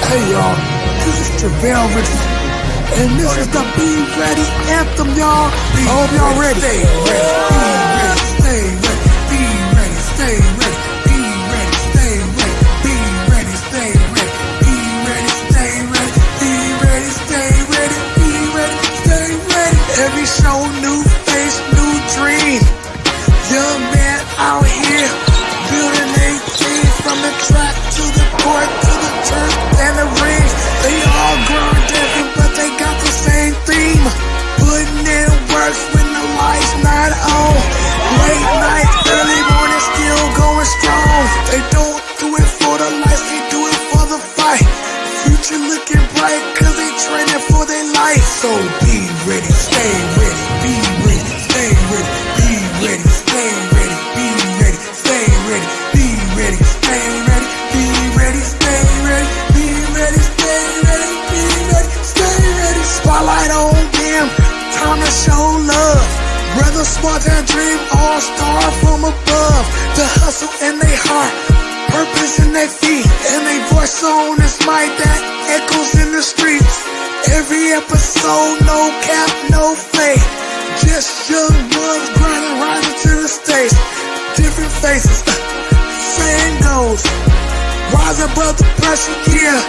Hey y'all, this is Theron West II, and this is the Be Ready anthem, y'all. I hope y'all ready. Stay ready, be ready, stay ready, be ready, stay ready, be ready, stay ready, be ready, stay ready, be ready, stay ready, be ready, stay ready. Every show, new face, new dream. Young man out here building a team from the track to the court to the turf and the rings. They all grown different, but they got the same theme. Putting in work when the lights not on. Late nights, early morning, still going strong. They don't do it for the lights, they do it for the fight. Future looking bright, cause they training for their life. So be ready, stay ready, be ready, stay ready, be ready, stay ready, be ready, stay ready, be ready, stay ready, be ready, stay ready, be ready, stay ready, be ready, stay ready. Spotlight on them, time to show love. Brother smart and dream, all star from above. The hustle in their heart, purpose in their feet, and they voice on this mic that echoes in the streets. Every episode, no cap, no fake. Just young ones grinding, rising to the stage. Different faces, same goals. Rise above the pressure, yeah.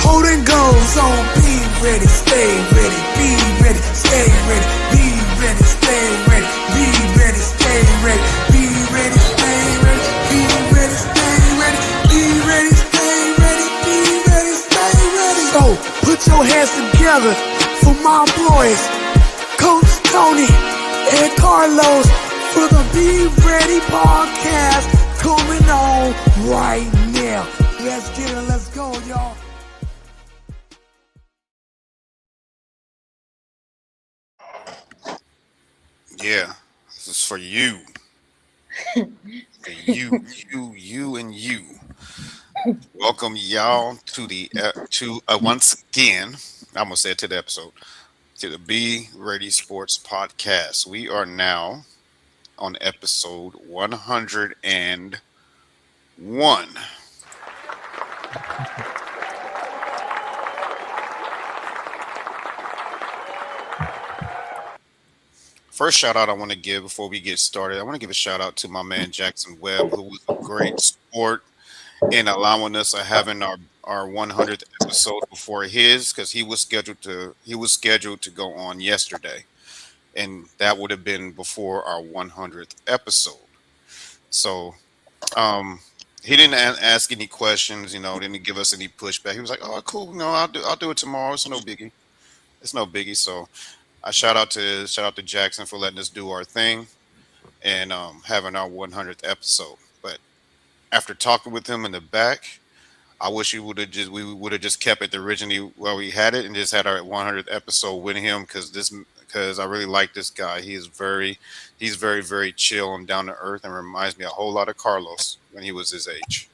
Holding goals on. Be ready, stay ready. Be ready, stay ready. Be ready, stay ready. Be ready, stay ready. Be ready, stay ready. Be ready, stay ready. Be ready, stay ready. Be ready, stay ready. So put your hands together for my boys, Coach Tony and Carlos, for the Be Ready podcast coming on right now. Let's get it, let's go, y'all. Yeah, this is for you. For you, and you. Welcome y'all to the once again. I'm gonna say it to the episode, to the Be Ready Sports podcast. We are now on episode 101. First shout out I want to give before we get started. I want to give a shout out to my man Jaxon Webb, who was a great sport in allowing us to having our 100th episode before his, because he was scheduled to go on yesterday, and that would have been before our 100th episode. So he didn't ask any questions, didn't give us any pushback. He was like, "Oh, cool, I'll do it tomorrow. It's no biggie. It's no biggie." So I shout out to Jackson for letting us do our thing and having our 100th episode. But after talking with him in the back, I wish we would have just kept it originally where we had it and just had our 100th episode with him, because I really like this guy. He's very very chill and down to earth and reminds me a whole lot of Carlos when he was his age.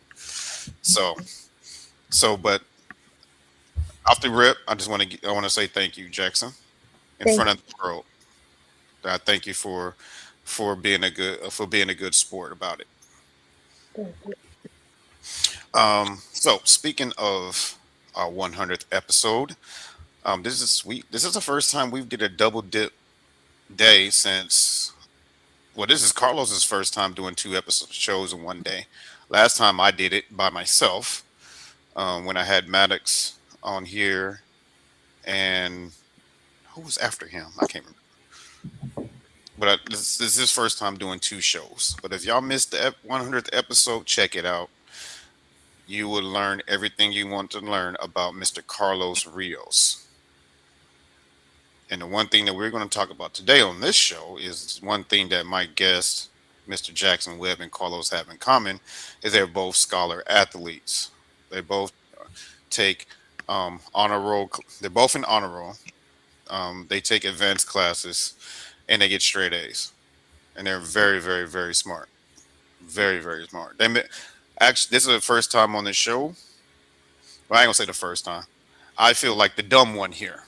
But off the rip, I want to say thank you, Jackson, in Thank front of the world. I thank you for being a good sport about it. you. So speaking of our 100th episode, this is sweet. This is the first time we've did a double dip day since. Well, this is Carlos's first time doing two episode shows in one day. Last time I did it by myself, when I had Maddox on here, and who was after him? I can't remember. But this is his first time doing two shows. But if y'all missed the 100th episode, check it out. You will learn everything you want to learn about Mr. Carlos Rios. And the one thing that we're going to talk about today on this show is one thing that my guest, Mr. Jaxon Webb, and Carlos have in common, is they're both scholar athletes. They both take honor roll. They're both in honor roll. They take advanced classes, and they get straight A's. And they're very, very, very smart. Very, very smart. Actually, this is the first time on the show. Well, I ain't gonna say the first time. I feel like the dumb one here,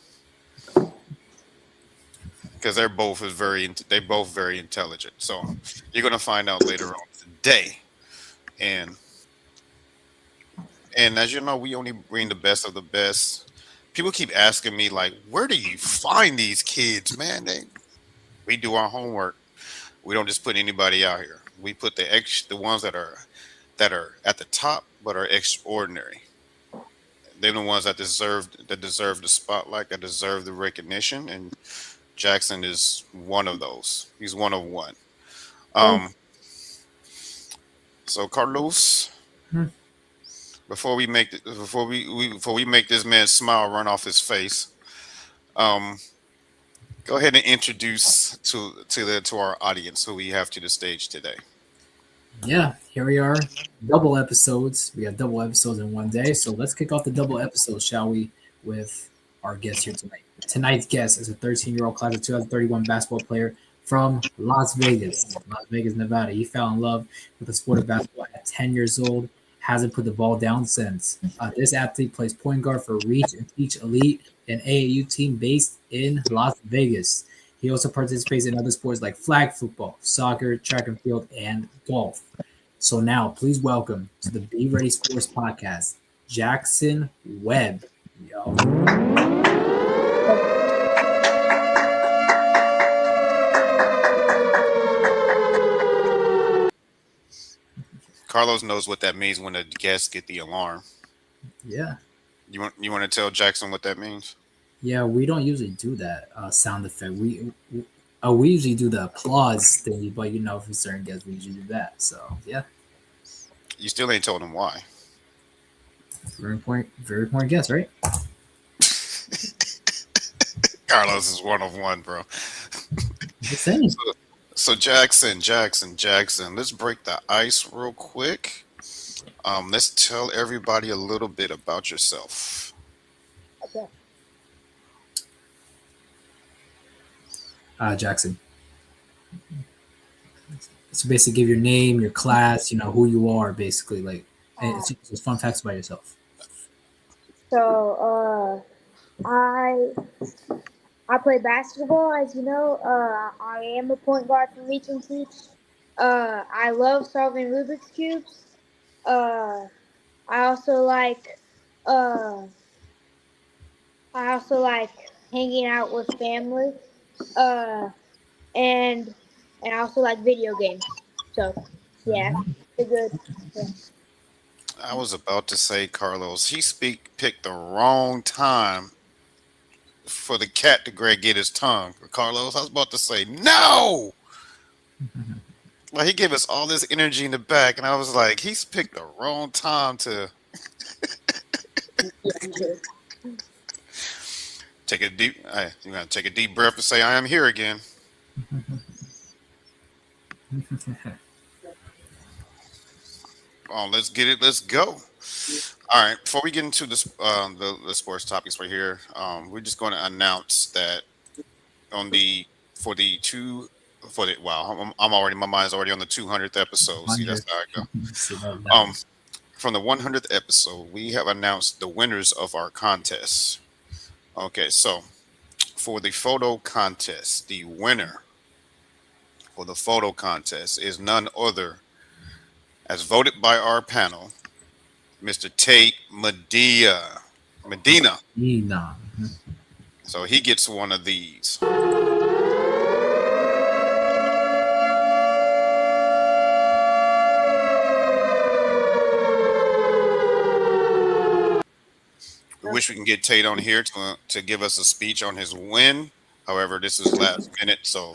because they both very intelligent. So you're gonna find out later on today, and And as you know, we only bring the best of the best. People keep asking me like, where do you find these kids, man? We do our homework. We don't just put anybody out here. We put the ones that are at the top but are extraordinary. They're the ones that deserve the spotlight, that deserve the recognition, and Jackson is one of those. He's one of one. Thanks. Um, so Carlos, Hmm. before we make this man's smile run off his face, um, go ahead and introduce to our audience who we have to the stage today. Yeah, here we are. Double episodes. We got double episodes in one day. So let's kick off the double episodes, shall we, with our guest here tonight. Tonight's guest is a 13-year-old class of 2031 basketball player from Las Vegas, Nevada. He fell in love with the sport of basketball at 10 years old, hasn't put the ball down since. This athlete plays point guard for Reach and Teach Elite, an AAU team based in Las Vegas. He also participates in other sports like flag football, soccer, track and field, and golf. So now, please welcome to the Be Ready Sports Podcast, Jaxon Webb. Yo. Carlos knows what that means when the guests get the alarm. Yeah. You want to tell Jackson what that means? Yeah, we don't usually do that sound effect. We usually do the applause thing, but for certain guests, we usually do that. So yeah, You still ain't told him why. very important guest, right? Carlos is one of one, bro. Just saying. So Jackson. Let's break the ice real quick. Let's tell everybody a little bit about yourself. Okay. Jackson. So basically, give your name, your class, who you are, basically. Like, and it's fun facts about yourself. So, I play basketball, as you know. I am a point guard for Reach and Teach. I love solving Rubik's cubes. I also like hanging out with family. And I also like video games. So yeah, it's good. Yeah. I was about to say, Carlos, picked the wrong time for the cat to get his tongue. Carlos, I was about to say no. Like he gave us all this energy in the back, and I was like, he's picked the wrong time to take a deep. You gotta take a deep breath and say, "I am here again." Oh, let's get it. Let's go. All right. Before we get into this, the sports topics right here, we're just going to announce that on the for the two for the wow, I'm already my mind's already on the 200th episode. See, that's how I go. From the 100th episode, we have announced the winners of our contest. Okay, so for the photo contest, the winner for the photo contest is none other, as voted by our panel, Mr. Tate Medina. Nah. So he gets one of these. We wish we can get Tate on here to give us a speech on his win. However, this is last minute, so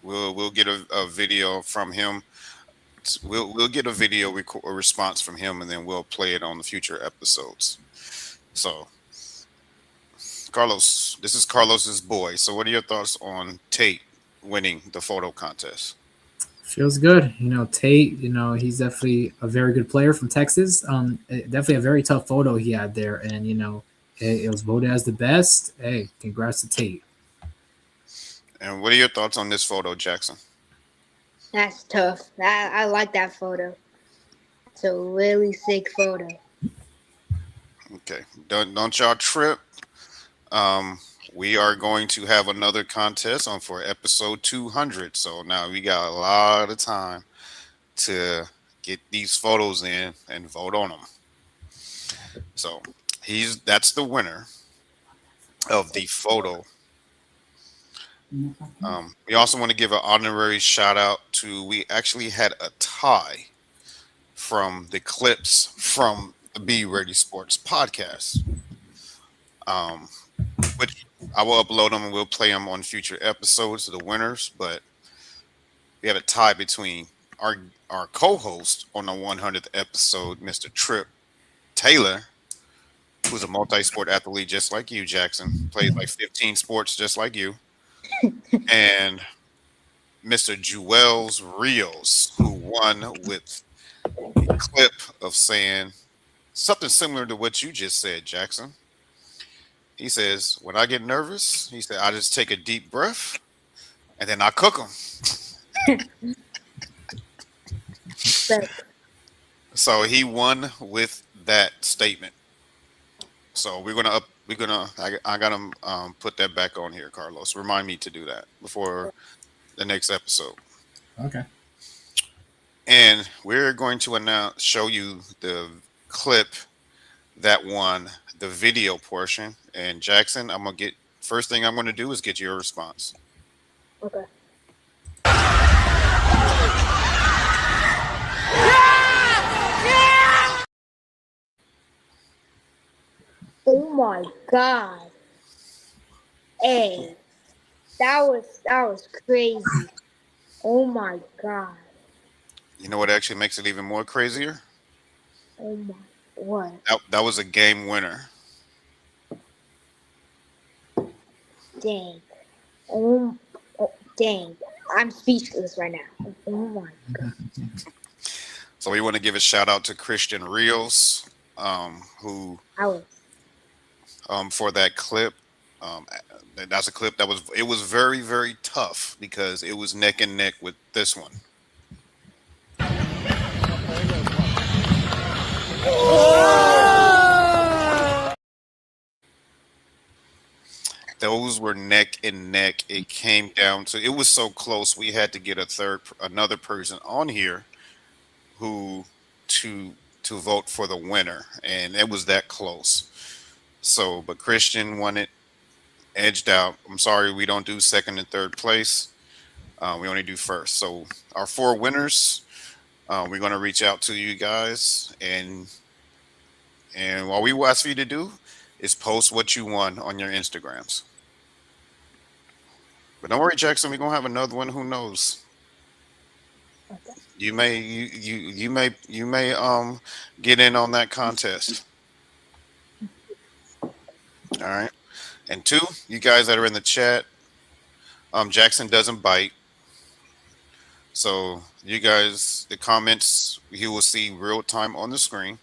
we'll get a video from him. We'll get a video a response from him, and then we'll play it on the future episodes. So, Carlos, this is Carlos's boy. So, what are your thoughts on Tate winning the photo contest? Feels good. Tate, he's definitely a very good player from Texas. Definitely a very tough photo he had there. And, it was voted as the best. Hey, congrats to Tate. And what are your thoughts on this photo, Jackson? That's tough. I like that photo. It's a really sick photo. Okay. Don't y'all trip. We are going to have another contest on for episode 200. So now we got a lot of time to get these photos in and vote on them. So that's the winner of the photo. We also want to give an honorary shout out to, we actually had a tie from the clips from the Be Ready Sports podcast, which I will upload them and we'll play them on future episodes of the winners. But we have a tie between our co-host on the 100th episode, Mr. Trip Taylor, who's a multi-sport athlete just like you, Jackson, plays like 15 sports just like you, and Mr. Jewels Rios, who won with a clip of saying something similar to what you just said, Jackson. He says, when I get nervous, he said, I just take a deep breath and then I cook them. So he won with that statement. So I got him put that back on here, Carlos. Remind me to do that before the next episode. Okay. And we're going to show you the clip that won the video portion. And Jackson, first thing I'm going to do is get your response. Okay. Oh my God. Hey, that was crazy. Oh my God. You know what actually makes it even more crazier? Oh my, what? That was a game winner. Dang. Oh, dang. I'm speechless right now. Oh my God. So we want to give a shout out to Christian Rios, who for that clip. That's a clip it was very, very tough because it was neck and neck with this one. Those were neck and neck. It came down to, it was so close. We had to get another person on here to vote for the winner, and it was that close. So, but Christian won it, edged out. I'm sorry, we don't do second and third place. We only do first. So our 4 winners, we're going to reach out to you guys, and what we ask for you to do is post what you won on your Instagrams. But don't worry, Jackson, we're gonna have another one. Who knows? Okay. You may get in on that contest. All right. And 2, you guys that are in the chat, Jackson doesn't bite. So you guys, the comments you will see real time on the screen.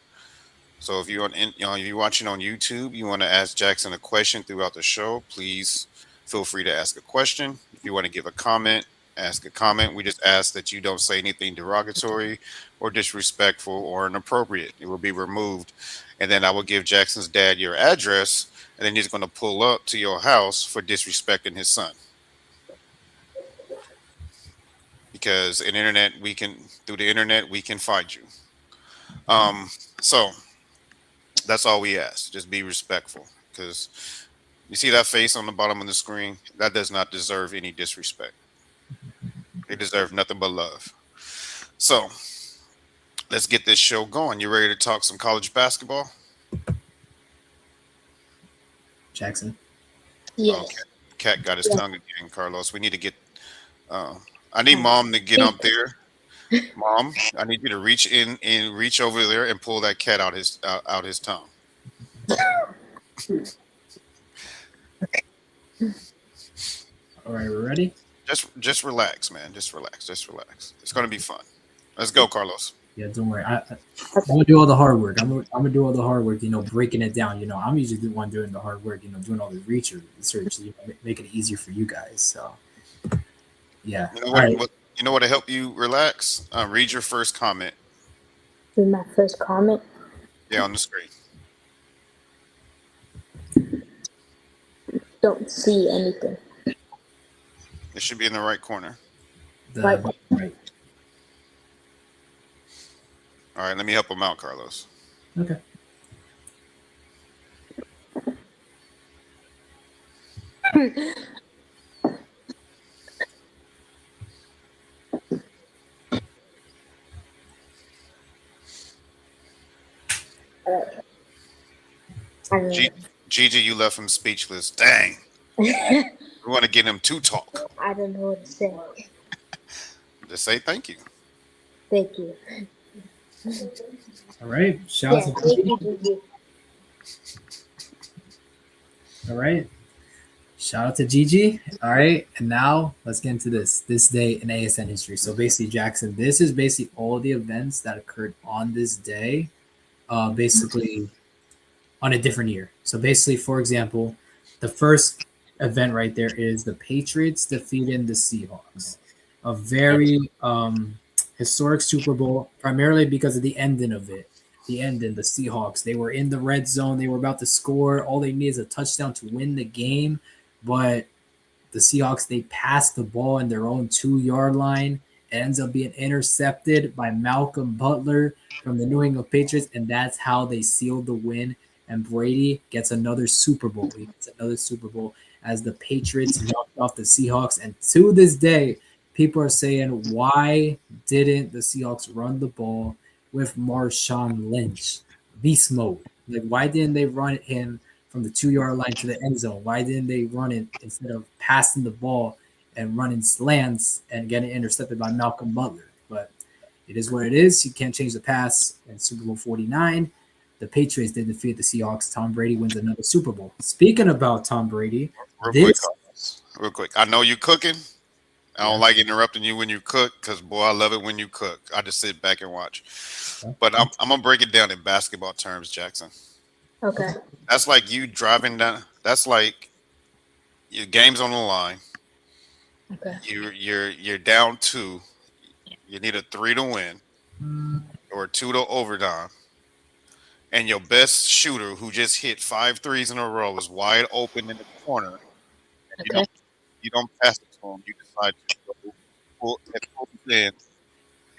So if you're you're watching on YouTube, you want to ask Jackson a question throughout the show, please feel free to ask a question. If you want to give a comment, ask a comment. We just ask that you don't say anything derogatory or disrespectful or inappropriate. It will be removed. And then I will give Jackson's dad your address, and then he's going to pull up to your house for disrespecting his son. Because through the internet, we can find you. So that's all we ask. Just be respectful, because you see that face on the bottom of the screen? That does not deserve any disrespect. They deserve nothing but love. So let's get this show going. You ready to talk some college basketball? Jackson. Yes. Okay. Cat got his tongue again, Carlos. We need to get I need Mom to get up there. Mom, I need you to reach in and reach over there and pull that cat out his tongue. All right, we're ready? Just relax, man. Just relax. It's going to be fun. Let's go, Carlos. Yeah, don't worry. I'm gonna do all the hard work. I'm gonna do all the hard work. Breaking it down. I'm usually the one doing the hard work. Doing all the research, make it easier for you guys. So, yeah. You know what to help you relax? Read your first comment. Read my first comment. Yeah, on the screen. Don't see anything. It should be in the right corner. Right. All right, let me help him out, Carlos. Okay. I don't G- Gigi, you left him speechless. Dang. know. We want to get him to talk. I don't know what to say. Just say thank you. Thank you. All right. Shout Yeah, out to thank Gigi. you, Gigi. All right. Shout out to Gigi. All right. And now let's get into this day in ASN history. So basically, Jackson, this is basically all the events that occurred on this day, basically on a different year. So basically, for example, the first event right there is the Patriots defeating the Seahawks. A very historic Super Bowl, primarily because of the ending of it. The ending, the Seahawks, they were in the red zone. They were about to score. All they need is a touchdown to win the game. But the Seahawks, they passed the ball in their own 2 yard line. It ends up being intercepted by Malcolm Butler from the New England Patriots, and that's how they sealed the win. And Brady gets another Super Bowl. He gets another Super Bowl as the Patriots knocked off the Seahawks. And to this day, people are saying, why didn't the Seahawks run the ball with Marshawn Lynch? Beast mode. Like, why didn't they run him from the 2 yard line to the end zone? Why didn't they run it instead of passing the ball and running slants and getting intercepted by Malcolm Butler? But it is what it is. You can't change the past. In Super Bowl 49, the Patriots did defeat the Seahawks. Tom Brady wins another Super Bowl. Speaking about Tom Brady, Real this quick, Carlos. Real quick. I know you cooking. I don't like interrupting you when you cook because, boy, I love it when you cook. I just sit back and watch. But I'm going to break it down in basketball terms, Jackson. Okay. That's like you driving down. That's like your game's on the line. Okay. You're down 2. You need a 3 to win or a 2 to overtime. And your best shooter who just hit 5 threes in a row is wide open in the corner. And Okay. you don't pass it to him. You decide to go full in,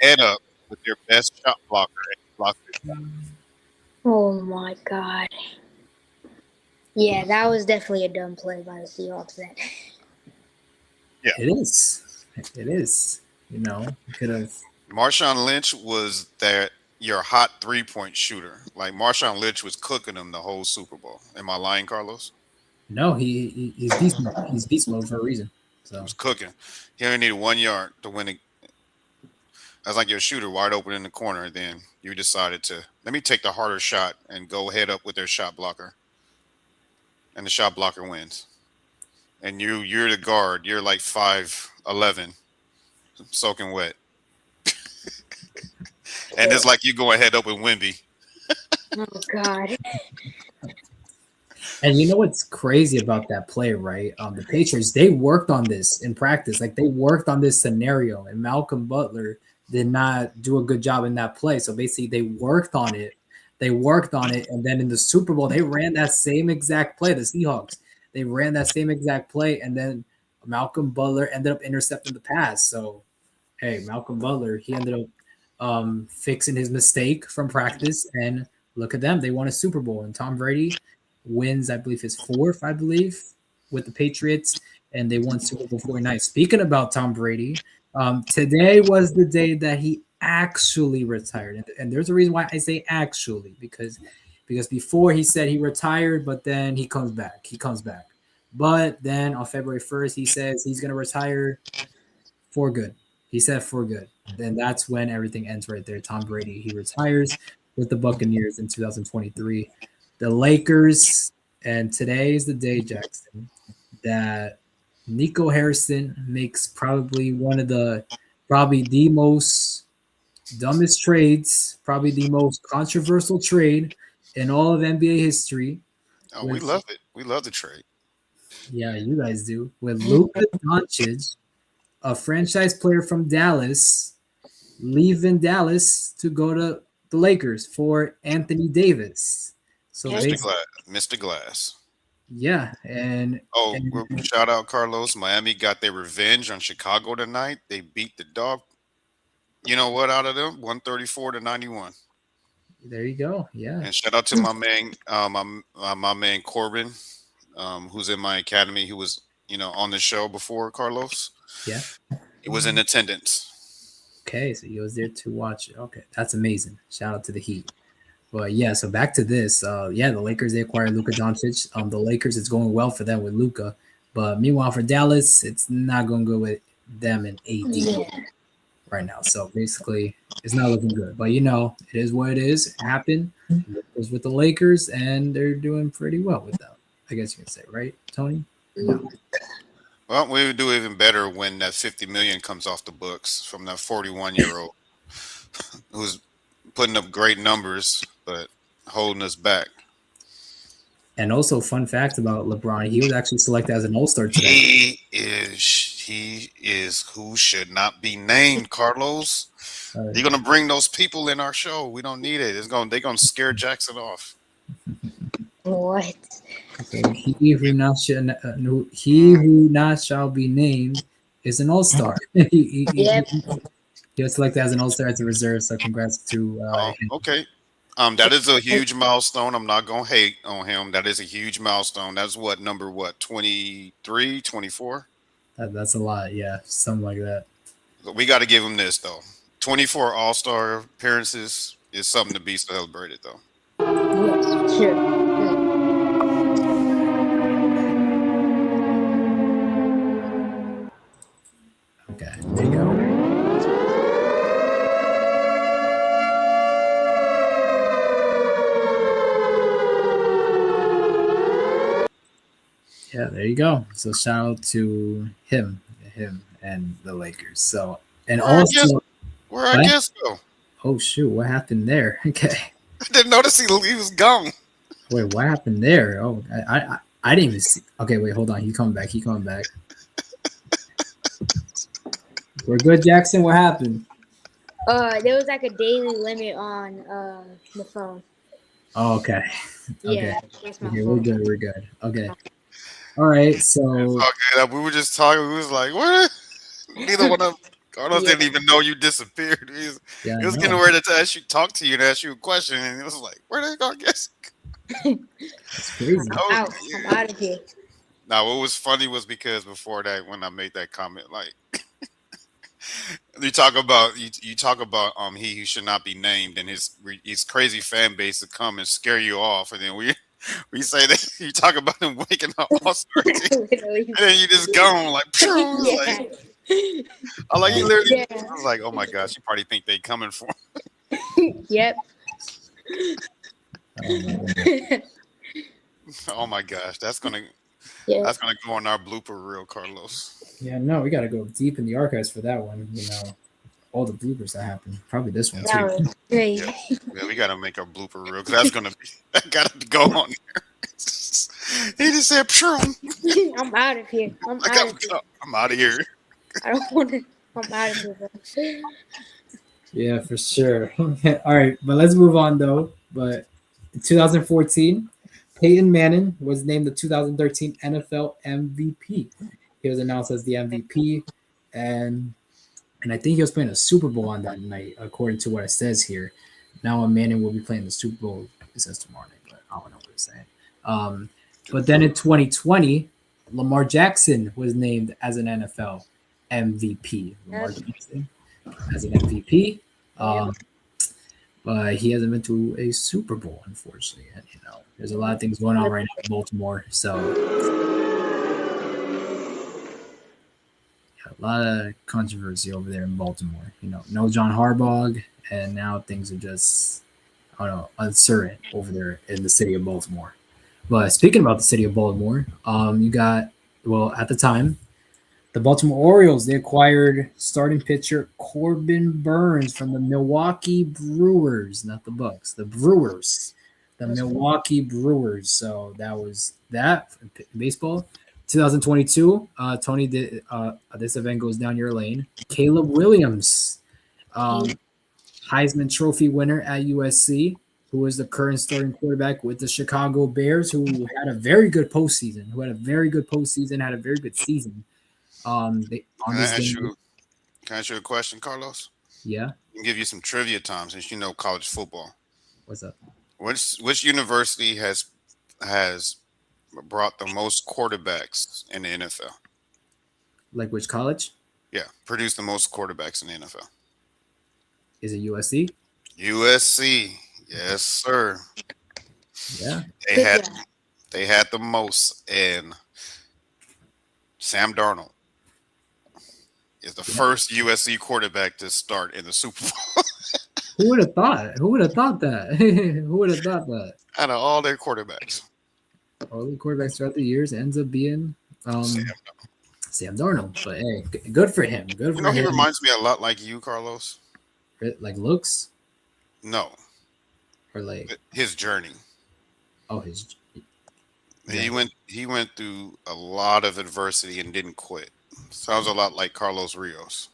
head up with your best shot blocker and block it. Oh my God. Yeah, that was definitely a dumb play by the Seahawks then. it is. It is. You know, could have. Marshawn Lynch was your hot 3-point shooter. Like Marshawn Lynch was cooking them the whole Super Bowl. Am I lying, Carlos? No, he's beast mode. He's beast mode for a reason. He So was cooking. He only needed 1 yard to win it. That's like your shooter wide open in the corner. Then you decided to let me take the harder shot and go head up with their shot blocker, and the shot blocker wins. And you're the guard. You're like 5'11", soaking wet. And it's like you going head up with Wimby. Oh God. And you know what's crazy about that play, right? The Patriots, they worked on this in practice. Like, they worked on this scenario, and Malcolm Butler did not do a good job in that play. So basically, they worked on it. And then in the Super Bowl, they ran that same exact play. The Seahawks, they ran that same exact play, and then Malcolm Butler ended up intercepting the pass. So, hey, Malcolm Butler, he ended up fixing his mistake from practice, and look at them. They won a Super Bowl, and Tom Brady wins, I believe, his 4th, with the Patriots, and they won Super Bowl 49. Speaking about Tom Brady, today was the day that he actually retired, and there's a reason why I say actually, because before he said he retired, but then he comes back. But then on February 1st, he says he's going to retire for good. He said for good. Then that's when everything ends right there. Tom Brady, he retires with the Buccaneers in 2023. The Lakers, and today is the day, Jackson, that Nico Harrison makes probably the most dumbest trades, probably the most controversial trade in all of NBA history. Oh, we love it. We love the trade. Yeah, you guys do. With Luka Doncic, a franchise player from Dallas, leaving Dallas to go to the Lakers for Anthony Davis. So Mr. Glass. Yeah, and shout out Carlos. Miami got their revenge on Chicago tonight. They beat the dog. You know what? Out of them, 134-91. There you go. Yeah, and shout out to my man, my man Corbin, who's in my academy. He was on the show before, Carlos. Yeah. He was in attendance. Okay, so he was there to watch it. Okay, that's amazing. Shout out to the Heat. But yeah, so back to this. Yeah, the Lakers they acquired Luka Doncic. The Lakers it's going well for them with Luka, but meanwhile for Dallas it's not going good with them and AD right now. So basically, it's not looking good. But it is what it is. It happened. It was with the Lakers, and they're doing pretty well with them. I guess you can say, right, Tony? No. Well, we would do even better when that 50 million comes off the books from that 41-year-old who's putting up great numbers but holding us back. And also, fun fact about LeBron, he was actually selected as an All-Star today. He is who should not be named, Carlos. You're gonna bring those people in our show. We don't need it. They're gonna scare Jackson off. What? So he who not shall be named is an All-Star. Yep. He was selected as an All-Star as a reserve. So congrats to him. Okay. That is a huge milestone. I'm not gonna hate on him. That is a huge milestone. That's number 23, 24? That's a lot, yeah, something like that. We got to give him this though. 24 All-Star appearances is something to be celebrated though. Yes, sure. Okay, there you go. Yeah, there you go. So shout out to him and the Lakers. So and also where I guess go. Oh shoot, what happened there? Okay. I didn't notice he was gone. Wait, what happened there? Oh, I didn't even see. Okay, wait, hold on. He coming back. We're good, Jackson. What happened? There was like a daily limit on the phone. Oh, okay. Yeah, that's my Okay, phone. we're good. Okay. All right, so Okay, we were just talking. We was like, what? Neither one of Carlos didn't even know you disappeared. He was getting ready to talk to you and ask you a question, and he was like, where did I guess? That's crazy. I'm out of here. Now, what was funny was because before that, when I made that comment, like you talk about he who should not be named, and his crazy fan base to come and scare you off, and then we say that you talk about him waking up all starting, and then you just go like, like I like you literally. I was like, oh my gosh, you probably think they coming for him. Yep. Oh my gosh, that's gonna go on our blooper reel, Carlos. Yeah, no, we gotta go deep in the archives for that one. All the bloopers that happened. Probably this one too. Yeah, we gotta make our blooper reel because that gotta go on there. He just said, I'm out of here. I'm out of here. I don't want to. I'm out of here. Bro. Yeah, for sure. All right, but let's move on though. But in 2014, Peyton Manning was named the 2013 NFL MVP. He was announced as the MVP, and I think he was playing a Super Bowl on that night, according to what it says here. Now, Manning will be playing the Super Bowl. It says tomorrow night, but I don't know what it's saying. But then in 2020, Lamar Jackson was named as an NFL MVP. Lamar Jackson as an MVP. But he hasn't been to a Super Bowl, unfortunately. And, there's a lot of things going on right now in Baltimore. So a lot of controversy over there in Baltimore. No John Harbaugh, and now things are just, uncertain over there in the city of Baltimore. But speaking about the city of Baltimore, you got, at the time, the Baltimore Orioles, they acquired starting pitcher Corbin Burns from the Milwaukee Brewers, not the Bucks, the Brewers, the Milwaukee Brewers. So that was that for baseball. 2022, Tony did this event goes down your lane. Caleb Williams, Heisman Trophy winner at USC, who is the current starting quarterback with the Chicago Bears, who had a very good postseason, had a very good season. Can I ask you a question, Carlos? Yeah. I can give you some trivia time since you know college football. What's up? Which university has brought the most quarterbacks in the NFL. Like which college? Yeah, produced the most quarterbacks in the NFL. Is it USC? USC, yes, sir. Yeah. They Good had job. they had the most, and Sam Darnold is the Yeah. first USC quarterback to start in the Super Bowl Who would have thought? Who would have thought that? Who would have thought that? out of all their quarterbacks. All the quarterbacks throughout the years ends up being Sam, Sam Darnold. But hey, good for him. Good you for know, he him. reminds me a lot like you, Carlos. Like looks No, or like his journey. his. He went through a lot of adversity and didn't quit. Sounds a lot like Carlos Rios.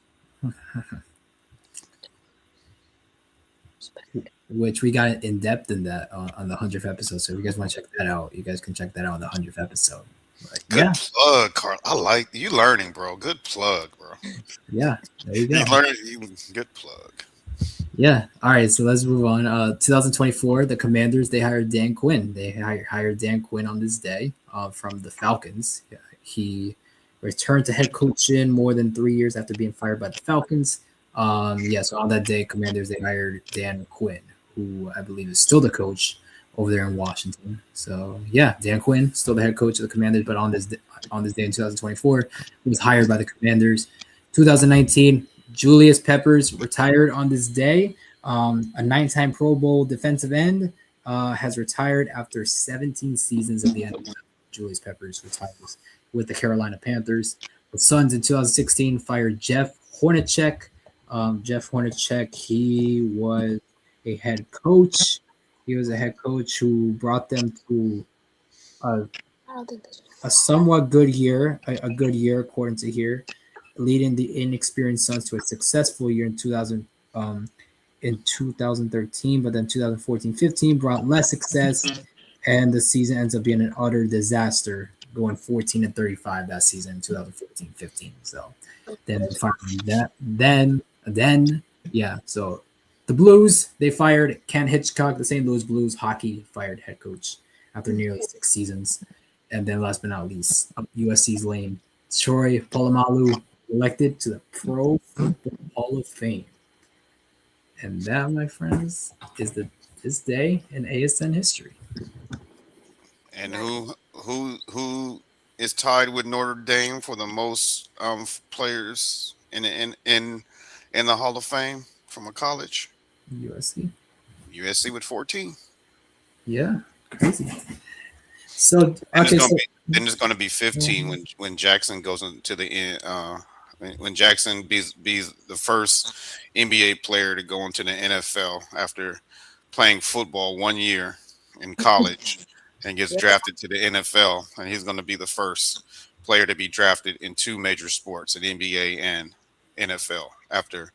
Which we got in depth in that on the 100th episode. So if you guys want to check that out, you guys can check that out on the 100th episode. But Good plug, Carl. I like you learning, bro. Good plug, bro. yeah, there you go. You learning. Good plug. Yeah. All right. So let's move on. 2024, the Commanders, they hired Dan Quinn. They hired Dan Quinn on this day from the Falcons. He returned to head coaching more than 3 years after being fired by the Falcons. So on that day, Commanders, they hired Dan Quinn, who I believe is still the coach over there in Washington. So yeah, Dan Quinn, still the head coach of the Commanders, but on this day in 2024, he was hired by the Commanders. 2019, Julius Peppers retired on this day. A 9-time Pro Bowl defensive end has retired after 17 seasons of the NFL. Julius Peppers retires with the Carolina Panthers. The Suns in 2016 fired Jeff Hornacek. Jeff Hornacek, he was a head coach. He was a head coach who brought them to a somewhat good year, a good year according to here, leading the inexperienced Suns to a successful year in 2013, but then 2014-15 brought less success, and the season ends up being an utter disaster, going 14-35 that season, 2014-15. So then so the Blues, they fired Ken Hitchcock, the St. Louis Blues hockey fired head coach after nearly 6 seasons. And then last but not least, USC's lane, Troy Polamalu, elected to the Pro Football Hall of Fame. And that, my friends, is this day in ASN history. And who is tied with Notre Dame for the most players in the Hall of Fame from a college? USC. USC with 14. Yeah, crazy. So then it's going to be 15 when Jackson goes into the when Jackson be the first NBA player to go into the NFL after playing football 1 year in college and gets drafted to the NFL, and he's going to be the first player to be drafted in 2 major sports, in NBA and NFL, after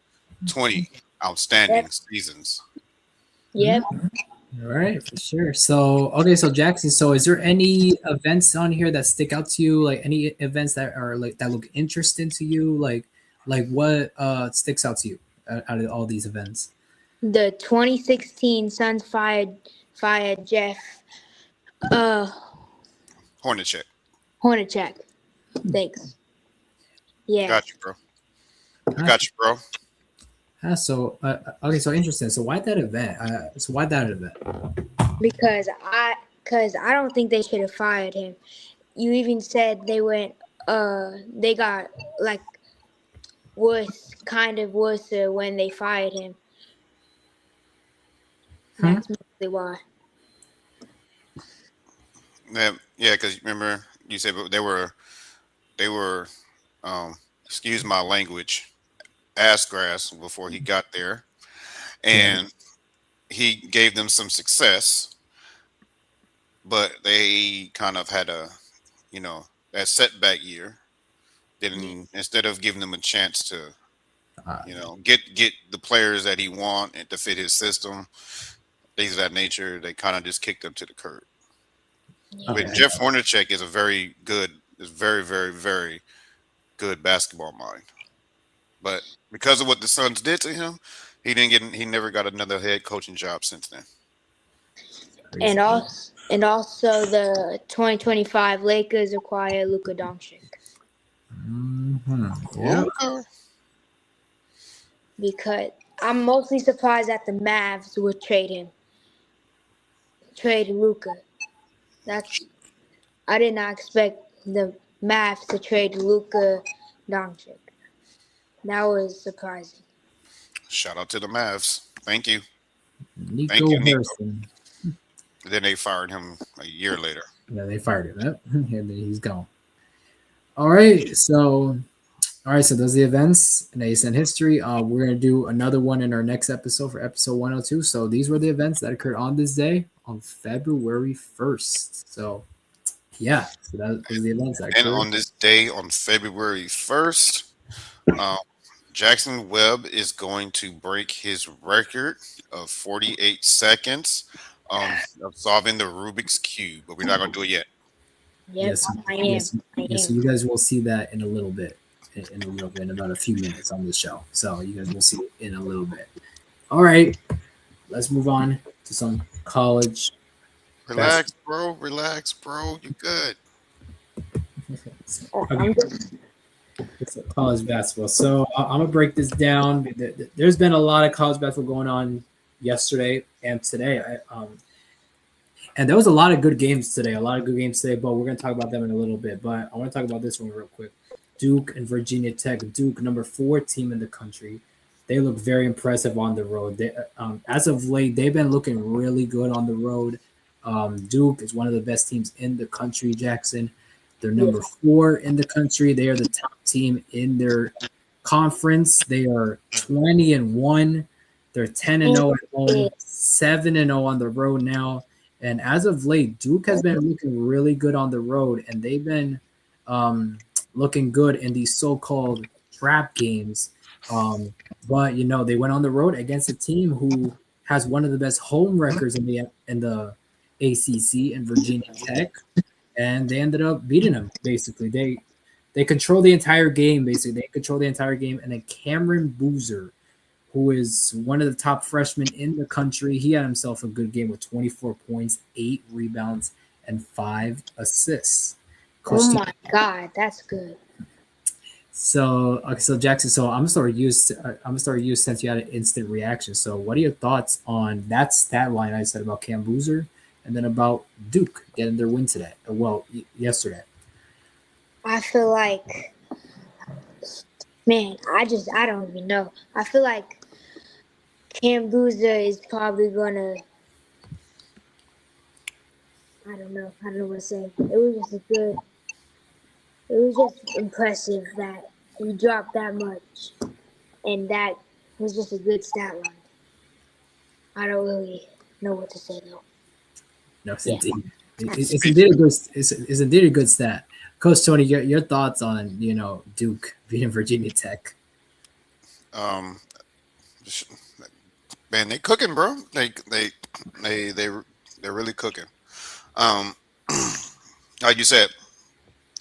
20 outstanding seasons. Yep. All right, for sure. So, okay, so Jackson, so is there any events on here that stick out to you? Like any events that are like that look interesting to you? Like what sticks out to you out of all these events? The 2016 Suns fired Jeff Hornacek. Thanks. Yeah. Got you, bro. I got you, bro. Okay, so interesting. So why that event? Because I don't think they should have fired him. You even said they got like worse when they fired him. That's mostly why. Yeah, because remember you said they were excuse my language, ass grass before he got there, and he gave them some success, but they kind of had that setback year. Didn't instead of giving them a chance to get the players that he want and to fit his system, things of that nature, they kind of just kicked them to the curb. Okay. But Jeff Hornacek is very, very, very good basketball mind. But because of what the Suns did to him, he never got another head coaching job since then. And And also the 2025 Lakers acquire Luka Doncic Yeah. Luka. because I'm mostly surprised that the Mavs would trade Luka. That's I did not expect the Mavs to trade Luka Doncic. That was surprising. Shout out to the Mavs. Thank you. Thank Nico you, Nico. Harrison. Then they fired him a year later. Yeah, they fired him. Yep. And then he's gone. All right. So those are the events in ASN history. We're gonna do another one in our next episode for episode 102. So these were the events that occurred on this day on February 1st. So yeah, so those are the events that And occurred. on this day, on February 1st, Jaxon Webb is going to break his record of 48 seconds of solving the Rubik's Cube, but we're not going to do it yet. Yep, Yes, I am. yes, I yes. So am. you guys will see that in a little bit, in about a few minutes on the show. So you guys will see it in a little bit. All right, let's move on to some college. Relax, bro. Relax, bro. You good. I'm just It's college basketball. So I'm gonna break this down. There's been a lot of college basketball going on yesterday and today. And there was a lot of good games today. But we're gonna talk about them in a little bit. But I want to talk about this one real quick. Duke and Virginia Tech. Duke, number 4 team in the country. They look very impressive on the road. As of late, they've been looking really good on the road. Duke is one of the best teams in the country, Jackson. They're number 4 in the country. They are the top team in their conference. They are 20-1. They're 10-0 at home, 7-0 on the road now. And as of late, Duke has been looking really good on the road, and they've been looking good in these so-called trap games. But they went on the road against a team who has one of the best home records in the ACC in Virginia Tech, and they ended up beating them. Basically, they control the entire game. And then Cameron Boozer, who is one of the top freshmen in the country, he had himself a good game with 24 points, 8 rebounds, and 5 assists. oh my God, that's good. So Jackson, so I'm gonna start with you since you had an instant reaction. So what are your thoughts on that stat line I said about Cam Boozer, and then about Duke getting their win today? Yesterday. I feel like, man, I don't even know. I feel like Cam Boozer is probably gonna. I don't know what to say. It was just impressive that he dropped that much, and that was just a good stat line. I don't really know what to say though. No, it's indeed a good stat. Coach Tony, your thoughts on Duke beating Virginia Tech? Man, they cooking, bro. They're really cooking. Like you said,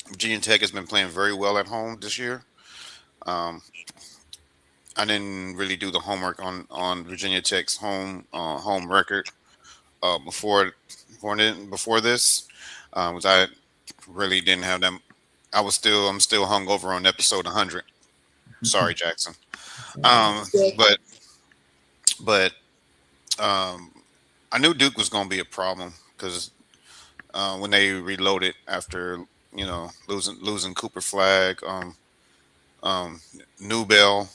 Virginia Tech has been playing very well at home this year. I didn't really do the homework on Virginia Tech's home record before this, because I really didn't have them. I'm still hungover on episode 100. Sorry, Jackson. But I knew Duke was going to be a problem because when they reloaded after losing Cooper Flag, Newbell,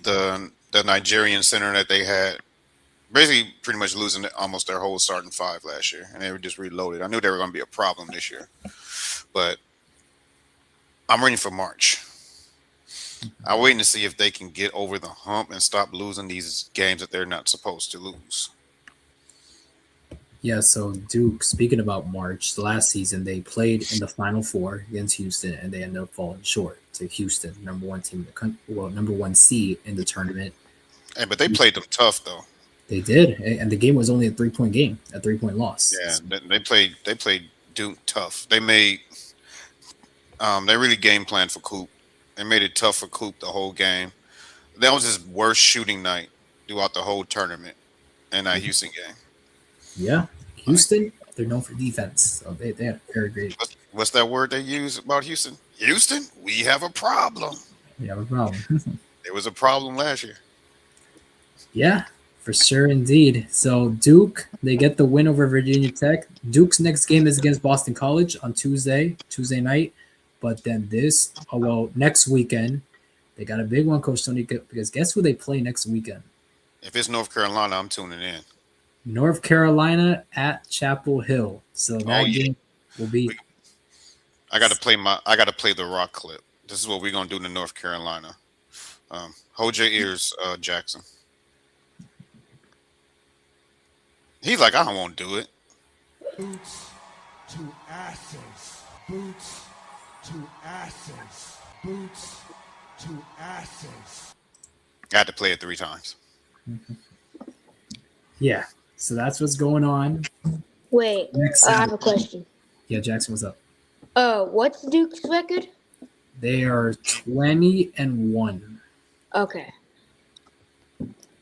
the Nigerian center that they had, basically pretty much losing almost their whole starting 5 last year, and they were just reloaded. I knew they were going to be a problem this year, but I'm ready for March. I'm waiting to see if they can get over the hump and stop losing these games that they're not supposed to lose. Yeah, so Duke, speaking about March, last season they played in the Final Four against Houston, and they ended up falling short to Houston, number 1 team, number 1 seed in the tournament. Hey, but they played them tough though. They did, and the game was only a 3-point game, a 3-point loss. Yeah, they played Duke tough. They made they really game planned for Coop. They made it tough for Coop the whole game. That was his worst shooting night throughout the whole tournament in that Houston game. Yeah, Houston, they're known for defense, so they have very great. What's that word they use about Houston? Houston, we have a problem. They have a problem. There was a problem last year. Yeah, for sure, indeed. So Duke, they get the win over Virginia Tech. Duke's next game is against Boston College on Tuesday night. But then next weekend, they got a big one, Coach Tony, because guess who they play next weekend? If it's North Carolina, I'm tuning in. North Carolina at Chapel Hill. So Oh that yeah, game will be. I got to play the rock clip. This is what we're gonna do to North Carolina. Hold your ears, Jackson. He's like, I don't want to do it. Boots to asses. Boots to asses. Boots to asses. I had to play it 3 times. Yeah. So that's what's going on. Wait, Next I have a Saturday. question. Yeah, Jackson, what's up? What's Duke's record? They are 20-1. Okay.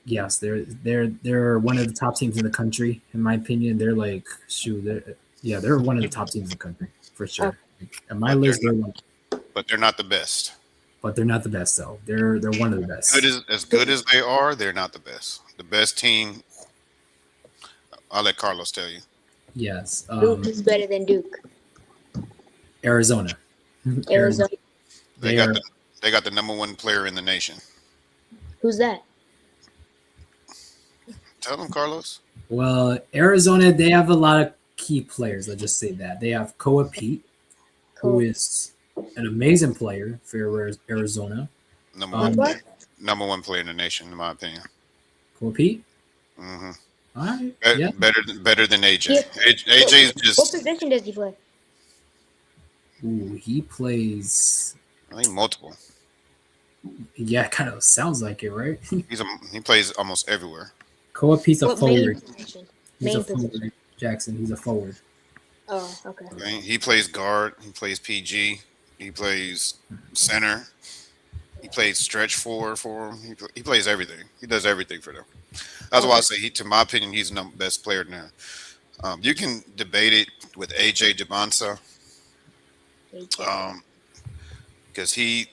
Yes, they're one of the top teams in the country, in my opinion. They're like they're one of the top teams in the country for sure. On my list, they're one, But they're not the best. but they're not the best though. They're one of the best. As good as they are, they're not the best. The best team. I'll let Carlos tell you. Yes, Duke is better than Duke. Arizona. Arizona. They They got the number 1 player in the nation. Who's that? Tell them, Carlos. Well, Arizona, they have a lot of key players. Let's just say that they have Koa Pete, who Cool. is an amazing player for Arizona. Number Um, one, number 1 player in the nation, in my opinion. Koa Pete. Hmm All right. Yeah. Better than AJ. Yeah. AJ's What just, position does he play? Ooh, he plays. I think, multiple. Yeah, kind of sounds like it, right? He plays almost everywhere. Koa Pete's a What main forward. position? He's a Main forward. position. Jackson, he's a forward. Oh, okay. Okay? He plays guard. He plays PG. He plays center. He plays stretch forward for him. He plays everything. He does everything for them. That's why I say, to my opinion, he's the best player now. You can debate it with AJ Debonsa, because he,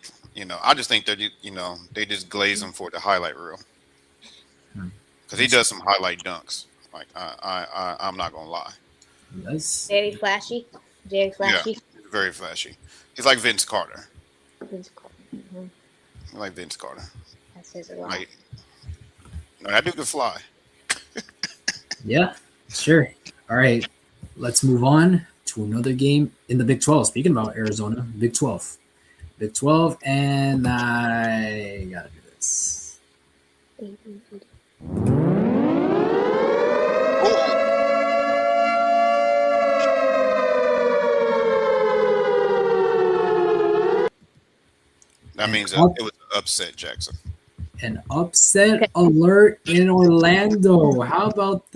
I just think that they just glaze him for the highlight reel, because he does some highlight dunks. Like I'm not gonna lie. Yes. Very flashy. Very flashy. Yeah, very flashy. He's like Vince Carter. Mm-hmm. Like Vince Carter. That says a lot. Like, no, that dude can fly. Yeah, sure. All right. Let's move on to another game in the Big 12. Speaking about Arizona, Big 12. Big 12, and I gotta do this. That means it was an upset, Jackson. An upset alert in Orlando. How about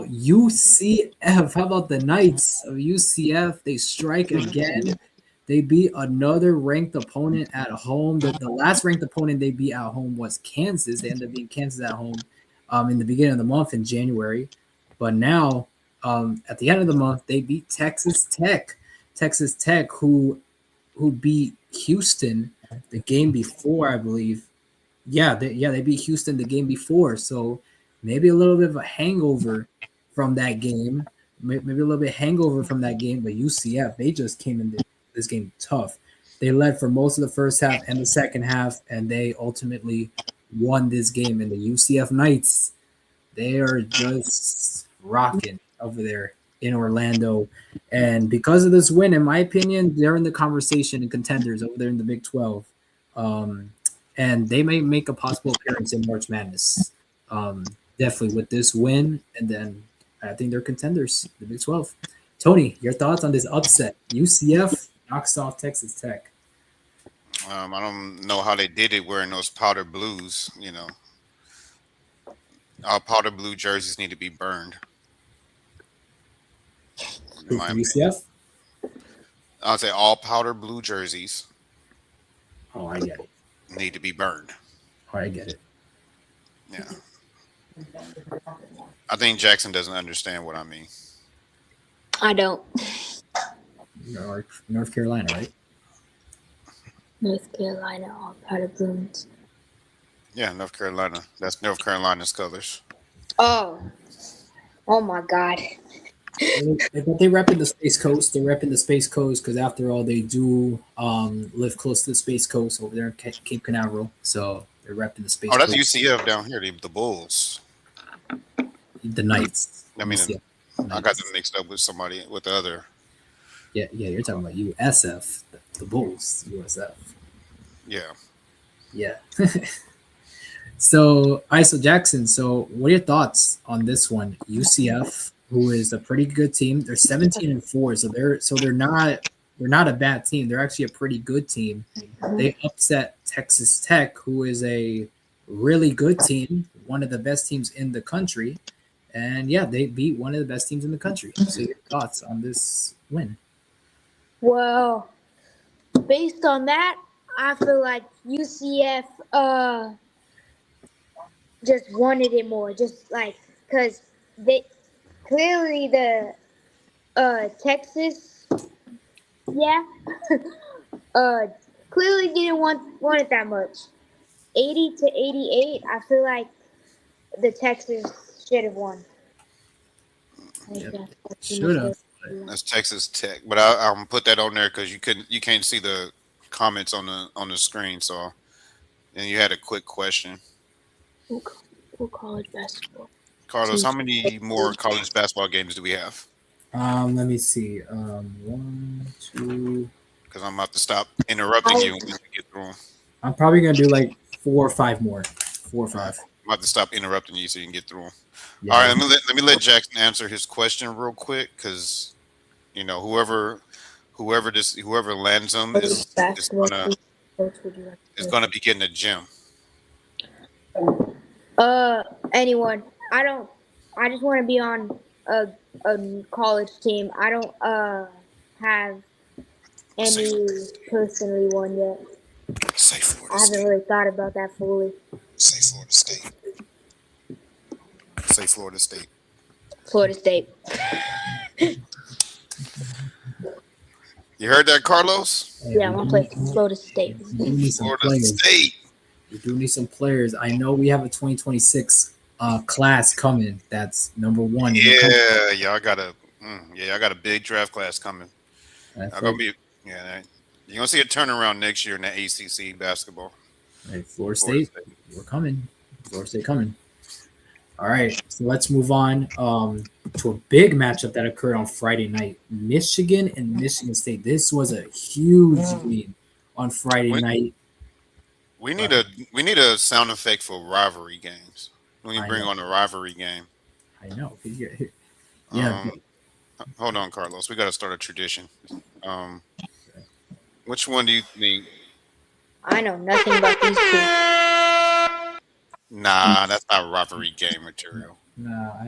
UCF? How about the Knights of UCF? They strike again. They beat another ranked opponent at home. The last ranked opponent they beat at home was Kansas. They ended up beating Kansas at home in the beginning of the month in January. But now, at the end of the month, they beat Texas Tech. Texas Tech, who beat Houston the game before, I believe. They beat Houston the game before. So maybe a little bit of a hangover from that game. Maybe a little bit hangover from that game. But UCF, they just came into this game tough. They led for most of the first half and the second half, and they ultimately won this game. And the UCF Knights, they are just rocking over there in Orlando. And because of this win, in my opinion, they're in the conversation and contenders over there in the Big 12. And they may make a possible appearance in March Madness. Definitely with this win. And then I think they're contenders, the Big 12. Tony, your thoughts on this upset? UCF knocks off Texas Tech. I don't know how they did it wearing those powder blues, Our powder blue jerseys need to be burned. UCF? I'll say all powder blue jerseys Oh, I get it. need to be burned. Oh, I get it. Yeah. I think Jackson doesn't understand what I mean. I don't. North Carolina, right? North Carolina, all powder blooms. Yeah, North Carolina. That's North Carolina's colors. Oh. Oh my God. But they rep in the Space Coast. They rep in the Space Coast because, after all, they do live close to the Space Coast over there in Cape Canaveral. So they're repping the Space Oh, that's Coast. UCF down here. The Bulls. The Knights. I mean, UCF I got Knights. them mixed up with somebody with the other. Yeah, you're talking about USF, the Bulls, USF. Yeah. Yeah. So, ISO Jackson. So, what are your thoughts on this one? UCF, who is a pretty good team. They're 17-4, so they're not a bad team. They're actually a pretty good team. They upset Texas Tech, who is a really good team, one of the best teams in the country. And yeah, they beat one of the best teams in the country. So, your thoughts on this win? Well, based on that, I feel like UCF just wanted it more. Just like because they clearly the Texas, yeah, clearly didn't want it that much. 80-88. I feel like the Texas should have won. Yep. Should have. That's Texas Tech, but I'll put that on there because you can't see the comments on the screen. So, and you had a quick question, Who college basketball? Carlos. How many more college basketball games do we have? Let me see. 1, 2. Because I'm about to stop interrupting you when we get through them. I'm probably gonna do like 4 or 5 more. 4 or 5. I'm about to stop interrupting you so you can get through them. Yeah. All right, let me let Jackson answer his question real quick because whoever lands them is gonna be getting a gem. Anyone. I just want to be on a college team. I don't have any personally one yet. Say Florida I haven't State. really thought about that fully. Say Florida State. Say Florida State. Florida State. You heard that, Carlos? Yeah, I'm gonna play Florida State. We need some Florida players. State. We do need some players. I know we have a 2026 class coming. That's number 1. Yeah, y'all got a big draft class coming. Y'all gonna be you're gonna see a turnaround next year in the ACC basketball. Right, Florida State, we're coming. Florida State coming. All right, so let's move on to a big matchup that occurred on Friday night. Michigan and Michigan State. This was a huge game on Friday night. We need a sound effect for rivalry games. When you bring on a rivalry game. I know. Yeah. Hold on, Carlos. We got to start a tradition. Which one do you think? I know nothing about these two. Nah, that's not rivalry game material. No, I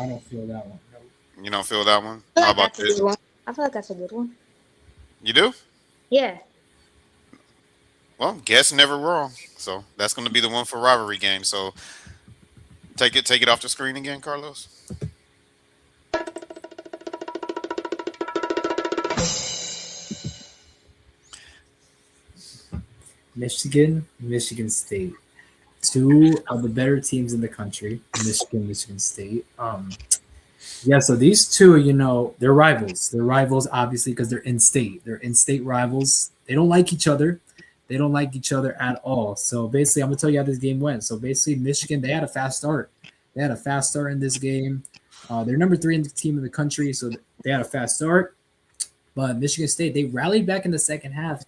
don't feel that one. No. You don't feel that one? How about this? I feel like that's a good one. You do? Yeah. Well, guess never wrong. So that's going to be the one for rivalry game. So take it off the screen again, Carlos. Michigan State. 2 of the better teams in the country. Michigan State. Yeah, so these two, they're rivals. They're rivals, obviously, because they're in-state. They're in-state rivals. They don't like each other. They don't like each other at all. So basically, I'm going to tell you how this game went. So basically, Michigan, they had a fast start. They had a fast start in this game. They're number 3 in the team in the country, so they had a fast start. But Michigan State, they rallied back in the second half,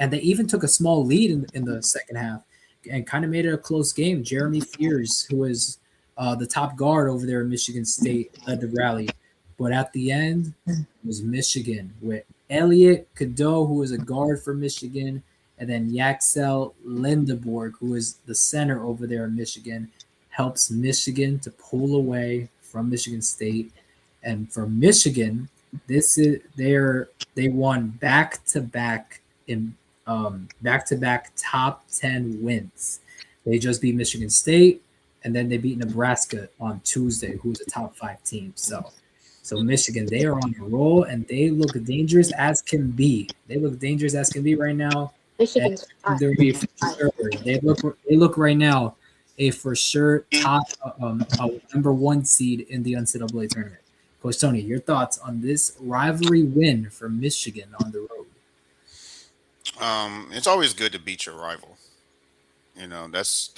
and they even took a small lead in the second half and kind of made it a close game. Jeremy Fears, who is the top guard over there in Michigan State, led the rally. But at the end, it was Michigan with Elliot Cadeau, who is a guard for Michigan, and then Yaxel Lindeborg, who is the center over there in Michigan, helps Michigan to pull away from Michigan State. And for Michigan, they won back-to-back in back-to-back top 10 wins. They just beat Michigan State, and then they beat Nebraska on Tuesday, who's a top 5 team. So Michigan, they are on a roll, and they look dangerous as can be. They look dangerous as can be right now. And Michigan's hot. they're be for sure. They look right now a for sure top number 1 seed in the NCAA tournament. Coach Tony, your thoughts on this rivalry win for Michigan on the road? It's always good to beat your rival. That's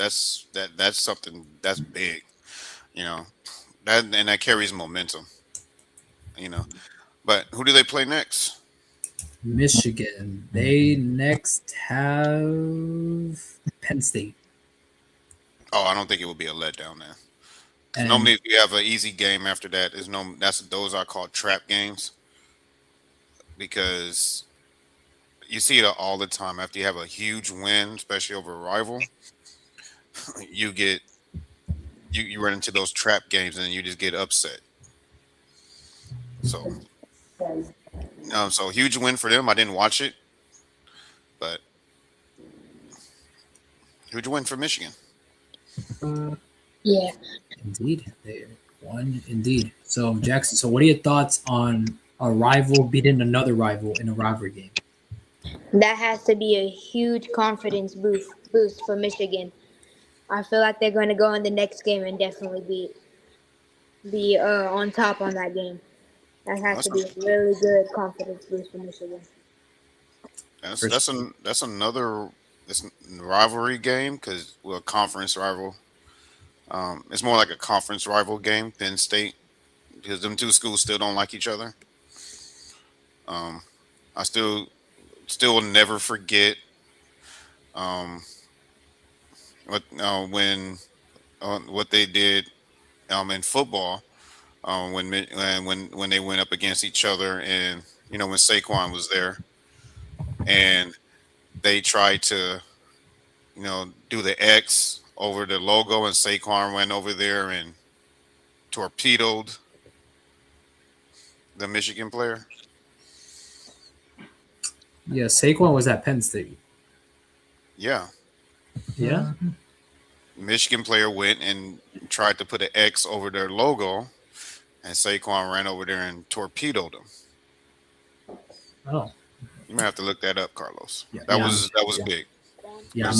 something that's big. You know, that carries momentum. You know, but who do they play next? Michigan. They next have Penn State. Oh, I don't think it would be a letdown there. 'Cause And normally, if you have an easy game after that, those are called trap games because you see it all the time. After you have a huge win, especially over a rival, you get you run into those trap games and you just get upset. So, so huge win for them. I didn't watch it, but huge win for Michigan. Yeah. indeed, they won indeed. So Jackson, so what are your thoughts on a rival beating another rival in a rivalry game? That has to be a huge confidence boost for Michigan. I feel like they're going to go in the next game and definitely be on top on that game. That has to be a really good confidence boost for Michigan. That's another rivalry game because conference rival. It's more like a conference rival game. Penn State, because them two schools still don't like each other. I still will never forget what they did in football when they went up against each other, and when Saquon was there and they tried to do the X over the logo, and Saquon went over there and torpedoed the Michigan player. Yeah, Saquon was at Penn State. Yeah. Yeah. Michigan player went and tried to put an X over their logo, and Saquon ran over there and torpedoed him. Oh. You might have to look that up, Carlos. Yeah, that was big. Yeah,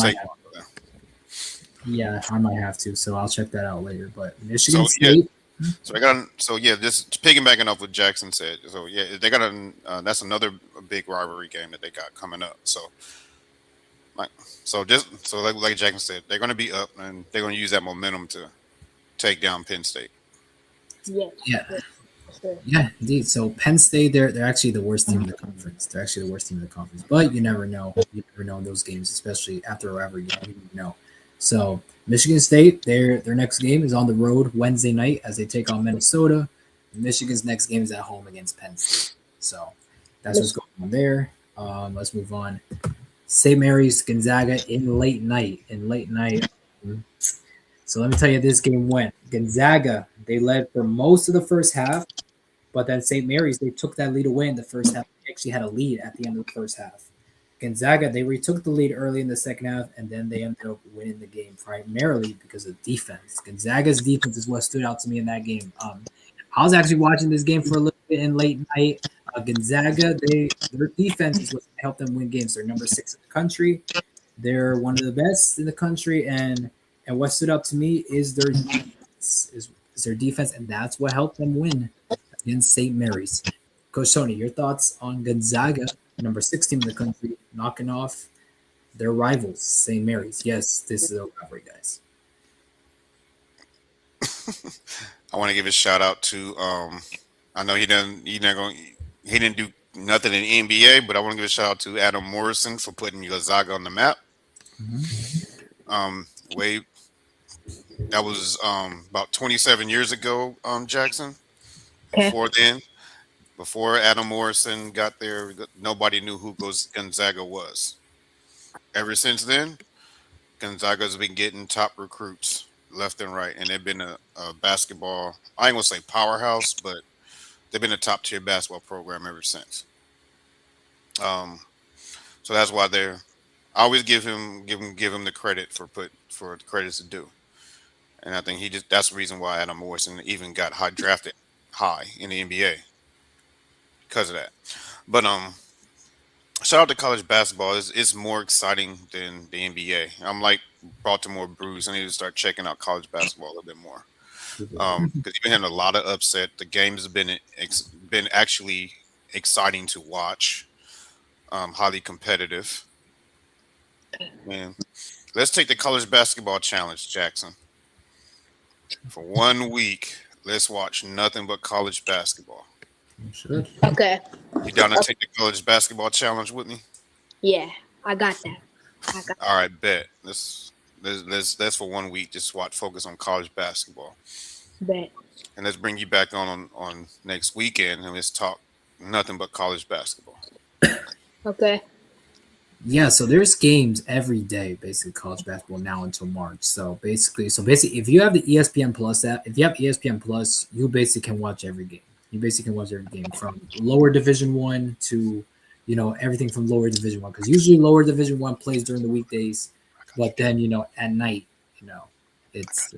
I might have to. So I'll check that out later. But Michigan State. Just piggybacking off what Jackson said. So yeah, they got that's another big rivalry game that they got coming up. So like Jackson said, they're going to be up and they're going to use that momentum to take down Penn State. Yeah. Yeah, indeed. So Penn State, they're actually the worst team in the conference. They're actually the worst team in the conference. But you never know. You never know in those games, especially after a rivalry game. You never know. So Michigan State, their next game is on the road Wednesday night as they take on Minnesota. Michigan's next game is at home against Penn State. So that's what's going on there. Let's move on. St. Mary's Gonzaga in late night. So let me tell you, this game went. Gonzaga, they led for most of the first half, but then St. Mary's, they took that lead away in the first half. They actually had a lead at the end of the first half. Gonzaga, they retook the lead early in the second half, and then they ended up winning the game primarily because of defense. Gonzaga's defense is what stood out to me in that game. I was actually watching this game for a little bit in late night. Gonzaga, their defense is what helped them win games. They're number 6 in the country. They're one of the best in the country, and what stood out to me is their defense, is their defense, and that's what helped them win against St. Mary's. Coach Tony, your thoughts on Gonzaga, number 6 team in the country, knocking off their rivals, St. Mary's? Yes, this is a rivalry, guys. I want to give a shout out to I know he didn't do nothing in the NBA, but I want to give a shout out to Adam Morrison for putting Gonzaga on the map. That was about 27 years ago, Jackson. Before Adam Morrison got there, nobody knew who Gonzaga was. Ever since then, Gonzaga's been getting top recruits left and right, and they've been a basketball, I ain't gonna say powerhouse, but they've been a top tier basketball program ever since. So So that's why they're. I always give him the credit for the credits to do. And I think that's the reason why Adam Morrison even got drafted high in the NBA because of that. But shout out to college basketball. It's more exciting than the NBA. I'm like Baltimore Bruce. I need to start checking out college basketball a little bit more. Because you've been having a lot of upset. The games have been actually exciting to watch. Highly competitive. Man, let's take the college basketball challenge, Jackson. For 1 week, let's watch nothing but college basketball. Sure. Okay. You down to take the college basketball challenge with me? Yeah, I got that. All right, bet. Let's for 1 week just focus on college basketball. Bet. And let's bring you back on next weekend and let's talk nothing but college basketball. Okay. Yeah, so there's games every day, basically college basketball now until March. So basically, if you have the ESPN Plus app, if you have ESPN Plus, you basically can watch every game. You basically can watch every game from lower Division 1 to, everything from lower Division 1. Because usually lower Division 1 plays during the weekdays, but then at night, it's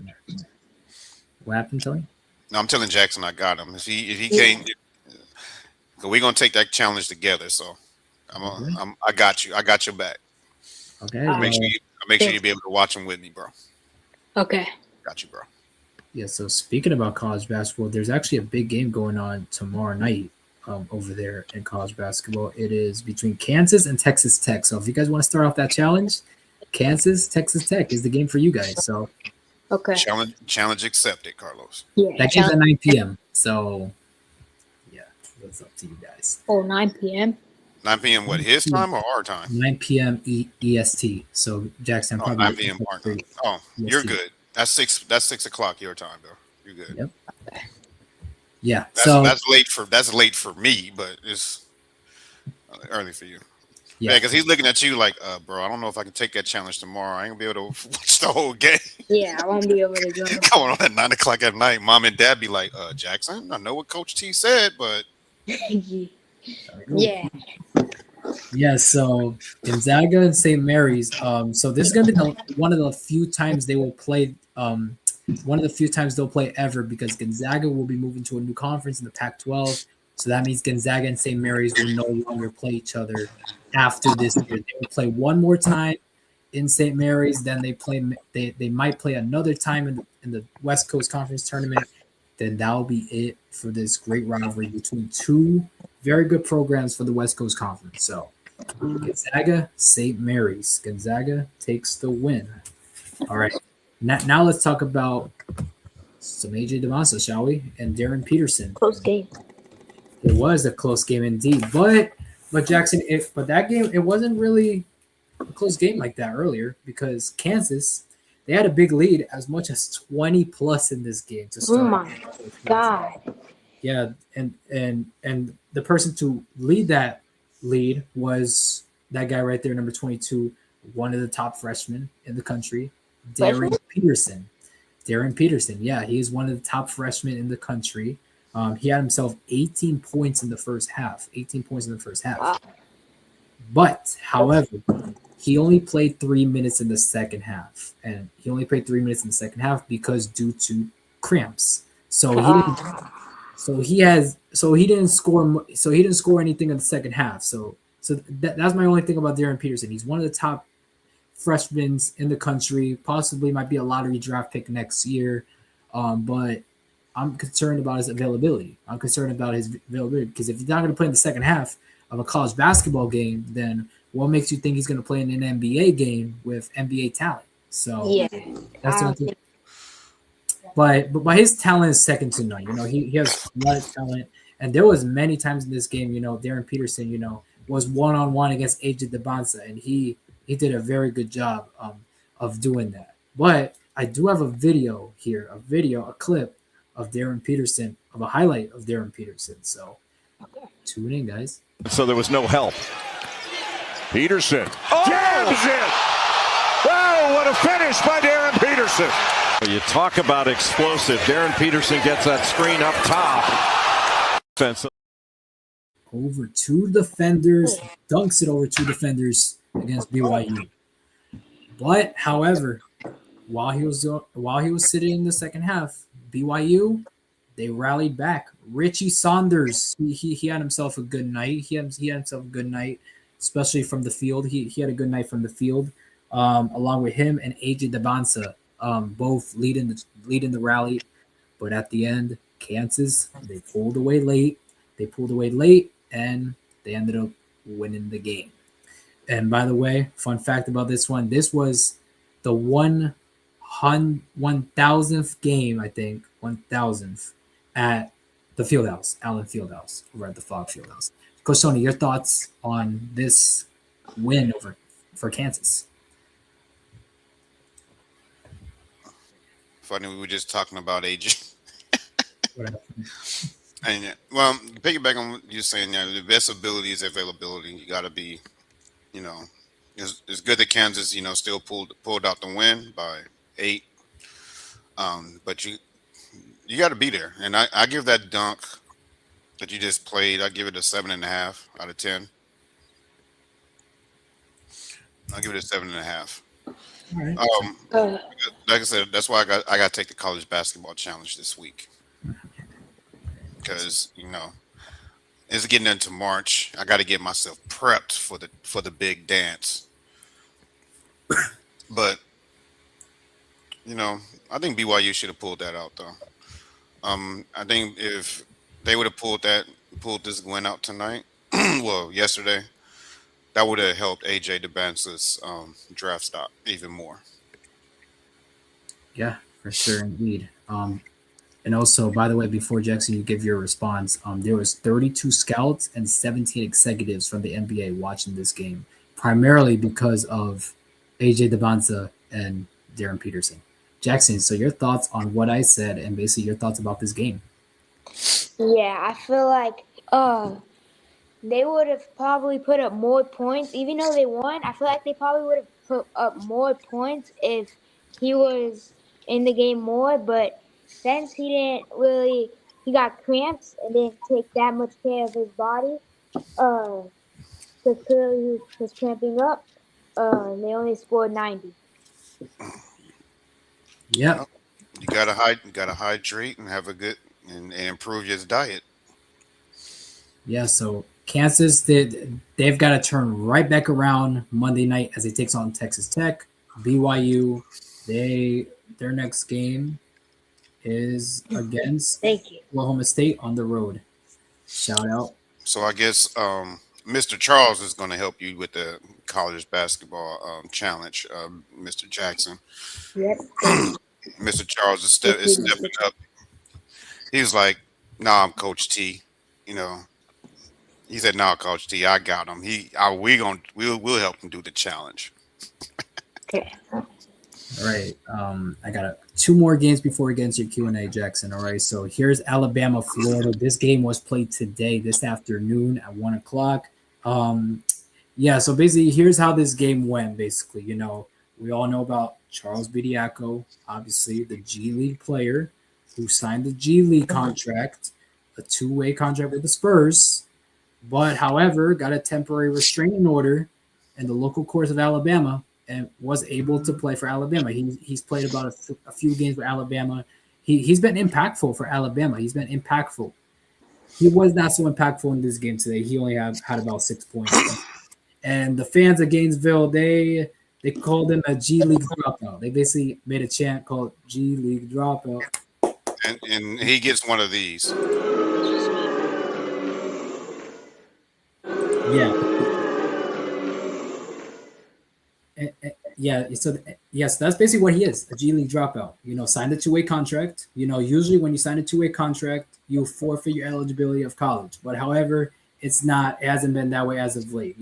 what happened, Tony? No, I'm telling Jackson I got him. If he can't, we're gonna take that challenge together. So. I got you. I got your back. Okay. Make sure you be able to watch them with me, bro. Okay. Got you, bro. Yeah. So speaking about college basketball, there's actually a big game going on tomorrow night over there in college basketball. It is between Kansas and Texas Tech. So if you guys want to start off that challenge, Kansas, Texas Tech is the game for you guys. So Okay. Challenge accepted, Carlos. Yeah. that game's at 9 p.m. So yeah, that's up to you guys. 9 p.m. 9 p.m. What, his time or our time? 9 p.m. EST. So Jackson, Oh, probably 9 p.m. our time. Oh, you're good. That's 6 o'clock your time, though. You're good. Yep. Yeah. That's late for me, but it's early for you. Yeah, because he's looking at you like, bro, I don't know if I can take that challenge tomorrow. I ain't gonna be able to watch the whole game. Yeah, I won't be able to go. Going on at 9 o'clock at night. Mom and dad be like, Jackson, I know what Coach T said, but Yeah. Yeah, so Gonzaga and St. Mary's. So this is gonna be one of the few times they will play. One of the few times they'll play ever because Gonzaga will be moving to a new conference in the Pac-12. So that means Gonzaga and St. Mary's will no longer play each other after this year. They will play one more time in St. Mary's. Then they might play another time in the West Coast Conference tournament. Then that will be it for this great rivalry between two very good programs for the West Coast Conference. So Gonzaga, St. Mary's. Gonzaga takes the win. All right. Now let's talk about some AJ DeMassa, shall we? And Darren Peterson. Close game. It was a close game indeed. But Jackson, that game, it wasn't really a close game like that earlier because Kansas, they had a big lead as much as 20 plus in this game to start. Oh my God. Yeah, and the person to lead that lead was that guy right there, number 22, one of the top freshmen in the country, Darren Peterson. Darren Peterson, yeah, he is one of the top freshmen in the country. He had himself 18 points in the first half. 18 points in the first half. Wow. But, however, he only played 3 minutes in the second half. And he only played 3 minutes in the second half because due to cramps. So he didn't score anything in the second half. So that's my only thing about Darren Peterson. He's one of the top freshmen in the country, possibly might be a lottery draft pick next year. But I'm concerned about his availability. Because if he's not going to play in the second half of a college basketball game, then what makes you think he's going to play in an NBA game with NBA talent? So Yeah. that's the only thing. But his talent is second to none. He has a lot of talent. And there was many times in this game, Darren Peterson, was one-on-one against AJ DeMassa, and he did a very good job of doing that. But I do have a video here, a clip of Darren Peterson, of a highlight of Darren Peterson. So tune in, guys. So there was no help. Peterson jams it. Oh, what a finish by Darren Peterson. You talk about explosive. Darren Peterson gets that screen up top. over two defenders, dunks it over two defenders against BYU. But however, while he was sitting in the second half, BYU, they rallied back. Richie Saunders, he had himself a good night. He had himself a good night, especially from the field. He had a good night from the field, along with him and AJ Dabansa, both leading the rally. But at the end, Kansas, they pulled away late. And they ended up winning the game. And by the way, fun fact about this one: this was the 1,000th game, I think, 1,000th at the Fieldhouse, Allen Fieldhouse, over at the Fogg Fieldhouse. Coach Tony, your thoughts on this win for Kansas? Funny, we were just talking about AJ. And well, piggyback on what you're saying, the best ability is availability. You got to be, it's good that Kansas, still pulled out the win by 8. But you got to be there, and I give that dunk that you just played, I give it a 7.5 out of 10. I'll give it a 7.5. All right. Like I said, that's why I got to take the college basketball challenge this week, because it's getting into March. I got to get myself prepped for the big dance. But I think BYU should have pulled that out though. I think if they would have pulled this win out tonight, well, yesterday, that would have helped AJ Dabansa's draft stock even more. Yeah, for sure, indeed. And also, by the way, before Jackson, you give your response, there was 32 scouts and 17 executives from the NBA watching this game, primarily because of AJ Dabansa and Darren Peterson. Jackson, so your thoughts on what I said and basically your thoughts about this game? Yeah, I feel like they would have probably put up more points. Even though they won, I feel like they probably would have put up more points if he was in the game more. But since he got cramps and didn't take that much care of his body, because clearly he was cramping up, they only scored 90. Yeah. You gotta hydrate and have a good and improve your diet. Yeah, so Kansas, they've got to turn right back around Monday night as it takes on Texas Tech. BYU, their next game is against Oklahoma State on the road. Shout out. So I guess Mr. Charles is going to help you with the college basketball challenge, Mr. Jackson. Yep. Mr. Charles is stepping up. He was like, "Nah, I'm Coach T." He said, "Nah, Coach T, I got him. We'll help him do the challenge." Okay. All right. I got 2 more games before we get into your Q&A, Jackson. All right. So here's Alabama, Florida. This game was played today, this afternoon at 1:00. Yeah. So basically, here's how this game went. Basically, we all know about Charles Bediako, obviously the G League player who signed the G League contract, a 2-way contract with the Spurs, but however, got a temporary restraining order in the local courts of Alabama and was able to play for Alabama. He's played about a few games with Alabama. He's been impactful for Alabama. He's been impactful. He was not so impactful in this game today. He only had about 6 points. And the fans of Gainesville, they called him a G League dropout. They basically made a chant called G League dropout. And he gets one of these. Yeah. Yeah. So yes, that's basically what he is, a G League dropout. Signed a 2-way contract. Usually when you sign a 2-way contract, you forfeit your eligibility of college. But however, it hasn't been that way as of late.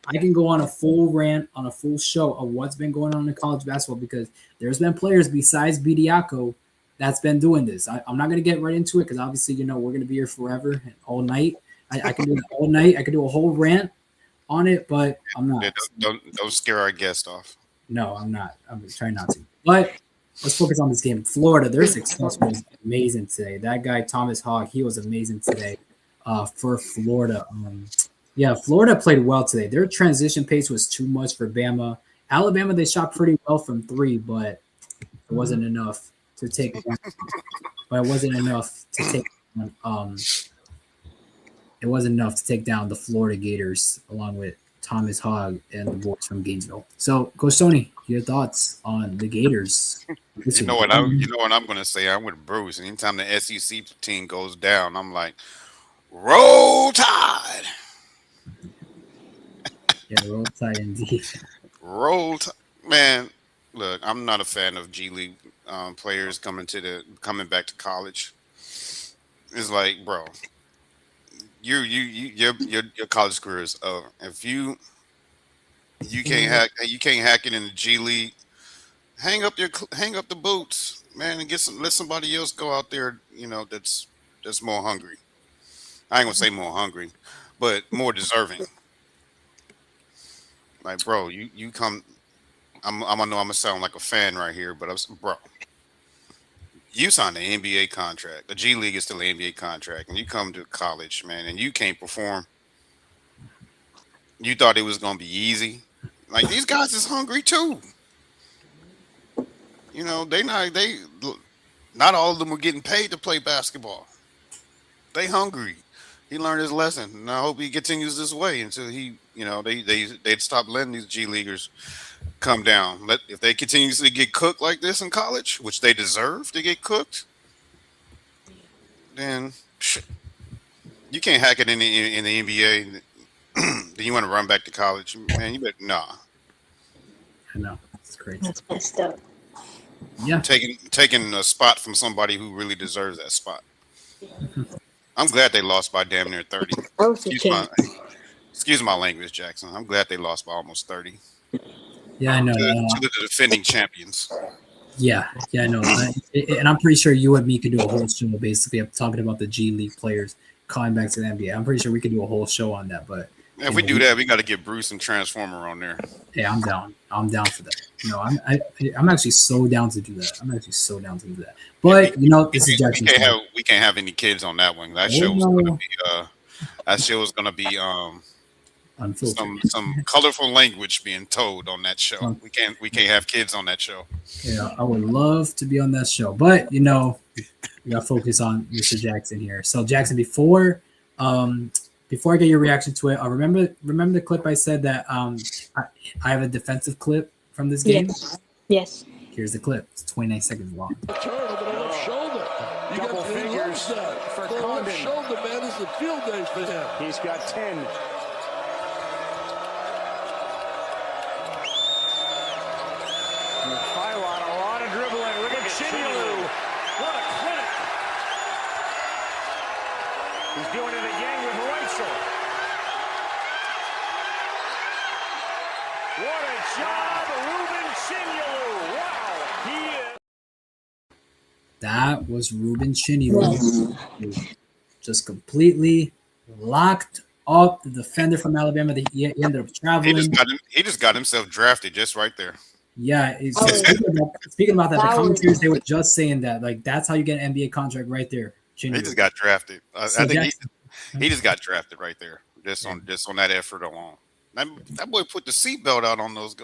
I can go on a full rant on a full show of what's been going on in college basketball because there's been players besides Bediako that's been doing this. I'm not going to get right into it because obviously, we're going to be here forever and all night. I can do it all night. I can do a whole rant on it, but I'm not. Yeah, don't scare our guest off. No, I'm not. I'm trying not to. But let's focus on this game. Florida, their success was amazing today. That guy, Thomas Hogg, he was amazing today. for Florida. Yeah, Florida played well today. Their transition pace was too much for Bama. Alabama, they shot pretty well from three, but it wasn't enough to take. But it wasn't enough to take. It wasn't enough to take down the Florida Gators along with Thomas Hogg and the boys from Gainesville. So, Coach Tony, your thoughts on the Gators? You know what I'm going to say. I'm with Bruce. Anytime the SEC team goes down, I'm like, roll Tide. Yeah, roll Tide indeed. Man. Look, I'm not a fan of G League players coming back to college. It's like, bro, your college career is over. If you can't hack it in the G League, hang up the boots, man, and let somebody else go out there. That's more hungry. I ain't gonna say more hungry, but more deserving. Like, bro, you come. I know I'm gonna sound like a fan right here, but bro, you signed an NBA contract. The G League is still an NBA contract, and you come to college, man, and you can't perform. You thought it was gonna be easy. Like, these guys is hungry too. Not all of them were getting paid to play basketball. They hungry. He learned his lesson, and I hope he continues this way until they'd stop letting these G Leaguers come down. If they continuously get cooked like this in college, which they deserve to get cooked, then you can't hack it in the NBA. Then you want to run back to college, man? You better nah. I know, it's crazy. That's messed up. Yeah, taking a spot from somebody who really deserves that spot. I'm glad they lost by damn near 30. Excuse my language, Jackson. I'm glad they lost by almost 30. Yeah, I know. To the defending champions. Yeah, I know. And I'm pretty sure you and me could do a whole show basically talking about the G League players calling back to the NBA. I'm pretty sure we could do a whole show on that. But if we do that, we got to get Bruce and Transformer on there. Yeah, I'm down. I'm down for that. I'm actually so down to do that. But this is Jackson. We can't have any kids on that one. That show was gonna be some colorful language being told on that show. We can't have kids on that show. Yeah, I would love to be on that show, but we got to focus on Mr. Jackson here. So Jackson, before I get your reaction to it, remember the clip I said that I have a defensive clip from this game? Yes. Here's the clip. It's 29 seconds long. Shoulder. You got fingers for Condon. Shoulder, man, is the field day for him. He's got 10. Phylon, a lot of dribbling. Look at Chinilu. What a clinic. He's doing it again with Reitzel. What a job, Ruben Chinilu. Wow, he is. That was Ruben Chinilu. Just completely locked up the defender from Alabama. He ended up traveling. He just got himself drafted just right there. Yeah. Speaking about that, the commentators, they were just saying that. Like, that's how you get an NBA contract right there. Chinilu. He just got drafted. I think he just got drafted right there. Just on that effort alone. That boy put the seatbelt out on those.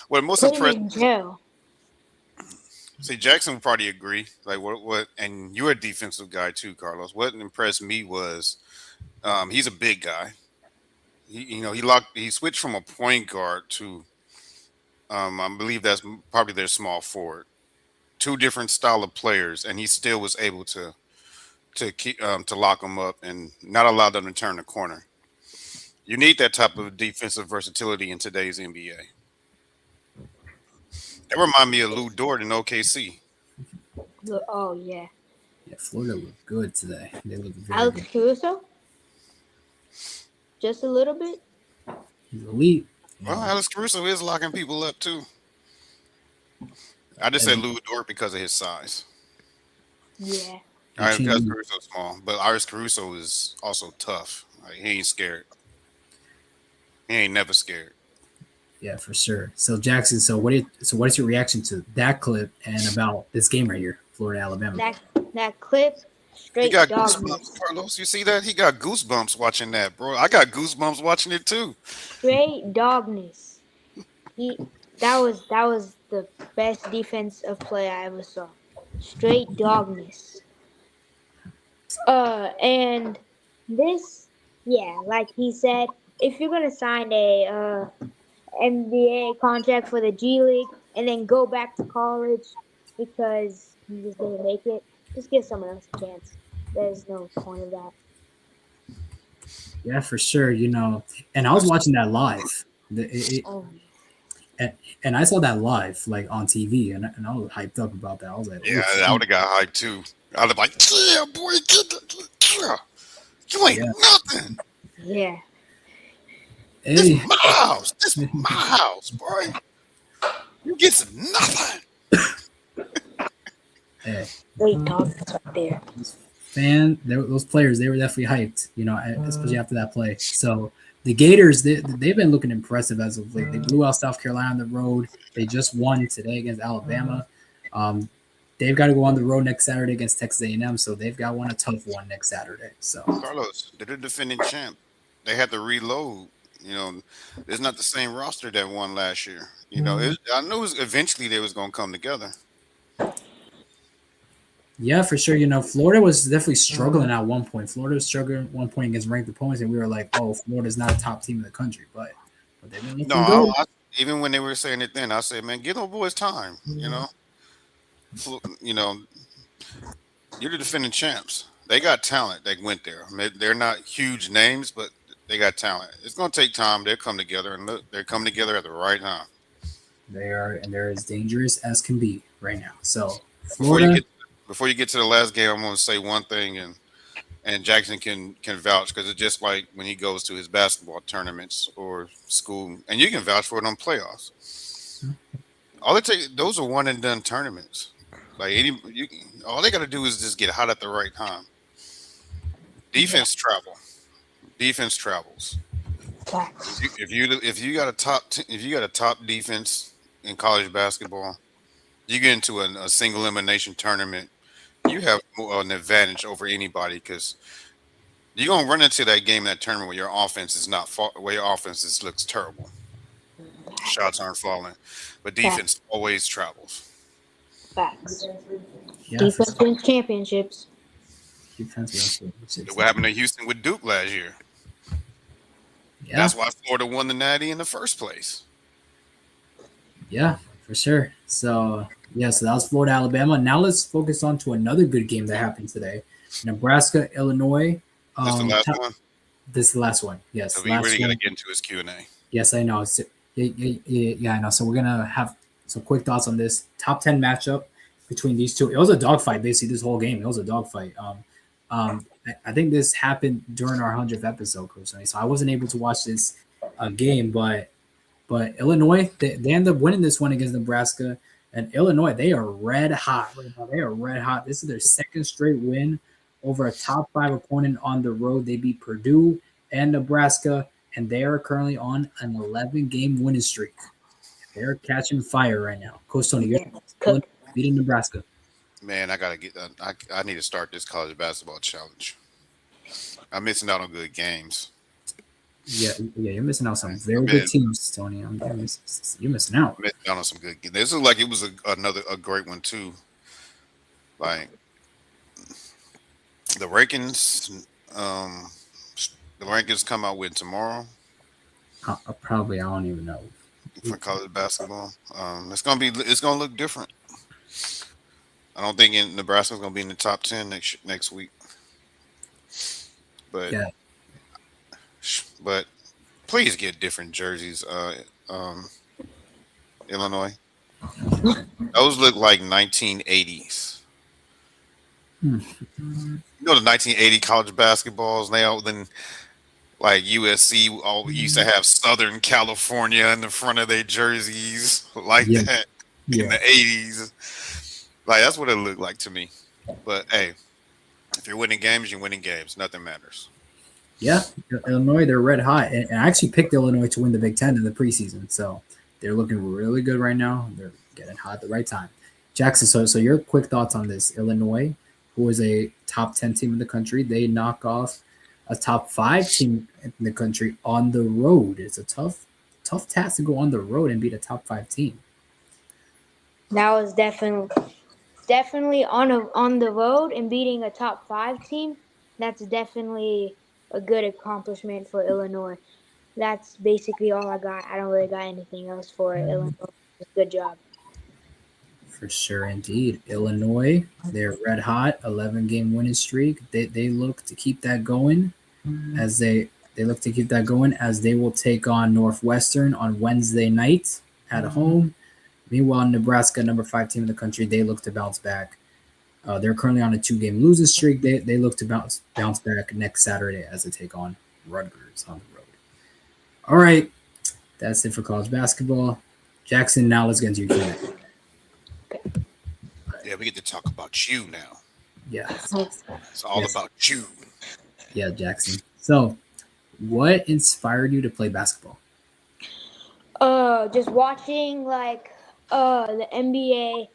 What most impressive. See, Jackson would probably agree. Like what, and you're a defensive guy too, Carlos. What impressed me was, he's a big guy. He switched from a point guard to, I believe that's probably their small forward. Two different style of players, and he still was able to keep to lock them up and not allow them to turn the corner. You need that type of defensive versatility in today's NBA. That remind me of Lou Dort in OKC. Oh, yeah. Yeah, Florida looked good today. They looked very Alex good. Caruso? Just a little bit? He's elite. Well, Alex Caruso is locking people up too. I just said Lou Dort because of his size. Yeah. Alex Caruso's small, but Alex Caruso is also tough. Like, he ain't scared. He ain't never scared. Yeah, for sure. So Jackson, what is your reaction to that clip and about this game right here, Florida Alabama? That clip He Straight got dogness. goosebumps, Carlos. You see that? He got goosebumps watching that, bro. I got goosebumps watching it too. Straight dogness. He that was the best defensive play I ever saw. Straight dogness. And this, yeah, like he said, if you're gonna sign a NBA contract for the G League and then go back to college because you just didn't make it, just give someone else a chance. There's no point of that. Yeah, for sure. And I was watching that live. Oh, And, and I saw that live, like on TV, and I was hyped up about that. I was like, Yeah, "Oof." I would have got hyped too. I'd have like, yeah, boy, yeah. You ain't Yeah. nothing. yeah. This Hey, my house. This my house, boy. You get some nothing. hey, Straight dogness right there. those players, they were definitely hyped, especially after that play. So the Gators, they've been looking impressive as of late. They blew out South Carolina on the road. They just won today against Alabama. They've got to go on the road next Saturday against Texas A&M, so they've got a tough one next Saturday. So Carlos, they're the defending champ. They had to reload. It's not the same roster that won last year. I knew eventually they was gonna come together. yeah, for sure. Florida was definitely struggling at one point. Florida was struggling at one point against ranked opponents, and we were like, "Oh, Florida's not a top team in the country," but they've been looking No, good. even when they were saying it then, I said, "Man, give those boys time." You know, you're the defending champs. They got talent. They went there. I mean, they're not huge names, but they got talent. It's gonna take time. They'll come together, and look, they're coming together at the right time. They are, and they're as dangerous as can be right now. So Before you Florida, get before you get to the last game, I'm gonna say one thing, and Jackson can vouch because it's just like when he goes to his basketball tournaments or school, and you can vouch for it on playoffs. All it takes those are one and done tournaments. Like all they got to do is just get hot at the right time. Defense travel. Defense travels. Facts. If you got a top defense in college basketball, you get into a single elimination tournament. You have an advantage over anybody because you're gonna run into that game, that tournament where your offense is not where your offense looks terrible. Shots aren't falling, but defense always travels. Facts. yeah, Defense wins championships. defense. What happened to Houston with Duke last year? Yeah, That's why Florida won the Natty in the first place. yeah, for sure. So yeah, so that was Florida, Alabama. Now let's focus on to another good game that happened today. Nebraska, Illinois. That's the last one. This is the last one. Yes, So we last really got to one. get into his Q&A. Yes, I know. Yeah, I know. So we're gonna have some quick thoughts on this top 10 matchup between these two. It was a dogfight, basically. This whole game, it was a dogfight. I think this happened during our 100th episode, Coach Sonny. So I wasn't able to watch this game, but Illinois they ended up winning this one against Nebraska. And Illinois, they are red hot right now. They are red hot. This is their second straight win over a top 5 opponent on the road. They beat Purdue and Nebraska, and they are currently on an 11-game winning streak. They're catching fire right now. Coach Tony, you're beating Nebraska. Man, I gotta get. I need to start this college basketball challenge. I'm missing out on good games. Yeah, you're missing out on some very good teams, Tony. You're missing out. I'm missing out on some good games. This is like it was a great one too. Like the rankings, come out with tomorrow Probably, I don't even know. for college basketball. It's gonna look different. I don't think Nebraska's gonna be in the top 10 next week. But Yeah. but please get different jerseys, Illinois. Those look like 1980s. You know the 1980 college basketballs now. Then like USC all used to have Southern California in the front of their jerseys like that in the 80s. Like that's what it looked like to me. But hey, if you're winning games, you're winning games. Nothing matters. Yeah, Illinois, they're red hot. And I actually picked Illinois to win the Big Ten in the preseason. So they're looking really good right now. They're getting hot at the right time. Jackson, so your quick thoughts on this. Illinois, who is a top 10 team in the country. They knock off a top 5 team in the country on the road. It's a tough task to go on the road and beat a top 5 team. That was definitely on the road and beating a top 5 team. That's definitely a good accomplishment for Illinois. That's basically all I got. I don't really got anything else for Illinois. Good job. For sure, indeed. Illinois, they're red hot, 11-game winning streak. They look to keep that going as they look to keep that going as they will take on Northwestern on Wednesday night at home. Meanwhile, Nebraska, number 5 team in the country, they look to bounce back. They're currently on a 2-game losing streak. They look to bounce back next Saturday as they take on Rutgers on the road. All right, that's it for college basketball. Jaxon, now let's get into your Q&A. Yeah, we get to talk about you now. Yeah. It's all about you. Yeah, Jaxon. So, what inspired you to play basketball? Just watching the NBA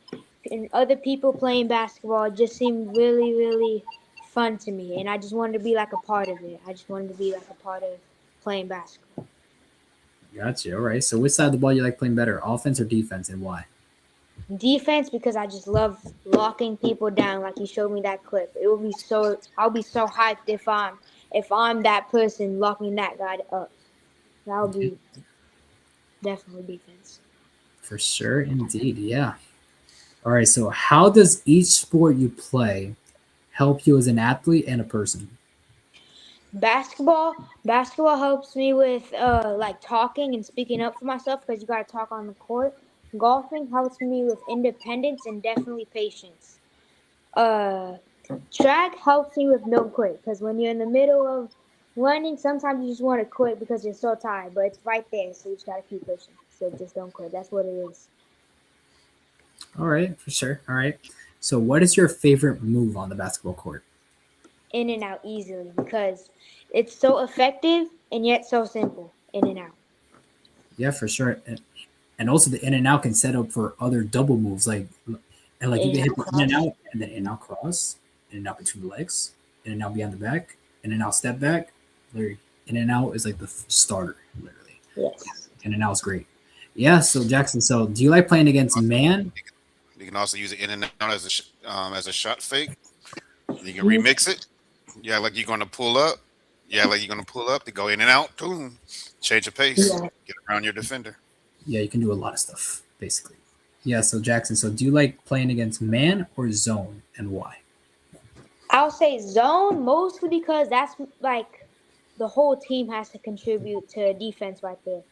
and other people playing basketball just seemed really, really fun to me, and I just wanted to be like a part of it. I just wanted to be like a part of playing basketball. Gotcha. All right. So, which side of the ball you like playing better, offense or defense, and why? Defense, because I just love locking people down. Like you showed me that clip. I'll be so hyped if I'm that person locking that guy up. That would be definitely defense. For sure, indeed. Yeah. All right. So, how does each sport you play help you as an athlete and a person? Basketball helps me with talking and speaking up for myself because you got to talk on the court. Golfing helps me with independence and definitely patience. Track helps me with no quit because when you're in the middle of running, sometimes you just want to quit because you're so tired, but it's right there, so you just got to keep pushing. So just don't quit. That's what it is. All right, for sure. All right. So, what is your favorite move on the basketball court? In and out easily because it's so effective and yet so simple. In and out. Yeah, for sure. And also the in and out can set up for other double moves, you can hit the in and out and then in and out cross, in and out between the legs, in and out behind the back, in and out step back. Literally, in and out is like the starter, literally. Yes. In and out is great. Yeah. So Jaxon, so do you like playing against man? You can also use it in and out as a shot fake. You can remix it. Yeah, like you're gonna pull up. Yeah, like you're gonna pull up to go in and out. Boom. Change of pace. Yeah. Get around your defender. Yeah, you can do a lot of stuff, basically. Yeah, so Jaxon, so do you like playing against man or zone and why? I'll say zone mostly because that's like the whole team has to contribute to defense right there.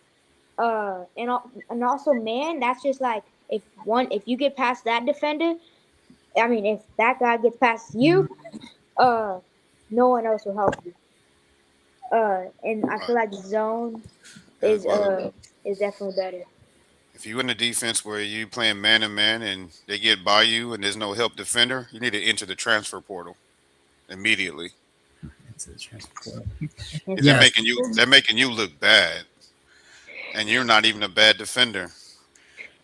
And also man, that's just like if you get past that defender, if that guy gets past you, no one else will help you. And I feel like zone is definitely better. If you're in the defense where you playing man to man and they get by you and there's no help defender, you need to enter the transfer portal immediately. It's a transfer portal. Yes. They're making you look bad, and you're not even a bad defender.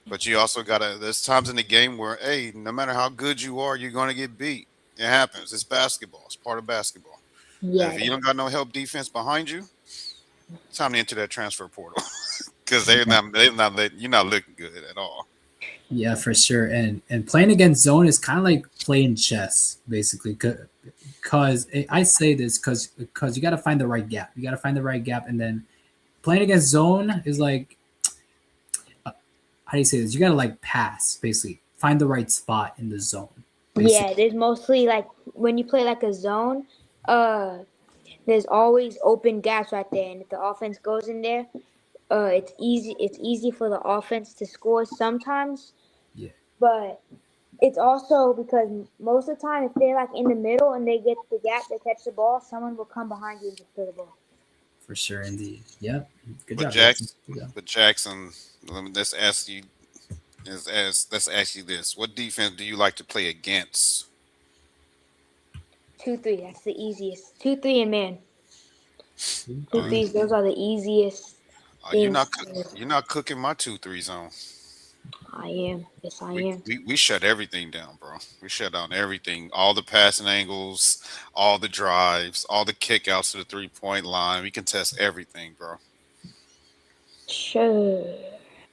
But you also there's times in the game where, hey, no matter how good you are, you're gonna get beat. It happens. It's basketball. It's part of basketball. Yeah. And if you don't got no help defense behind you, it's time to enter that transfer portal because you're not looking good at all. Yeah, for sure. And playing against zone is kind of like playing chess, basically. Because I say this because you got to find the right gap. You got to find the right gap, and then playing against zone is like, how do you say this? You got to like pass, basically. Find the right spot in the zone. Basically. Yeah, there's mostly like when you play like a zone, there's always open gaps right there, and if the offense goes in there, it's easy for the offense to score sometimes. Yeah. But it's also because most of the time, if they're like in the middle and they get the gap, they catch the ball, someone will come behind you and just throw the ball. For sure, indeed. Yep. Good job, Jaxon. Let's ask you this: what defense do you like to play against? 2-3. That's the easiest. 2-3 and man. 2-3s. Those are the easiest. You're not cooking my 2-3 zone. I am. Yes, I am. We shut everything down, bro. We shut down everything. All the passing angles, all the drives, all the kickouts to the 3-point line. We can test everything, bro. Sure.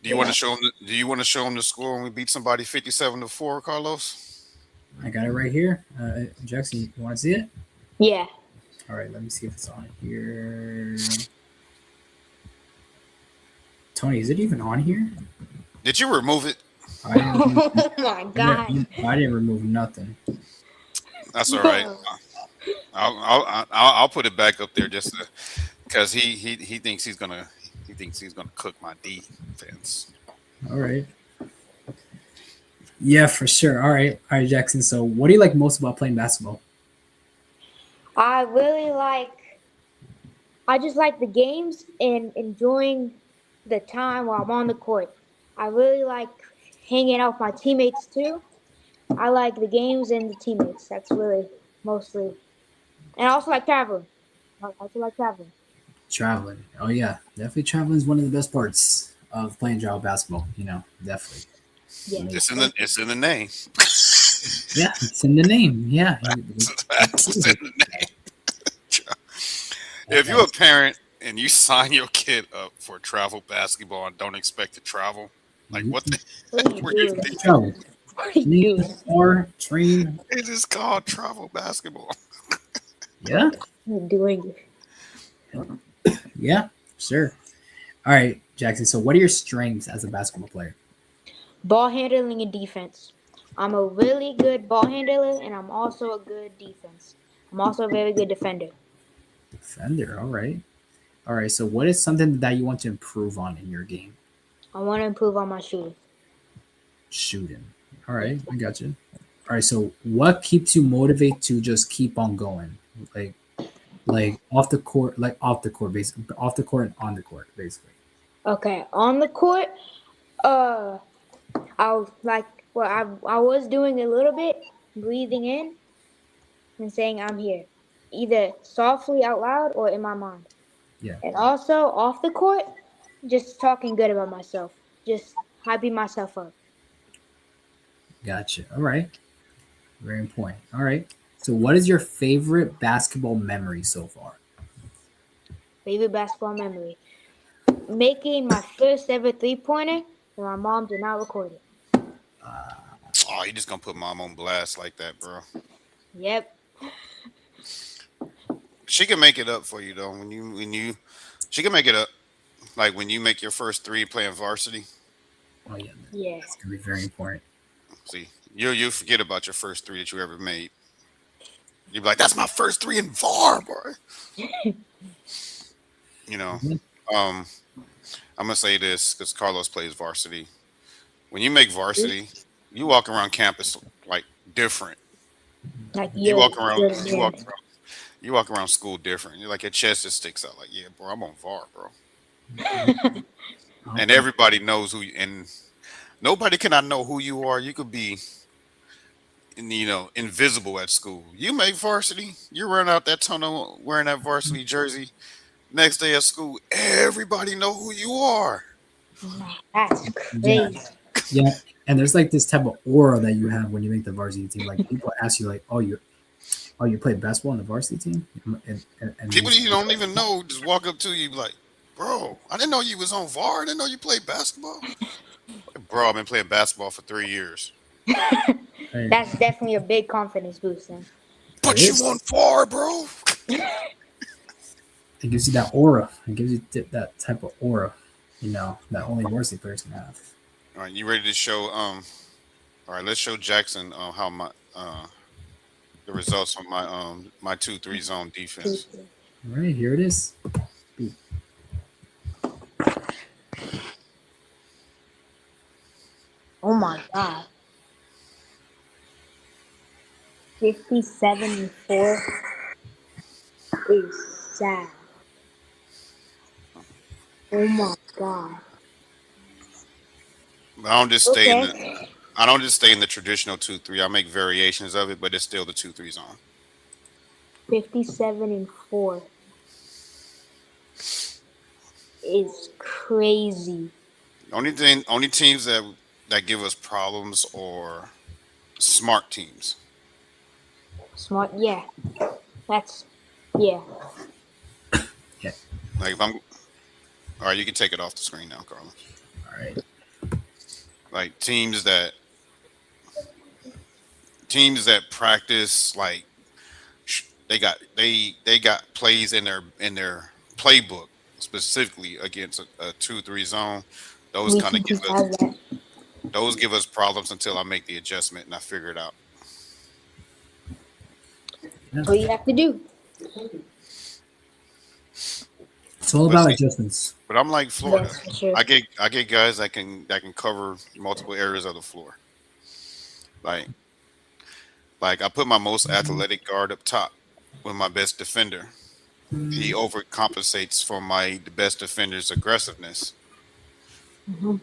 Do you want to show them? Do you want to show them the score when we beat somebody 57-4, Carlos? I got it right here. Jackson, you want to see it? Yeah. All right, let me see if it's on here. Tony, is it even on here? Did you remove it? I didn't remove, Oh my God. I didn't remove nothing. That's all right. I'll put it back up there just because he thinks he's gonna cook my defense. All right. Yeah, for sure. All right, Jackson. So, what do you like most about playing basketball? I just like the games and enjoying the time while I'm on the court. I really like hanging out with my teammates too. I like the games and the teammates. That's really mostly. And I also like traveling. I also like traveling. Traveling. Oh yeah, definitely traveling is one of the best parts of playing travel basketball. Definitely. Yeah. It's in the name. Yeah, it's in the name. Yeah. That's in the name. If you're a parent and you sign your kid up for travel basketball and don't expect to travel, like what the What are you heck were you doing? thinking? Travel. What are you doing? Or train. It is called travel basketball. Yeah. What are you doing? Yeah. Sure. All right, Jackson. So, what are your strengths as a basketball player? Ball handling and defense. I'm a really good ball handler and I'm also a good defense. I'm also a very good defender. Defender. All right. All right. So, what is something that you want to improve on in your game? I want to improve on my shooting. Shooting. All right. I got you. All right. So, what keeps you motivated to just keep on going? Like off the court, basically, off the court and on the court, basically. Okay, on the court, I was like, I was doing a little bit, breathing in and saying I'm here, either softly out loud or in my mind. Yeah. And also off the court, just talking good about myself, just hyping myself up. Gotcha. All right. Very important. All right. So, what is your favorite basketball memory so far? Favorite basketball memory: making my first ever 3-pointer, and my mom did not record it. Oh, you just gonna put mom on blast like that, bro. Yep. She can make it up for you though. She can make it up. Like when you make your first three playing varsity. Oh yeah. Yeah. That's gonna be very important. See, you forget about your first three that you ever made. You'd be like, "That's my first three in VAR, boy." I'm gonna say this because Carlos plays varsity. When you make varsity, you walk around campus like different. Like You walk around, you're you walk around, you walk around school different. You're like your chest just sticks out. Like, yeah, bro, I'm on VAR, bro. And everybody knows who. And nobody cannot know who you are. You could be, invisible at school. You make varsity. You run out that tunnel wearing that varsity jersey. Next day at school, everybody know who you are. That's crazy. Yeah. And there's like this type of aura that you have when you make the varsity team. Like people ask you, like, "Oh, you play basketball on the varsity team?" And People you don't even know just walk up to you like, "Bro, I didn't know you was on VAR. I didn't know you played basketball." Bro, I've been playing basketball for 3 years. That's definitely a big confidence boost, then. But you on VAR, bro. It gives you that aura. It gives you that type of aura, that only varsity players can have. All right, you ready to show? All right, let's show Jackson how my the results on my 2-3 zone defense. All right, here it is. Oh my God. 57-4 is sad. Oh my God. I don't just stay in the traditional 2-3. I make variations of it, but it's still the 2-3 zone. 57-4 is crazy. Only teams that that give us problems or smart teams? Smart, yeah. That's yeah. Like if I'm all right, you can take it off the screen now, Carla. All right. Like teams that practice like they got plays in their playbook specifically against a 2-3 zone. Those We kind of can give just us have that. those give us problems until I make the adjustment and I figure it out. That's what you have to do. It's all But about see, adjustments. but I'm like Florida. That's for sure. I get guys that can cover multiple areas of the floor. Like I put my most athletic guard up top with my best defender. He overcompensates for the best defender's aggressiveness. Mhm.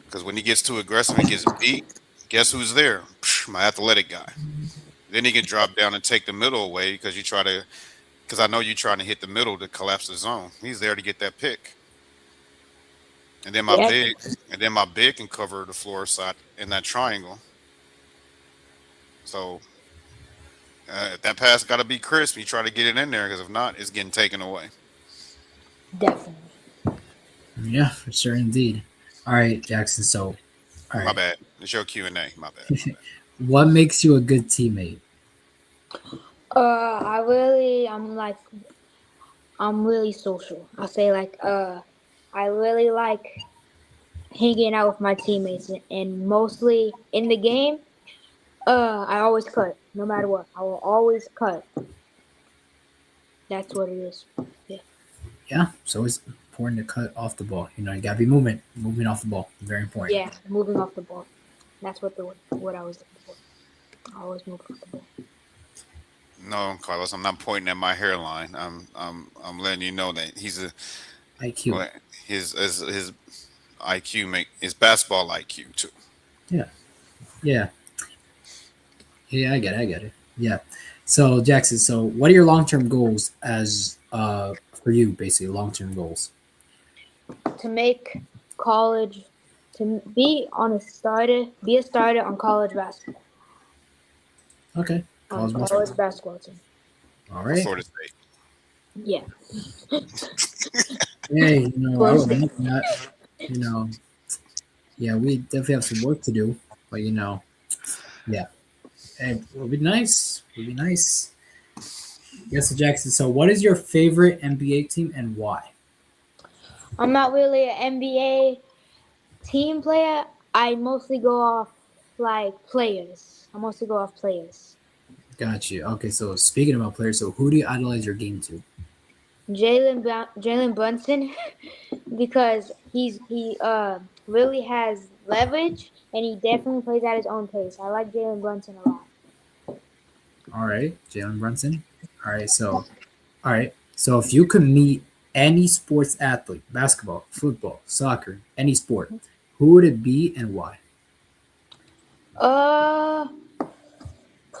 Because when he gets too aggressive and gets beat, guess who's there? My athletic guy. Then he can drop down and take the middle away because I know you're trying to hit the middle to collapse the zone. He's there to get that pick. And then Yeah. my big can cover the floor side in that triangle. So if that pass got to be crisp, you try to get it in there because if not, it's getting taken away. Definitely. Yeah, for sure, indeed. All right, Jackson. So, all My right. bad. It's your Q&A. My bad. What makes you a good teammate? I'm really social. I'll say I really like hanging out with my teammates and mostly in the game, I always cut. No matter what. I will always cut. That's what it is. Yeah. Yeah, so it's important to cut off the ball. You gotta be moving off the ball. Very important. Yeah, moving off the ball. That's what I was looking for. I always move off the ball. No, Carlos, I'm not pointing at my hairline. I'm letting you know that he's IQ. his IQ his basketball IQ too. Yeah. Yeah, I get it. Yeah. So Jackson, what are your long-term goals as for you, basically long-term goals? To make college, to be a starter on college basketball. Okay. On College college basketball team. All right. Florida State. Yeah. Hey, I Florida would State. like that. Yeah, we definitely have some work to do, but yeah. Hey, it would be nice. Yes, so Jackson. So, what is your favorite NBA team and why? I'm not really an NBA team player. I mostly go off players. Got you. Okay, so speaking about players, so who do you idolize your game to? Jalen Brunson, because he really has leverage and he definitely plays at his own pace. I like Jalen Brunson a lot. All right, Jalen Brunson. All right. So if you could meet any sports athlete, basketball, football, soccer, any sport, who would it be and why?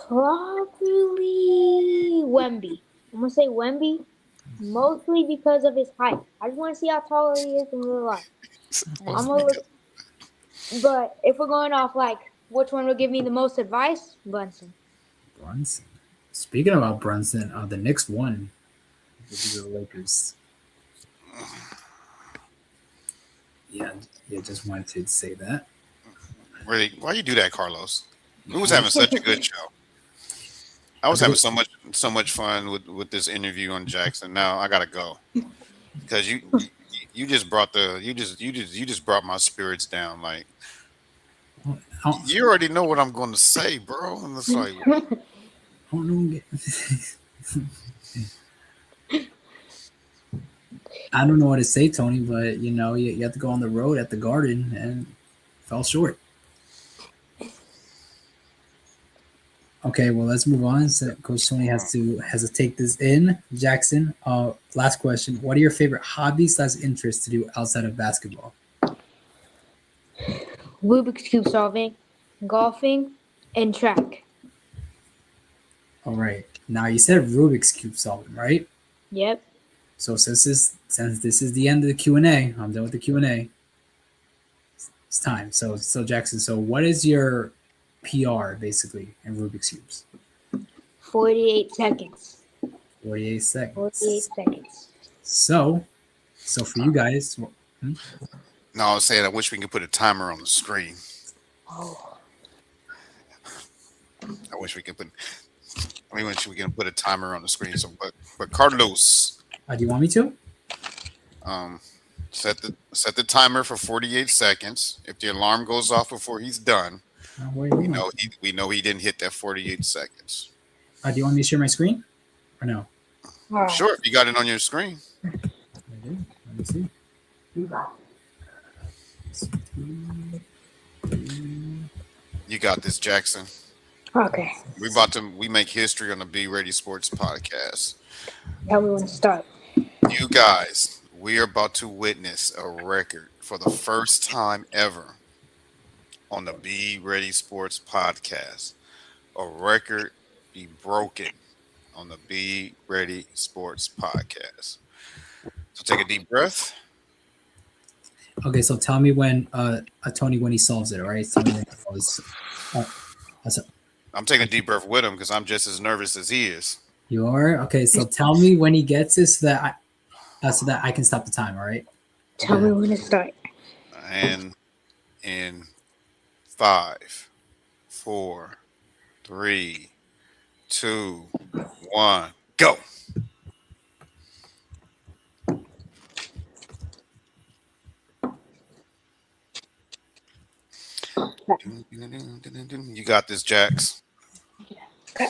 Probably Wemby. I'm gonna say Wemby, mostly because of his height. I just want to see how tall he is in real life. But if we're going off which one will give me the most advice, Brunson. Brunson. Speaking about Brunson, the Knicks won. The Lakers. Yeah, just wanted to say that. Really? Why you do that, Carlos? We was having such a good show. I was having so much fun with this interview on Jackson. Now I gotta go because you just brought my spirits down. Like you already know what I'm going to say, bro. And it's like, I don't know what to say, Tony, but you have to go on the road at the Garden and fell short. Okay, well, let's move on. So Coach Tony has to take this in. Jackson, last question. What are your favorite hobbies / interests to do outside of basketball? Rubik's Cube solving, golfing, and track. All right. Now you said Rubik's Cube solving, right? Yep. So since this is the end of the Q&A, I'm done with the Q&A. It's time. So Jackson. So what is your PR basically in Rubik's cubes? 48 seconds. 48 seconds. 48 seconds. So for you guys, No, I was saying I wish we could put a timer on the screen. Oh. I wish we can put a timer on the screen. So, but Carlos, do you want me to? set the timer for 48 seconds. If the alarm goes off before he's done, we know he didn't hit that 48 seconds. Do you want me to share my screen or no? Sure, if you got it on your screen. I do. Let me see. You got this, Jackson. Okay. We make history on the Be Ready Sports podcast. Tell me when to start. You guys, we are about to witness a record for the first time ever on the Be Ready Sports podcast. A record be broken on the Be Ready Sports podcast. So take a deep breath. Okay, so tell me when Tony when he solves it, all right? Tell me when he solves I'm taking a deep breath with him because I'm just as nervous as he is. You are? Okay, so tell me when he gets it so that I can stop the time, all right? Tell me when to start. And in 5, 4, 3, 2, 1, go. You got this, Jax. Okay.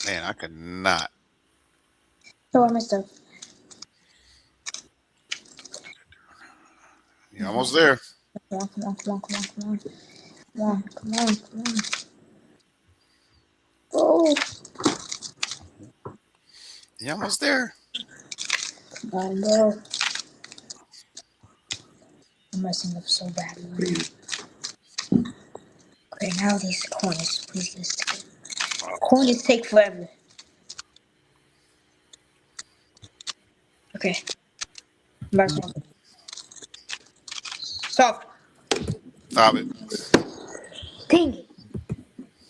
Man, I could not. So I messed up. You're almost there. Come on. Oh, You're almost there. come on, bro. I'm messing up so badly. Okay, now these corners. Please just corners take forever. Okay. Stop. Stop it. Dang it.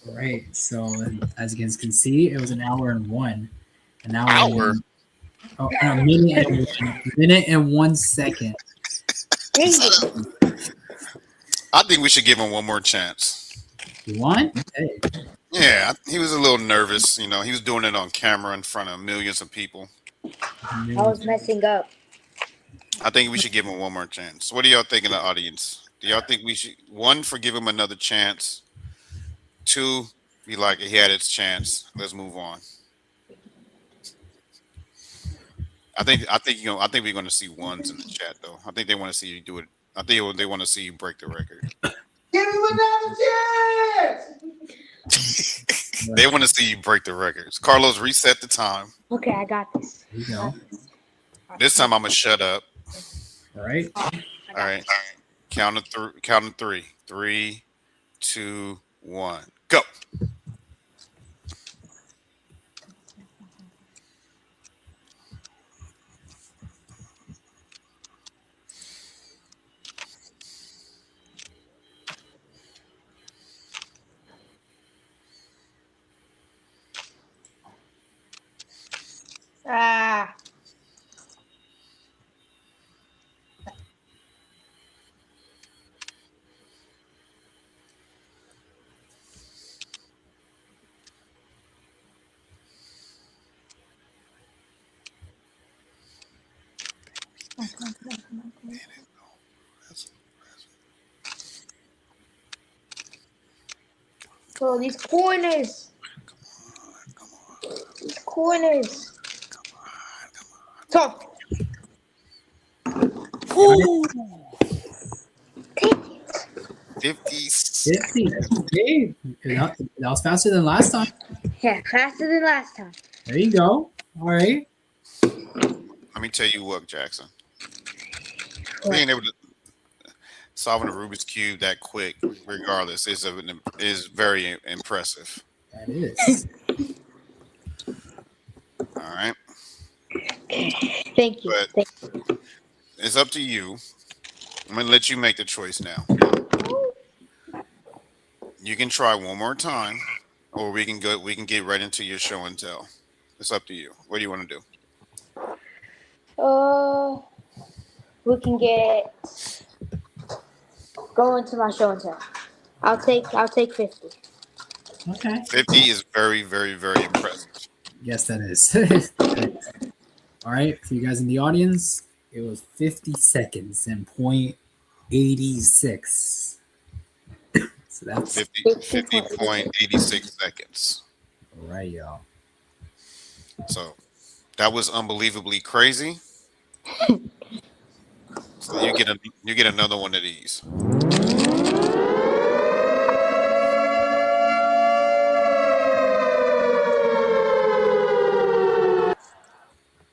All right. So as you guys can see, it was an hour and one. An hour. Hour? A minute and 1 second. Dang it. I think we should give him one more chance. You want? Hey. Yeah, he was a little nervous. You know, he was doing it on camera in front of millions of people. I was messing up. I think we should give him one more chance. What do y'all think in the audience? Do y'all think we should, one, forgive him another chance? Two, be like, he had his chance. Let's move on. I think we're going to see ones in the chat though. I think they want to see you do it. I think they want to see you break the record. Give him another chance! They want to see you break the records. Carlos, reset the time. Okay, I got this. There you go. This time I'm gonna shut up. All right. All right. Count of three. 3, 2, 1, go. Ah. Oh, these corners. These corners. Top. Ooh. Take it. 50. 50. Okay. That was faster than last time. Yeah, faster than last time. There you go. All right. Let me tell you what, Jackson. Being able to solving a Rubik's Cube that quick, regardless, is very impressive. That is. right, Thank you. but it's up to you. I'm gonna let you make the choice now. You can try one more time, or we can go. We can get right into your show and tell. It's up to you. What do you want to do? Uh, we can go into my show and tell. I'll take 50. Okay. 50 is very, very, very impressive. Yes, that is. All right, for you guys in the audience, it was 50 seconds and point 86. So that's 50.86 seconds. all right, y'all. So that was unbelievably crazy. So you get another one of these.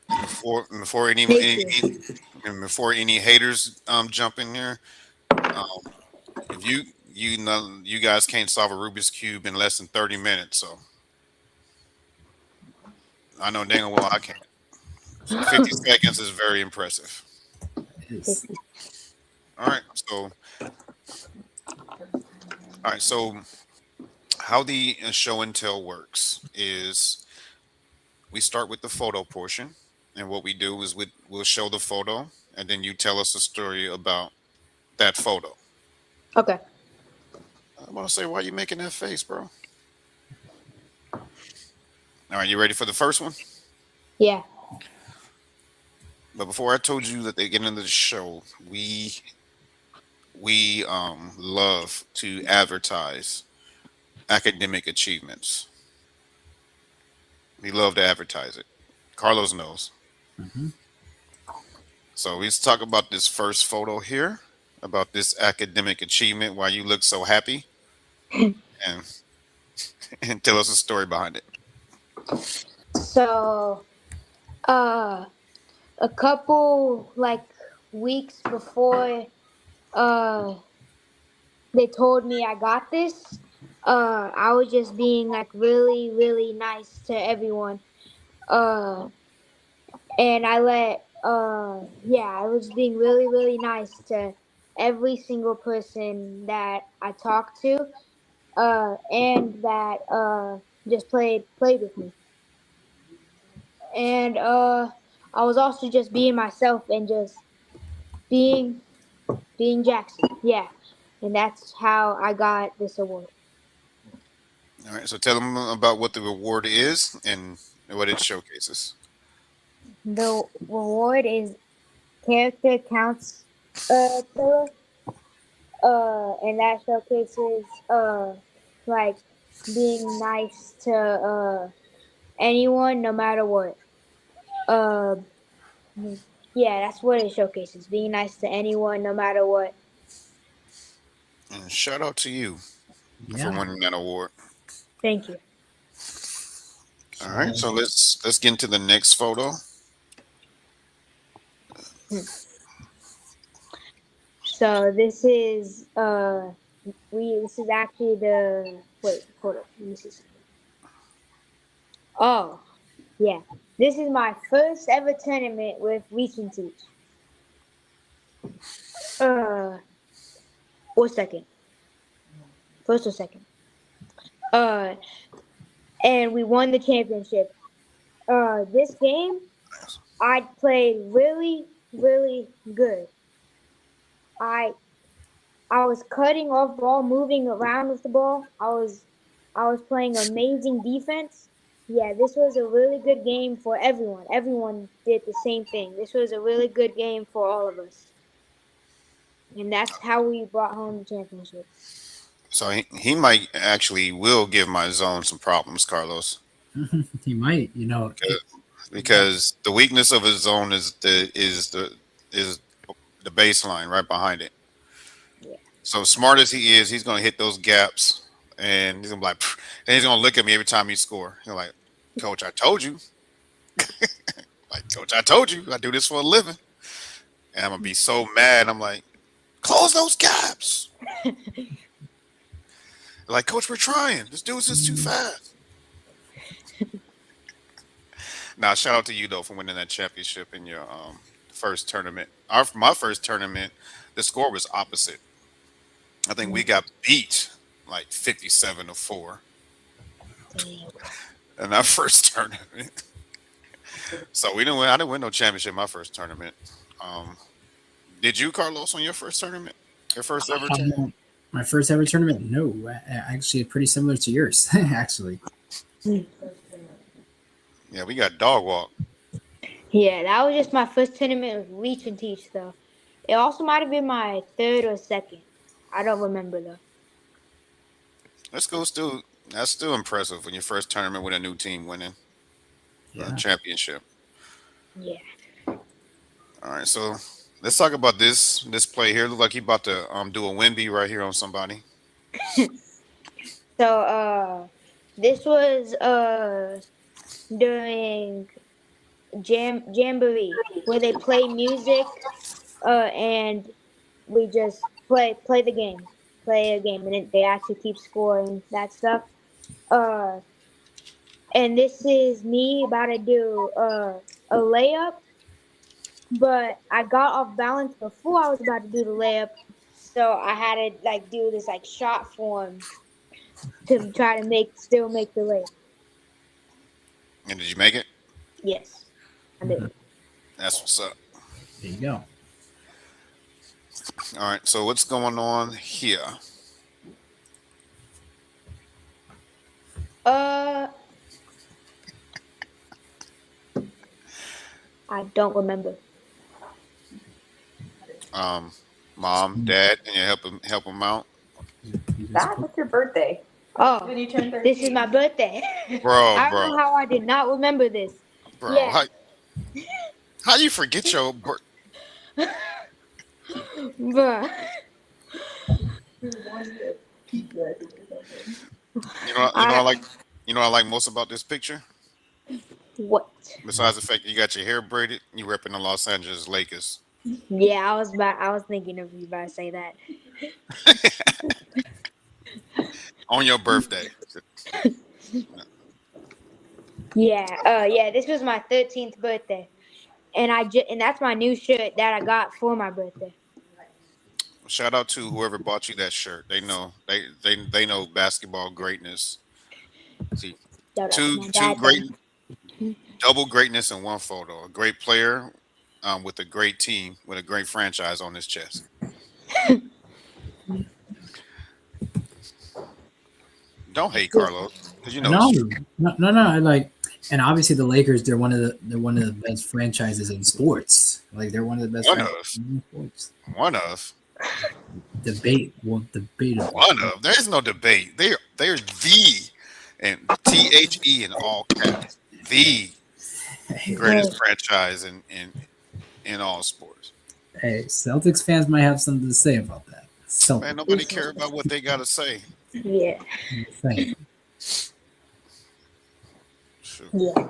Before before any haters jump in there, um, if you guys can't solve a Rubik's cube in less than 30 minutes, so I know dang well I can't. So 50 seconds is very impressive. It is. All right, so how the show and tell works is we start with the photo portion, and what we do is we'll show the photo, and then you tell us a story about that photo. Okay. I'm gonna say, why are you making that face, bro? All right, you ready for the first one? Yeah. But before I told you that they get into the show, we love to advertise academic achievements. We love to advertise it. Carlos knows. Mm-hmm. So let's talk about this first photo here, about this academic achievement, why you look so happy, and and tell us a story behind it. So, a couple weeks before they told me I got this, I was just being really, really nice to everyone. And I was being really, really nice to every single person that I talked to, and that just played with me. And I was also just being myself and just being Jaxon. Yeah, and that's how I got this award. All right, so tell them about what the reward is and what it showcases. The reward is character counts killer, and that showcases like being nice to anyone, no matter what. Uh, yeah, that's what it showcases: being nice to anyone, no matter what. And shout out to you for Yeah. winning that award. Thank you. All right, so let's get into the next photo. So this is this is actually the hold up, let me see something. Oh, yeah. This is my first ever tournament with Reach and Teach. Or second. First or second. And we won the championship. This game I played really, really good. I was cutting off ball, moving around with the ball. I was playing amazing defense. Yeah, this was a really good game for everyone. Everyone did the same thing. This was a really good game for all of us. And that's how we brought home the championship. So he might actually will give my zone some problems, Carlos, He might, because the weakness of his zone is the baseline right behind it. Yeah. So smart as he is, he's gonna hit those gaps, and he's gonna be like, "Pfft," and he's gonna look at me every time he score. He's like, "Coach, I told you." Like, "Coach, I told you. I do this for a living," and I'm gonna be so mad. I'm like, "Close those gaps." Like, "Coach, we're trying. This dude's just too fast." Now, shout out to you though for winning that championship in your first tournament. My first tournament, the score was opposite. I think we got beat like 57-4 in our first tournament. So we didn't win. I didn't win no championship in my first tournament. Um, did you, Carlos, on your first tournament? Your first ever tournament? My first ever tournament? No, actually, pretty similar to yours. Actually, Yeah, we got dog walk. Yeah, that was just my first tournament with reach and teach though. It also might have been my third or second. I don't remember though. Let's go. That's still impressive when your first tournament with a new team winning a yeah. championship. Yeah. All right, so let's talk about this play here. Look like he about to do a Wimby right here on somebody. So this was during jamboree where they play music and we just play a game, and they actually keep scoring that stuff. And this is me about to do a layup, but I got off balance before I was about to do the layup, so I had to like do this like shot form to try to still make the layup. And did you make it? Yes, I did. That's what's up. There you go. All right, so what's going on here? I don't remember. Mom, Dad, can you help him out? That was your birthday. Oh, When you turned 13. this is my birthday. I don't know how I did not remember this. Bro, Yeah. how you forget your birth? Bruh. I like most about this picture. What? Besides the fact you got your hair braided, you repping the Los Angeles Lakers. Yeah, I was thinking of you about to say that. On your birthday. Yeah, this was my 13th birthday. And and that's my new shirt that I got for my birthday. Shout out to whoever bought you that shirt. They know they know basketball greatness. See, double greatness in one photo. A great player with a great team with a great franchise on his chest. Don't hate Carlos because you know. No. And obviously the Lakers, they're one of the best franchises in sports. Like they're one of the best franchises in sports. One of. Debatable. One of. There's no debate. They're the and THE in all caps. The greatest franchise in all sports. Hey, Celtics fans might have something to say about that. Man, nobody care about what they gotta say. Yeah. Sure. Yeah.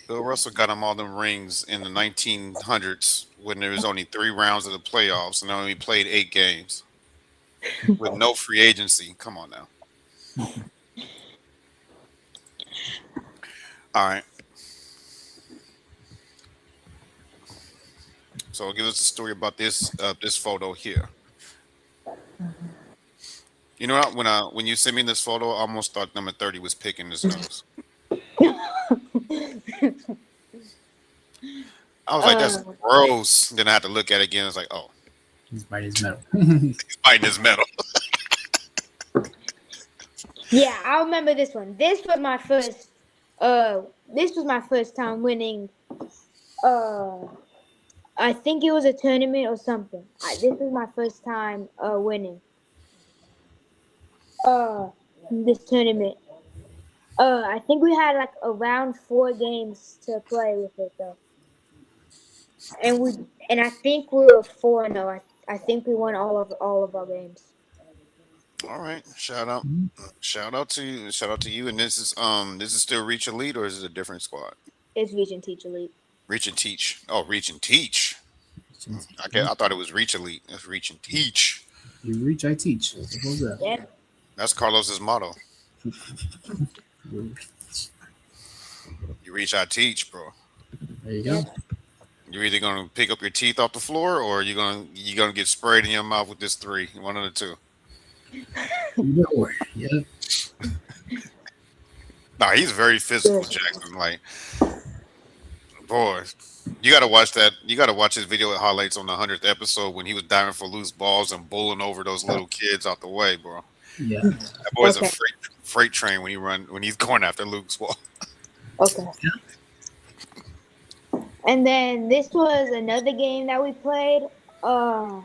Bill Russell got them all them rings in the 1900s when there was only 3 rounds of the playoffs and only played 8 games with no free agency. Come on now. All right. So give us a story about this photo here. You know what? When you sent me this photo, I almost thought number 30 was picking his nose. I was like, that's gross. Then I had to look at it again. It's like, oh, he's biting his metal. He's biting his metal. Yeah, I remember this one. This was my first time winning. I think it was a tournament or something. This was my first time winning. This tournament. I think we had like around 4 games to play with it though. And I think we were 4-0. I think we won all of our games. All right. Shout out to you. And this is still Reach Elite or is it a different squad? It's Reach and Teach Elite. Reach and Teach. Oh, Reach and Teach. I thought it was Reach Elite. It's Reach and Teach. You reach, I teach. What was that? Yeah. That's Carlos's motto. You reach, I teach, bro. There you go. You're either gonna pick up your teeth off the floor, or you're gonna get sprayed in your mouth with this 3. One of the two. Yeah. Nah, he's very physical, Jackson. Like, boy, you gotta watch that. You gotta watch his video highlights on the 100th episode when he was diving for loose balls and bowling over those little kids out the way, bro. Yeah. That boy's a freight train when he's going after Luke's ball. Okay. And then this was another game that we played. I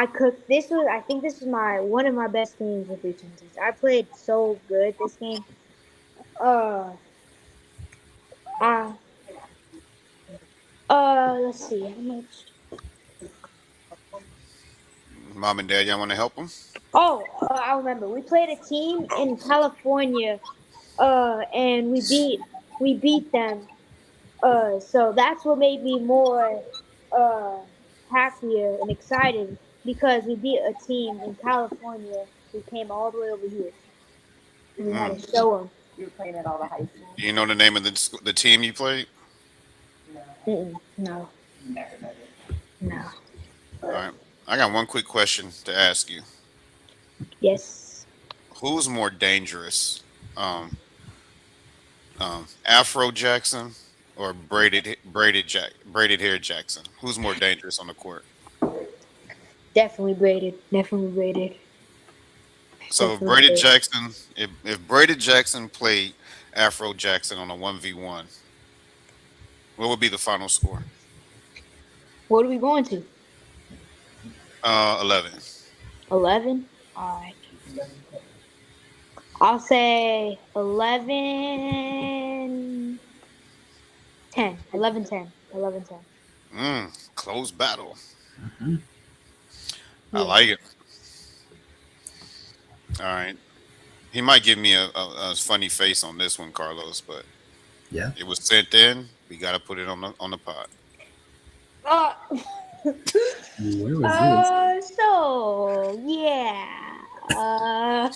cooked. I think this was one of my best games with retentions. I played so good this game. Let's see how much. Mom and Dad, y'all want to help him? Oh, I remember. We played a team in California, and we beat them. So that's what made me more happier and excited because we beat a team in California who came all the way over here. And we had to show them. You were playing at all the high schools? Do you know the name of the team you played? No. No. All right. I got one quick question to ask you. Yes. Who's more dangerous, Afro Jackson or braided hair Jackson? Who's more dangerous on the court? Definitely braided. So if braided Jackson, if braided Jackson played Afro Jackson on a 1v1, what would be the final score? What are we going to? 11. 11? All right. I'll say 11, 10. 11, 10. 11, 10. Close battle. Mm-hmm. I like it. All right. He might give me a funny face on this one, Carlos, but yeah, it was sent in. We got to put it on the pod. Where was So yeah,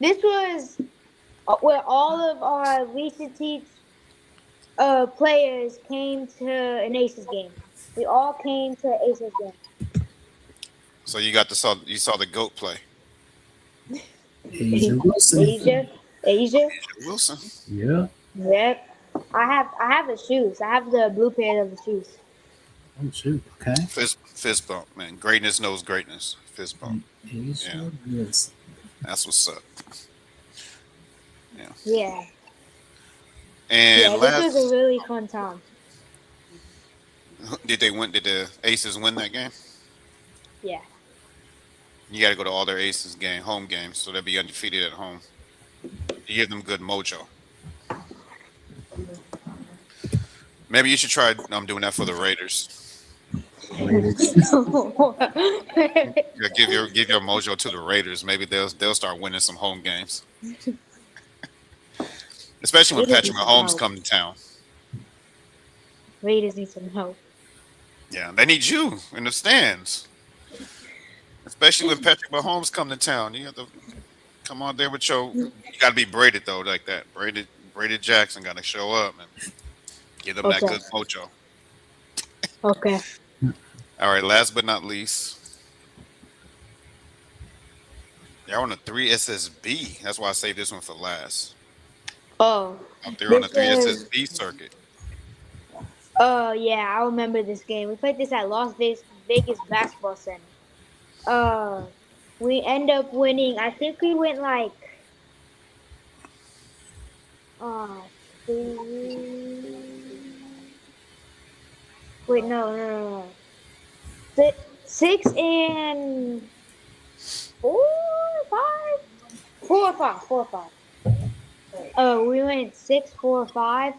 this was where all of our recent teams players came to an Aces game. We all came to an Aces game. So you saw the GOAT play. Asia Wilson. Asia Wilson. Yeah. Yep. I have the shoes. I have the blue pair of the shoes. Oh shoot. Okay. Fist bump, man. Greatness knows greatness. Fist bump. Asia Wilson. That's what's up. Yeah. And this was a really fun time. Did the Aces win that game? Yeah. You got to go to all their Aces home games, so they'll be undefeated at home. You give them good mojo. Maybe you should try doing that for the Raiders. Give your mojo to the Raiders. Maybe they'll start winning some home games. Especially when Patrick Mahomes come to town. Raiders need some help. Yeah, they need you in the stands. Especially when Patrick Mahomes come to town. You have to come on there with you got to be braided though, like that. Braided Jackson got to show up and give them that good mojo. Okay. All right, last but not least. They're on a 3 SSB. That's why I saved this one for last. Oh. Out there on the 3 SSB circuit. Oh, yeah, I remember this game. We played this at Las Vegas Basketball Center. We end up winning. I think we went like 6 and 4 or 5. We went 6, 4, 5.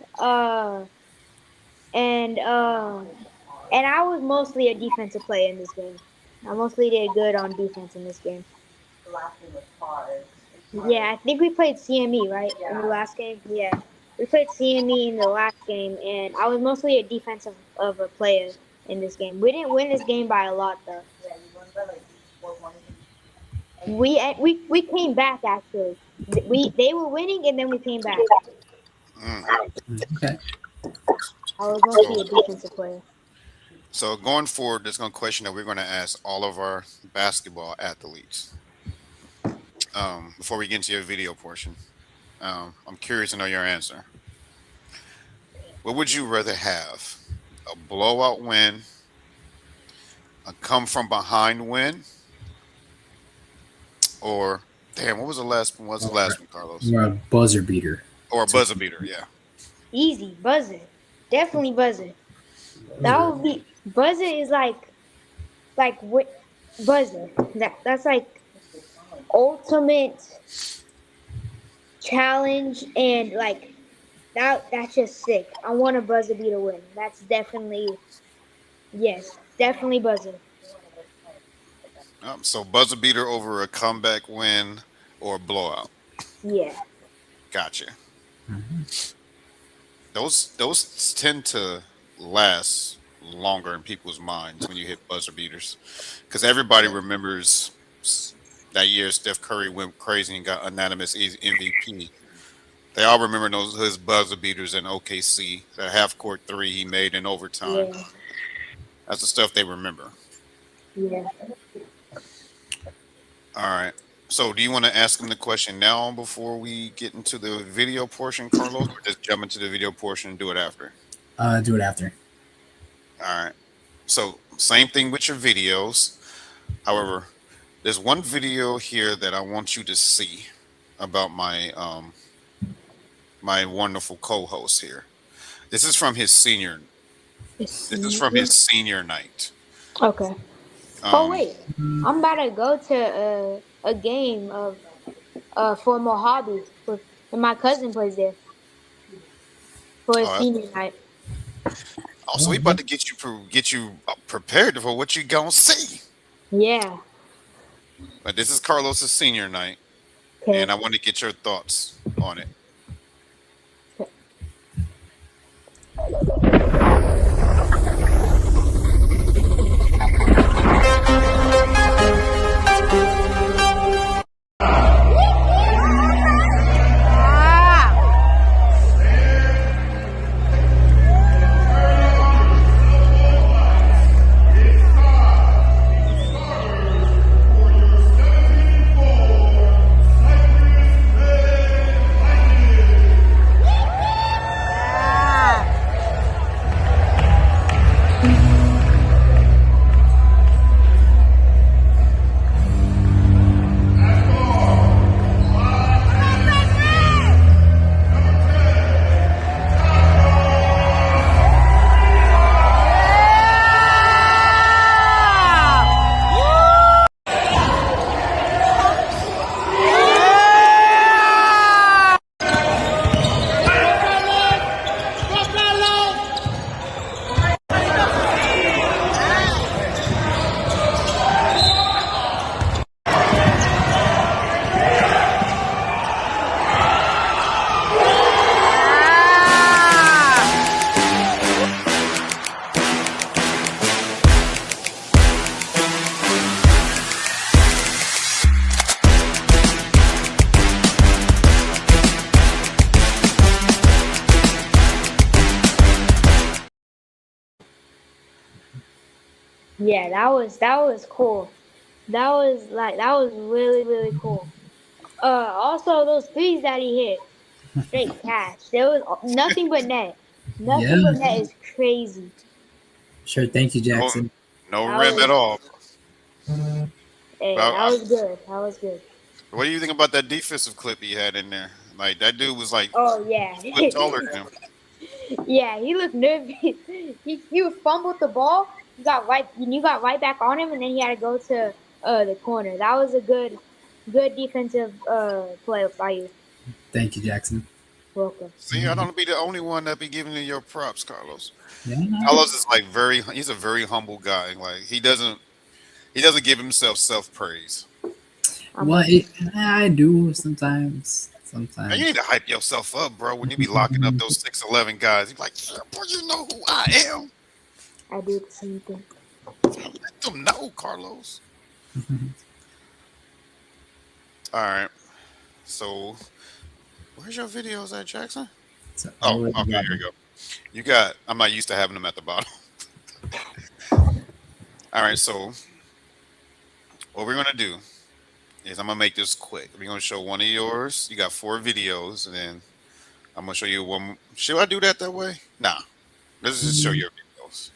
And I was mostly a defensive player in this game. I mostly did good on defense in this game. The last game was hard. Yeah, I think we played CME, right? Yeah. In the last game? Yeah. We played CME in the last game, and I was mostly a defensive of a player in this game. We didn't win this game by a lot, though. Yeah, you won by like 4-1. We came back, actually. They were winning, and then we came back. Okay. I was mostly a defensive player. So going forward, there's going to question that we're going to ask all of our basketball athletes. Before we get into your video portion, I'm curious to know your answer. What would you rather have? A blowout win, a come from behind win, or damn, what was the last one? What was the last one, Carlos? Or a buzzer beater. Or a buzzer beater? Yeah. Easy buzzer, definitely buzzer. That would be buzzer is like what buzzer. That's like ultimate challenge and like that's just sick. I want a buzzer beater win. That's definitely yes, definitely buzzer. So buzzer beater over a comeback win or a blowout. Yeah. Gotcha. Those tend to last longer in people's minds when you hit buzzer beaters, because everybody remembers that year Steph Curry went crazy and got unanimous MVP. They all remember his buzzer beaters in OKC, the half court three he made in overtime. Yeah. That's the stuff they remember. Yeah. All right. So, do you want to ask him the question now before we get into the video portion, Carlos, or just jump into the video portion and do it after? Do it after. All right. So, same thing with your videos. However, there's one video here that I want you to see about my my wonderful co-host here. This is from his senior. This is from his senior night. Okay. Wait, I'm about to go to a game of for Mojave and my cousin plays there for his senior night. Also, we about to get you prepared for what you gonna see. Yeah. But this is Carlos's senior night, Okay. and I want to get your thoughts on it. Yeah, that was cool. That was really cool. Also those threes that he hit, straight cash. There was nothing but net. Nothing but net is crazy. Sure. Thank you, Jackson. No rim at all. Hey, that was good. That was good. What do you think about that defensive clip he had in there? Like that dude was like Oh yeah. a foot taller than him. Yeah, he looked nervous. he fumbled the ball. You got right back on him, and then he had to go to the corner. That was a good defensive play by you. Thank you, Jackson. Welcome. See, I don't be the only one that be giving you your props, Carlos. Yeah. Carlos is like he's a very humble guy. Like he doesn't give himself self-praise. Well, I do sometimes. Man, you need to hype yourself up, bro. When you be locking up those 6'11" guys, you're like, yeah, boy, you know who I am. I do the same thing. Let them know, Carlos. All right. So, where's your videos at, Jackson? So Oh, already okay, got here me. you go. You got. I'm not used to having them at the bottom. All right. So, what we're gonna do is I'm gonna make this quick. We're gonna show one of yours. You got 4 videos, and then I'm gonna show you one. Should I do that way? Nah. Let's just show Mhm. your videos.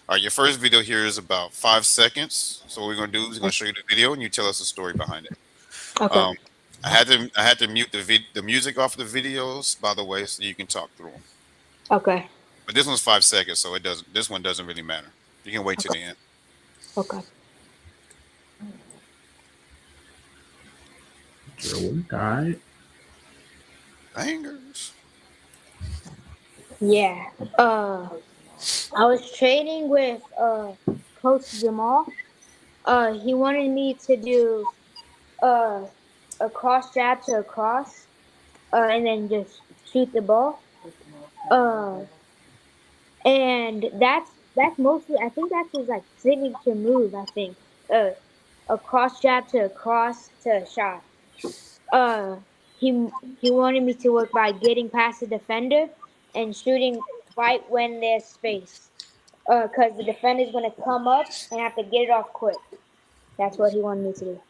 All right. Your first video here is about 5 seconds. So what we're gonna do is we're gonna show you the video, and you tell us the story behind it. Okay. Um, I had to mute the music off of the videos, by the way, so you can talk through them. Okay. But this one's 5 seconds, so it doesn't. This one doesn't really matter. You can wait to Okay. the end. Okay. Drill. All right. Bangers. Yeah. I was training with Coach Jamal. He wanted me to do uh a cross jab to a cross, and then just shoot the ball. Uh, and that's mostly, I think that's his like signature move. I think a cross jab to a cross to a shot. Uh, he he wanted me to work by getting past the defender and shooting right when there's space. Cause the defender's gonna come up and have to get it off quick. That's what he wanted me to do.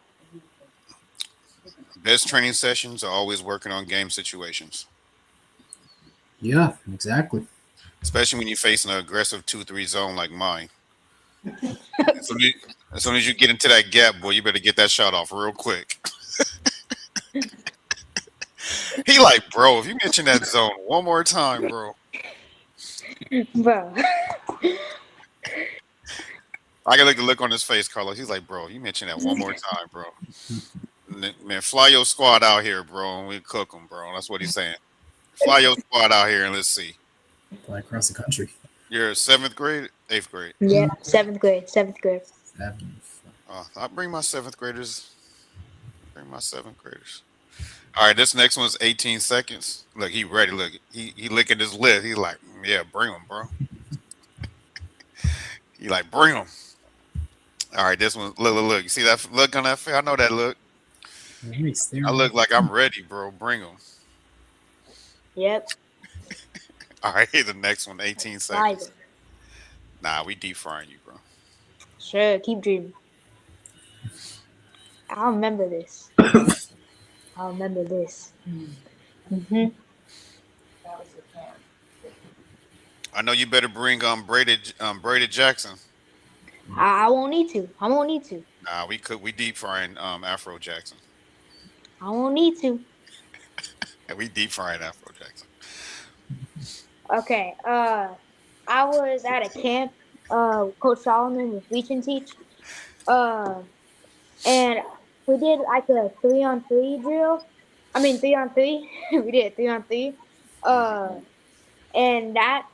Best training sessions are always working on game situations, Yeah, exactly. especially when you're facing an aggressive 2-3 zone like mine. As soon as you get into that gap, boy, you better get that shot off real quick. He like, bro, if you mention that zone one more time, bro. Bro. I can look on his face, Carlos. He's like, bro, you mention that one more time, bro. Man, fly your squad out here, bro, and we cook them, bro. That's what he's saying. Fly your squad out here and let's see. Fly across the country. You're 7th grade, 8th grade. Yeah, seventh grade. Seventh grade. Seven. I bring my 7th graders. Bring my 7th graders. All right, this next one's 18 seconds. Look, he ready. Look, he licking his lip. He like, yeah, bring them, bro. He like, bring them. All right, this one. Look. You see that look on that face? I know that look. Nice. There I we look go. like I'm ready, bro. Bring them. Yep. All right, the next one, 18 Five. seconds. Nah, we deep frying you, bro. Sure, keep dreaming. I'll remember this. I'll remember this. Mm-hmm. I know you better bring Brady Jackson. I won't need to. I won't need to. Nah, we deep frying Afro Jackson. I won't need to. And we deep frying Afro Jackson. Okay. I was at a camp. Coach Solomon was Reach and Teach. And we did like a 3-on-3 drill. I mean 3-on-3. We did 3-on-3. And that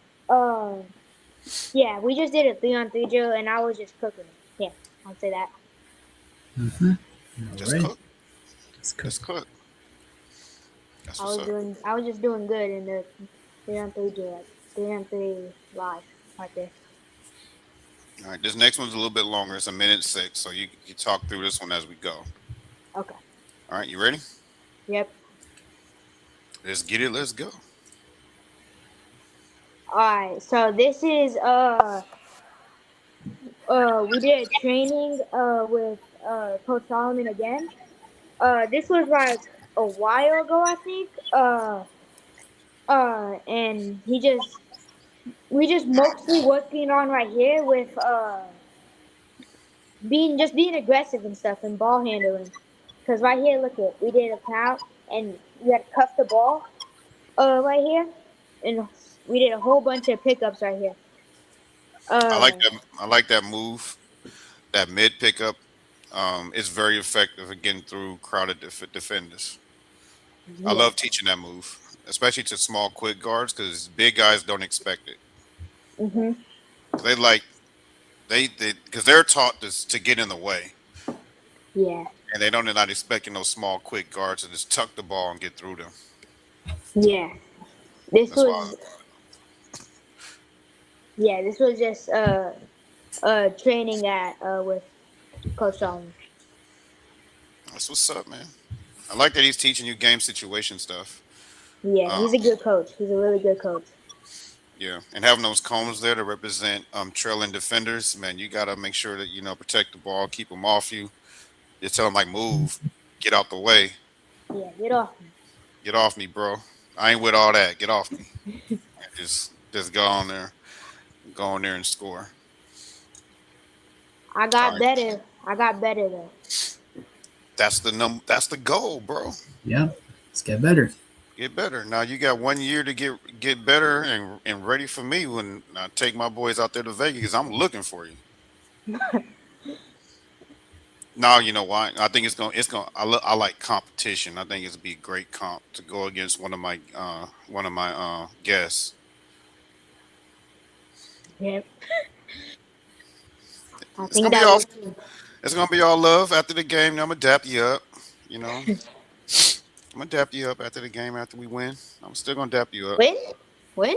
yeah, we just did a 3-on-3 drill, and I was just cooking it. Yeah, I'll say that. Mm-hmm. Just All right. cook. Let's cook. Just cook. That's I what's was up. I was just doing good in the 3-on-3 drill, 3-on-3 live right there. All right, this next one's a little bit longer. It's 1:06, so you talk through this one as we go. Okay. All right, you ready? Yep. Let's get it. Let's go. All right. So this is we did a training with Coach Solomon again. This was like a while ago, I think. And we just mostly working on right here with being aggressive and stuff and ball handling. Cause right here, look at, we did a count and we had to cuff the ball right here, and we did a whole bunch of pickups right here. I like that. I like that move. That mid pickup. It's very effective at getting through crowded defenders. I love teaching that move, especially to small, quick guards, because big guys don't expect it. Mhm. They like because they're taught to get in the way, Yeah. and they're not expecting those small, quick guards to just tuck the ball and get through them. Yeah. This That's why. was this was just training at with Coach Solomon. That's what's up, man. I like that he's teaching you game situation stuff. Yeah, Um, he's a good coach. He's a really good coach. yeah, and having those cones there to represent trailing defenders, man, you gotta make sure that protect the ball, keep them off you. Just tell them like move, get out the way, Yeah, get off me. get off me, bro. I ain't with all that. Get off me. And just go on there and score. I All got right, better. I got better though. that's the goal, bro. Yeah, let's get better. Get better. Now you got 1 year to get better and ready for me when I take my boys out there to Vegas. I'm looking for you. No, you know why? I think I like competition. I think it'd be a great comp to go against one of my guests. Yep. I It's think gonna be that all was it's gonna be all love after the game. I'm gonna dap you up. You know, I'm gonna dap you up after the game after we win. I'm still gonna dap you up. win. Win.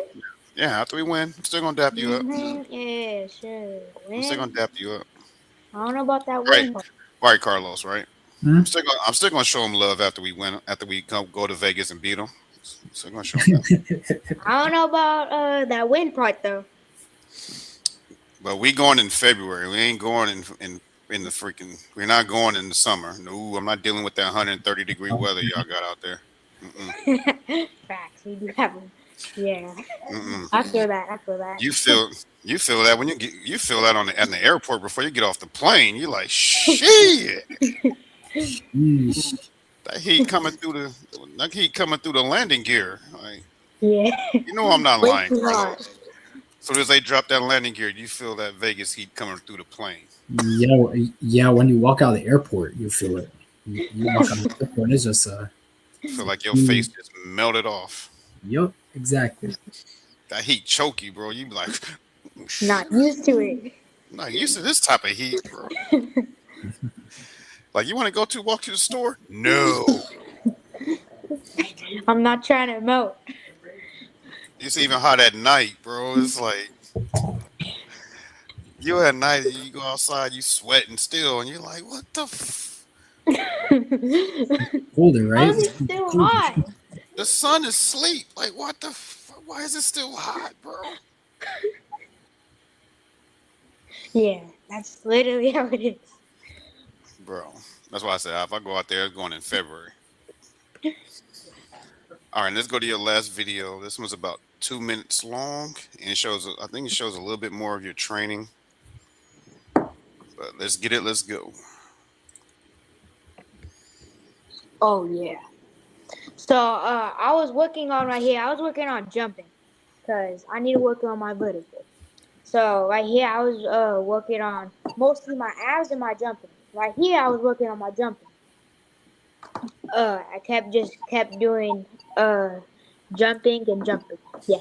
Yeah, after we win, I'm still gonna dap you up. Yeah, sure. I'm still gonna Win. dap you up. I don't know about that Right, win. But right, Carlos. Right. Hmm? I'm still gonna show him love after we win. After we go to Vegas and beat them. Still gonna show him love. I don't know about that win part though. But we going in February. We ain't going in the freaking. We're not going in the summer. No, I'm not dealing with that 130-degree weather y'all got out there. Mm-mm, Facts. We do have them. Yeah. mm-mm. I feel that. I feel that. You feel that when you feel that at the airport before you get off the plane. You're like, shit. Yeesh. That heat coming through the landing gear. Like, Yeah. you know I'm not Way lying, too hot. Carlos. So as they drop that landing gear, you feel that Vegas heat coming through the plane. Yeah. When you walk out of the airport, you feel it. You walk out of the airport, it's just Feel like your face just melted off. Yup, exactly. That heat choke you, bro. You be like, Not used to it. I'm not used to this type of heat, bro. Like, you want to walk to the store? No. I'm not trying to melt. It's even hot at night, bro. It's like you at night, you go outside, you sweating still, and you're like, what the Colder, How right? is it still hot? The sun is asleep. Like, what the why is it still hot, bro? Yeah, that's literally how it is. Bro, that's why I said if I go out there, it's going in February. All right, let's go to your last video. This one's about 2 minutes long, and I think it shows a little bit more of your training. But let's get it. Let's go. Oh yeah. So I was working on right here. I was working on jumping because I need to work on my vertical. So right here I was working on mostly my abs and my jumping. Right here I was working on my jumping. I kept doing jumping and jumping. Yeah.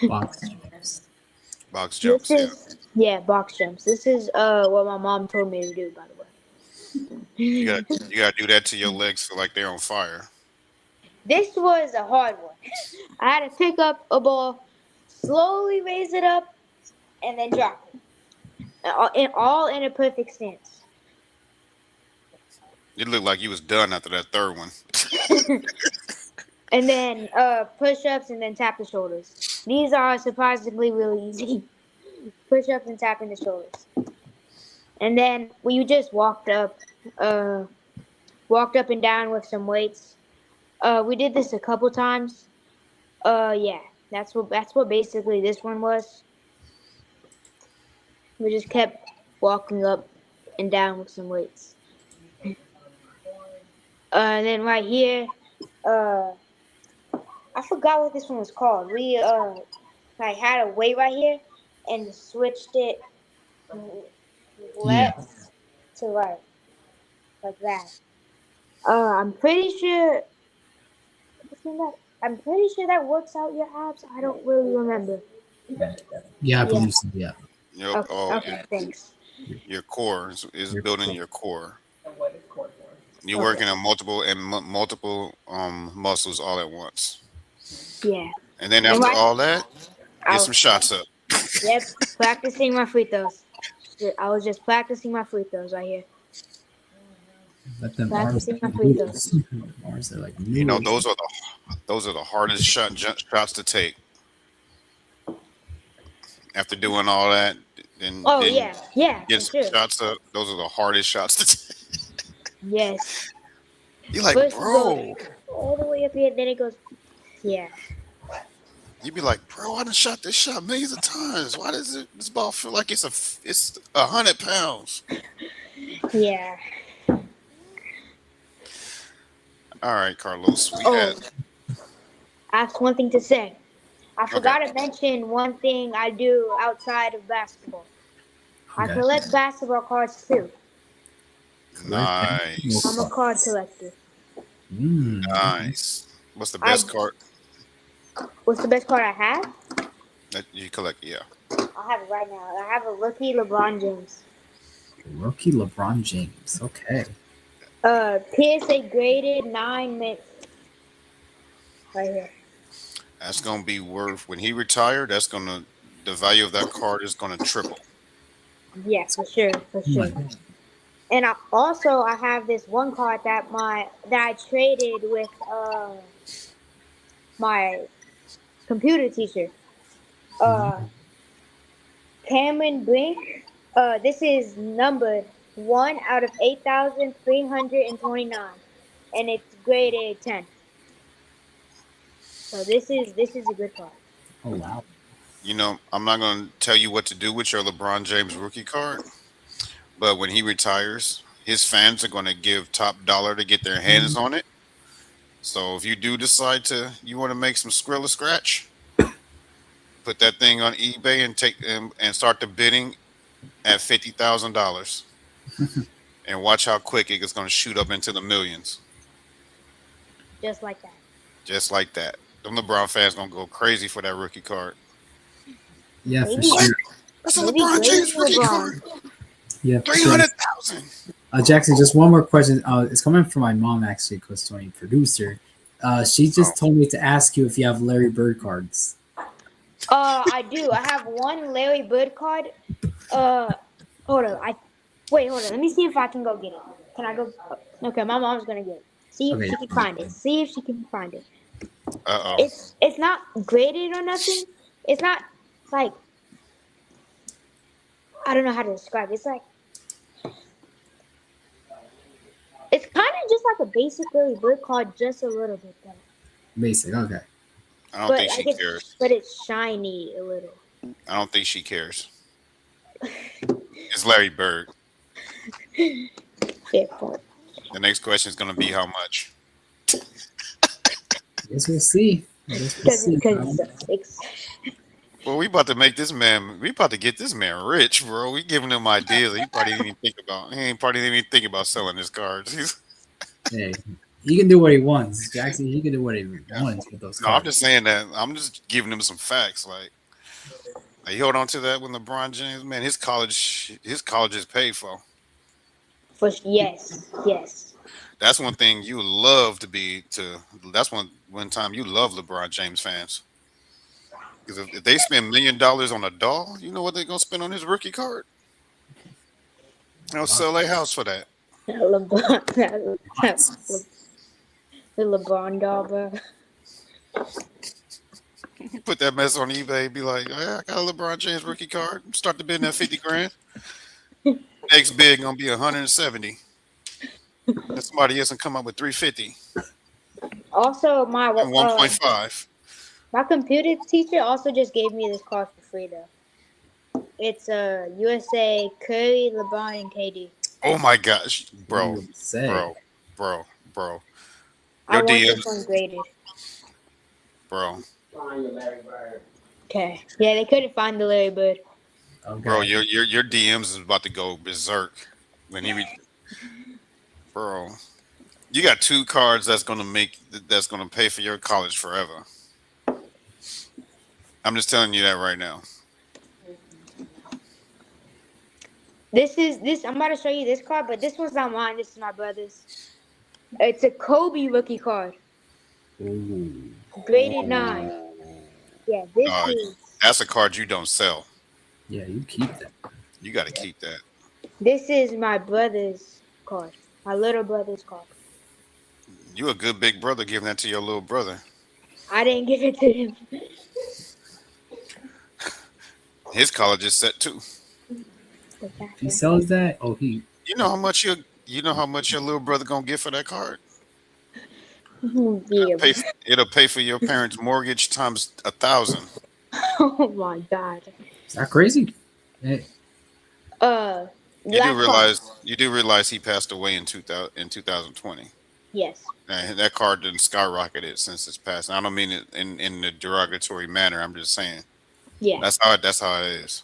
Box jumps. Box jumps. Yeah, box jumps. This is what my mom told me to do, by the way. You gotta do that till your legs feel like they're on fire. This was a hard one. I had to pick up a ball, slowly raise it up, and then drop it. All in a perfect stance. It looked like you was done after that third one. And then push-ups and then tap the shoulders. These are surprisingly really easy. Push-ups and tapping the shoulders. And then you just walked up and down with some weights. We did this a couple times. Yeah, that's what basically this one was. We just kept walking up and down with some weights. And then right here, I forgot what this one was called. We had a weight right here and switched it left to right, like that. I'm pretty sure that works out your abs. I don't really remember. Yeah, I believe so. Yeah. Yep. Okay, Oh, okay, thanks. your core is building your core. And what is core for? You're working on multiple muscles all at once. Yeah. And then after all that, get some shots up. Yep, practicing my free throws. I was just practicing my free throws right here. Let them That's arms the like free throw. noodles. Arms are like noodles. You know, those are the hardest shots to take. After doing all that, Oh then yeah, get for some sure. shots up. Those are the hardest shots to take. Yes. You're like, First it goes bro. all the way up here, then it goes. Yeah. You'd be like, bro, I done shot this shot millions of times. Why does this ball feel like it's 100 pounds? Yeah. All right, Carlos. Oh, I have one thing to say. I Okay. forgot to mention one thing I do outside of basketball. I Okay. collect basketball cards too. Nice. I'm a card collector. Nice. What's the I best card What's the best card I have? that you collect? Yeah. I have it right now. I have a rookie LeBron James. Rookie LeBron James. Okay. PSA graded 9 minutes. Right here. That's gonna be worth when he retired. The value of that card is gonna triple. Yeah, for sure, for sure. And I have this one card that I traded with my computer teacher. Cameron Brink. This is numbered 1 out of 8,329, and it's graded 10. So this is a good card. Oh wow. You know, I'm not gonna tell you what to do with your LeBron James rookie card, but when he retires, his fans are gonna give top dollar to get their hands on it. So if you do decide you want to make some Skrilla scratch, put that thing on eBay and start the bidding at $50,000, and watch how quick it's going to shoot up into the millions, Just like that. just like that. Them LeBron fans gonna go crazy for that rookie card. Yeah, for Maybe. sure. That's a Maybe LeBron Grady James rookie LeBron. card. Yeah, for sure. 300,000. Jackson, just one more question. It's coming from my mom, actually, because Tony, producer. She just told me to ask you if you have Larry Bird cards. I do. I have one Larry Bird card. Hold on. Hold on. Let me see if I can go get it. Can I go? Okay, my mom's gonna get it. See if she can find it. See if she can find it. It's not graded or nothing. It's not like, I don't know how to describe it. It's like, it's kind of just like a basic Larry Bird card, just a little bit better. Basic, okay. I don't think she cares. But it's shiny a little. I don't think she cares. It's Larry Bird. Fair point. The next question is going to be how much. Guess we'll see. Well, we about to make this man. We about to get this man rich, bro. We giving him ideas. He probably didn't even think about. He ain't probably didn't even think about selling his cards. Hey, he can do what he wants, Jackson. He can do what he wants with those cards. No, I'm just saying that. I'm just giving him some facts. Like he held on to that when LeBron James, man, his college is paid for. Yes. That's one thing you love to be to. That's one time you love LeBron James fans. Because if they spend $1 million on a doll, you know what they're gonna spend on his rookie card? They'll sell their house for that. The LeBron doll, bro. You put that mess on eBay, be like, I got a LeBron James rookie card. Start the bidding at 50 grand. Next bid gonna be 170. And somebody else can come up with 350. Also, my 1.5. My computer teacher also just gave me this card for free though. It's USA Curry, LeBron, and KD. Oh my gosh, bro. I Your want DMs, this one graded. bro. Okay. Yeah, they couldn't find the Larry Bird. Okay. Bro, your DMs is about to go berserk when bro. You got 2 cards that's gonna pay for your college forever. I'm just telling you that right now. I'm about to show you this card, but this one's not mine. This is my brother's. It's a Kobe rookie card. Ooh. Graded 9. Yeah, That's a card you don't sell. Yeah, you keep that. You got to keep that. This is my brother's card. My little brother's card. You a good big brother giving that to your little brother. I didn't give it to him. His college is set too. He sells that. Oh, he. You know how much your little brother gonna get for that card? Yeah. It'll pay for your parents' mortgage times 1,000. Oh my God. Is that crazy? Eh, You do realize he passed away in 2020. Yes. And that card didn't skyrocket it since its passing. I don't mean it in a derogatory manner. I'm just saying. Yeah. That's how it is.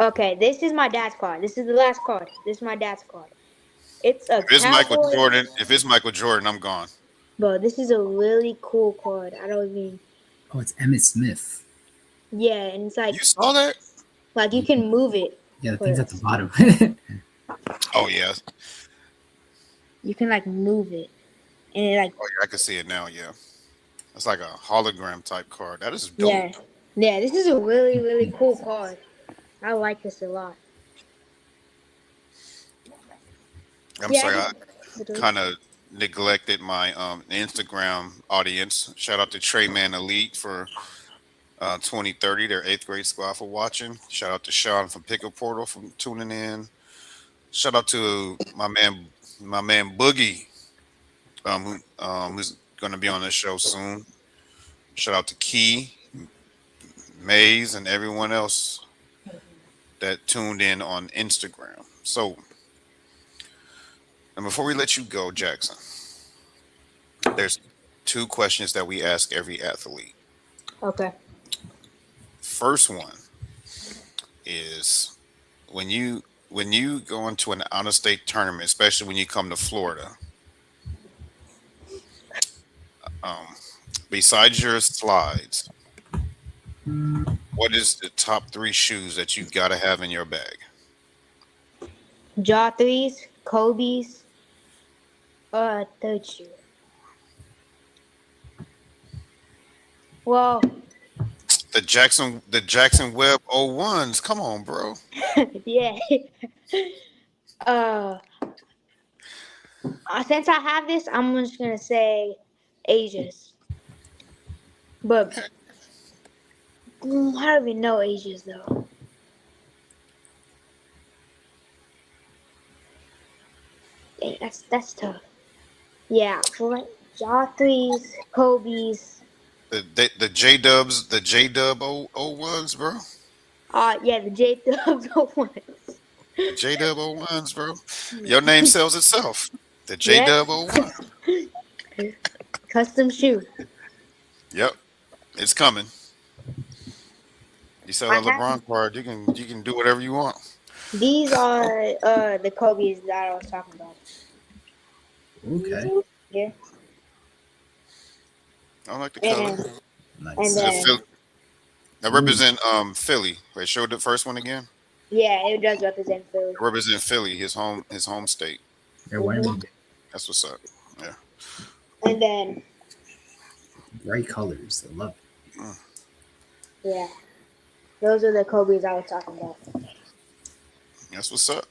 Okay, this is my dad's card. This is the last card. This is my dad's card. It's a If it's Michael Jordan, I'm gone. Bro, this is a really cool card. I don't even. Oh, it's Emmitt Smith. Yeah, and it's like You saw that? like you can move it. Yeah, the thing's at the bottom. Oh yeah. You can like move it, and it like Oh yeah, I can see it now. Yeah, it's like a hologram type card. That is dope. yeah. This is a really really cool card. I like this a lot. I'm sorry, I kind of neglected my Instagram audience. Shout out to Treyman Elite for 2030, their 8th grade squad for watching. Shout out to Sean from Pickup Portal for tuning in. Shout out to my man Boogie, who's going to be on this show soon. Shout out to Key, Maze, and everyone else that tuned in on Instagram. So, and before we let you go, Jackson, there's 2 questions that we ask every athlete. Okay. First one is when you go into an out-of-state tournament, especially when you come to Florida, besides your slides, what is the top 3 shoes that you got to have in your bag? Jaw 3s, Kobe's, third shoe. Well, The Jaxon Webb 01s. Come on, bro. yeah. Since I have this, I'm just gonna say Asia's. But I don't even know Asia's though. Dang, that's tough. Yeah, for like Jaw 3s, Kobe's. The J Dubs, the J Dub 01s, bro. Yeah, the J Dubs ones. J Dub 01s, bro. Your name sells itself. The J Dub 01. Custom shoe. Yep, it's coming. You sell that LeBron card, you can do whatever you want. These are the Kobe's that I was talking about. Okay. Yeah. I like the color. Nice. And then, Now represent Philly. Wait, show the first one again. yeah, it does represent Philly. Represent Philly, his home state. They're wearing That's what's up. Yeah. And then, bright colors. I love it. yeah, those are the Kobe's I was talking about. That's what's up.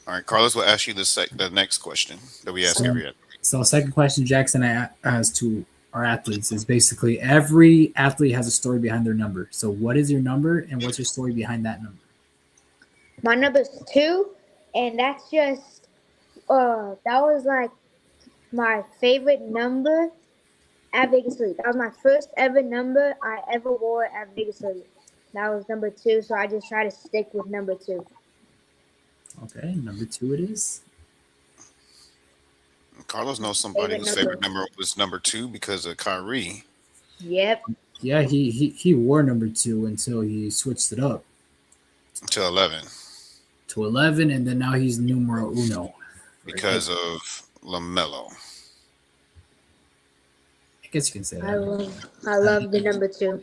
All right, Carlos will ask you the next question that we ask every athlete. So, second question, Jackson asked to our athletes is basically every athlete has a story behind their number. So, what is your number, and what's your story behind that number? My number's 2, and that's just that was like my favorite number at Vegas Elite. That was my first ever number I ever wore at Vegas Elite. That was number 2, so I just try to stick with number 2. Okay, number 2 it is. Carlos knows somebody whose favorite number was number 2 because of Kyrie. Yep. Yeah, he wore number 2 until he switched it up To 11. to 11, and then now he's numero uno. Because of LaMelo. I guess you can say I that. love the number 2.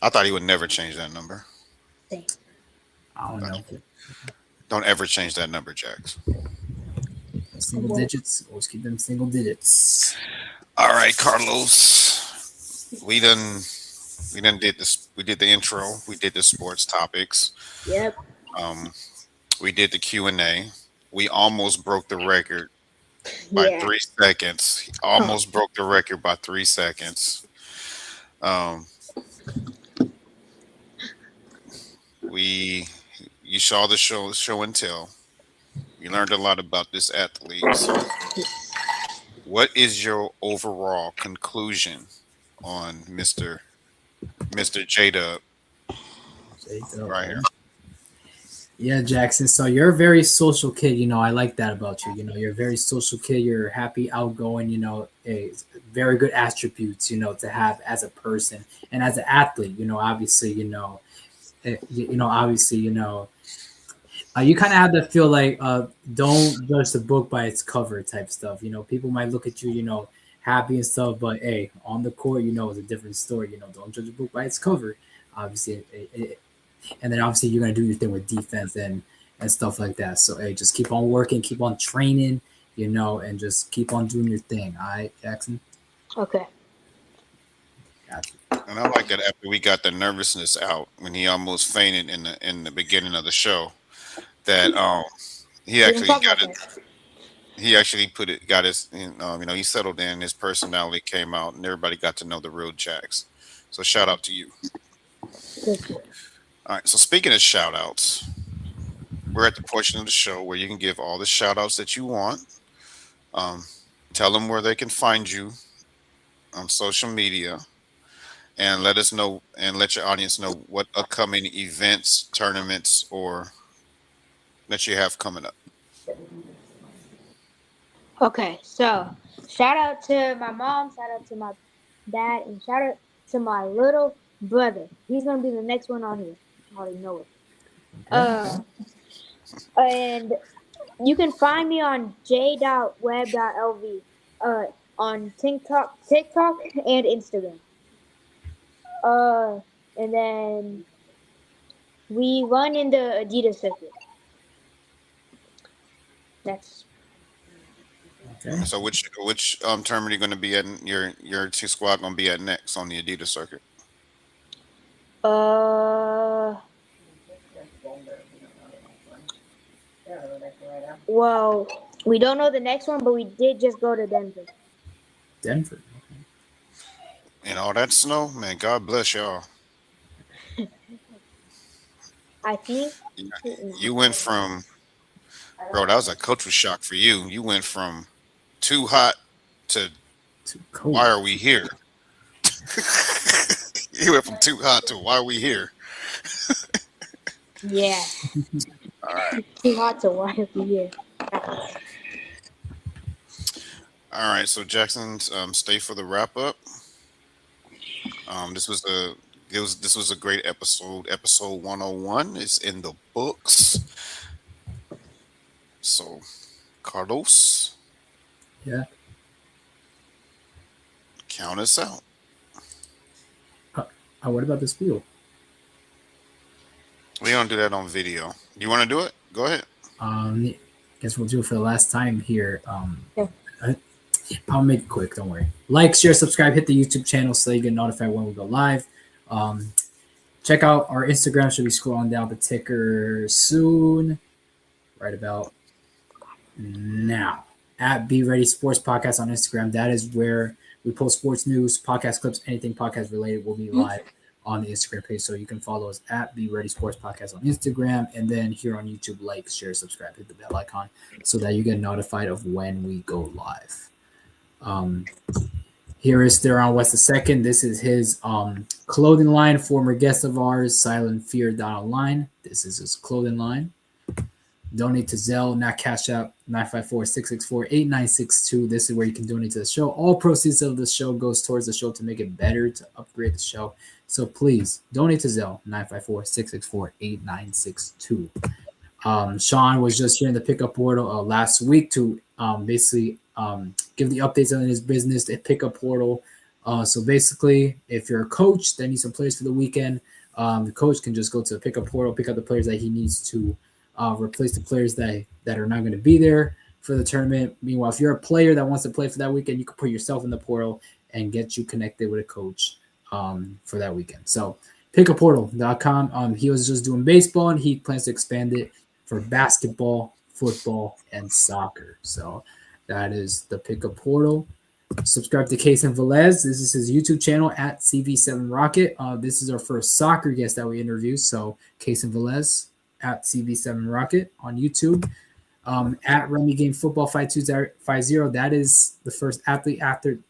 I thought he would never change that number. I don't know. Don't ever change that number, Jax. Single digits. Always keep them single digits. All right, Carlos. We did this. We did the intro. We did the sports topics. Yep. We did the Q&A. We almost broke the record by Yeah. 3 seconds. Almost broke the record by 3 seconds. You saw the show and tell. You learned a lot about this athlete. So what is your overall conclusion on Mr. J-Dub right here? Yeah, Jackson. So you're a very social kid. I like that about you. You're a very social kid. You're happy, outgoing. A very good attributes. To have as a person and as an athlete. Obviously. Obviously. You kind of have to feel like don't judge the book by its cover type stuff. People might look at you, happy and stuff, but hey, on the court, it's a different story. Don't judge a book by its cover. Obviously, and then obviously you're gonna do your thing with defense and stuff like that. So hey, just keep on working, keep on training, and just keep on doing your thing. All right, Jackson. Okay. Gotcha. And I like that after we got the nervousness out when he almost fainted in the beginning of the show, that he actually got it. He actually got his, he settled in. His personality came out, and everybody got to know the real Jax. So shout out to you. All right. So speaking of shout outs, we're at the portion of the show where you can give all the shout outs that you want. Tell them where they can find you on social media, and let us know and let your audience know what upcoming events, tournaments, or that you have coming up. Okay, so shout out to my mom, shout out to my dad, and shout out to my little brother. He's gonna be the next one on here. I already know it. And you can find me on j.web.lv on TikTok and Instagram. And then we run in the Adidas circuit. That's okay. So which tournament are you going to be at? Your two squad going to be at next on the Adidas circuit? Well, we don't know the next one, but we did just go to Denver. Denver. And all that snow, man. God bless y'all. I think You went from, bro. That was a cultural shock for you. You went from too hot to Too cold. why are we here? You went from too hot to why are we here? yeah. All right. Too hot to why are we here? All right. So Jackson, stay for the wrap up. This was a great episode. Episode 101 is in the books. So, Carlos. Yeah. Count us out. What about the spiel? We don't do that on video. You want to do it? Go ahead. Guess we'll do it for the last time here. Yeah. I'll make it quick. Don't worry. Like, share, subscribe, hit the YouTube channel so you get notified when we go live. Check out our Instagram. Should be scrolling down the ticker soon. Right about now. At Be Ready Sports Podcast on Instagram. That is where we post sports news, podcast clips, anything podcast related will be live on the Instagram page. So you can follow us at Be Ready Sports Podcast on Instagram. And then here on YouTube, like, share, subscribe, hit the bell icon so that you get notified of when we go live. Here is Theron West II. This is his clothing line, former guest of ours, Silent Fear Online. This is his clothing line. Donate to Zelle, not Cash App, 954-664-8962. This is where you can donate to the show. All proceeds of the show goes towards the show to make it better, to upgrade the show. So please donate to Zelle, 954-664-8962. Sean was just here in the pickup portal last week to basically give the updates on his business, the pickup portal. So basically, if you're a coach that needs some players for the weekend, the coach can just go to the pickup portal, pick up the players that he needs to replace the players that are not going to be there for the tournament. Meanwhile, if you're a player that wants to play for that weekend, you can put yourself in the portal and get you connected with a coach for that weekend. So pickupportal.com. He was just doing baseball and he plans to expand it for basketball, football, and soccer. So that is the pickup portal. Subscribe to Case and Velez. This is his YouTube channel at CV7 Rocket. This is our first soccer guest that we interviewed. So Case and Velez at CV7 Rocket on YouTube. At Remy Game Football 5250. That is the first athlete actor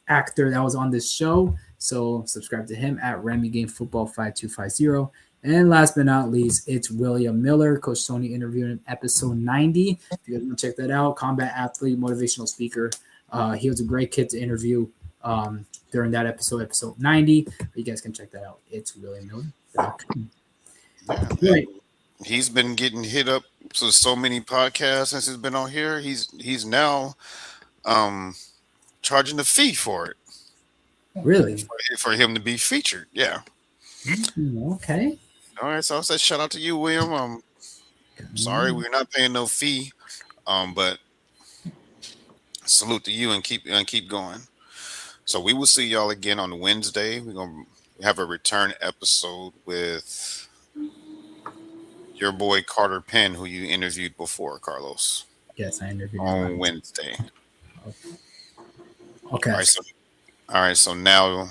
that was on this show. So subscribe to him at Remy Game Football 5250. And last but not least, it's William Miller. Coach Tony interviewed in episode 90. If you guys want to check that out, combat athlete, motivational speaker. He was a great kid to interview during that episode 90. You guys can check that out. It's William Miller. Right. He's been getting hit up to so many podcasts since he's been on here. He's now charging a fee for it. Really? For him to be featured. Yeah. Okay. All right. So I said shout out to you, William. Sorry we're not paying no fee. But salute to you and keep going. So we will see y'all again on Wednesday. We're gonna have a return episode with your boy Carter Penn, who you interviewed before, Carlos. Yes, I interviewed him on Wednesday. Okay. All right. So now,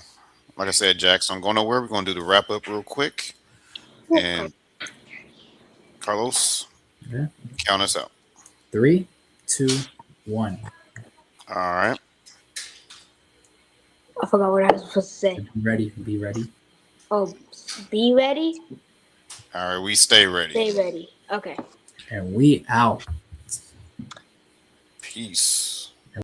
like I said, Jackson, I'm going nowhere. We're going to do the wrap up real quick. And Carlos, count us out. 3, 2, 1. All right. I forgot what I was supposed to say. Be ready. Oh, be ready? All right. We stay ready. Stay ready. Okay. And we out. Peace.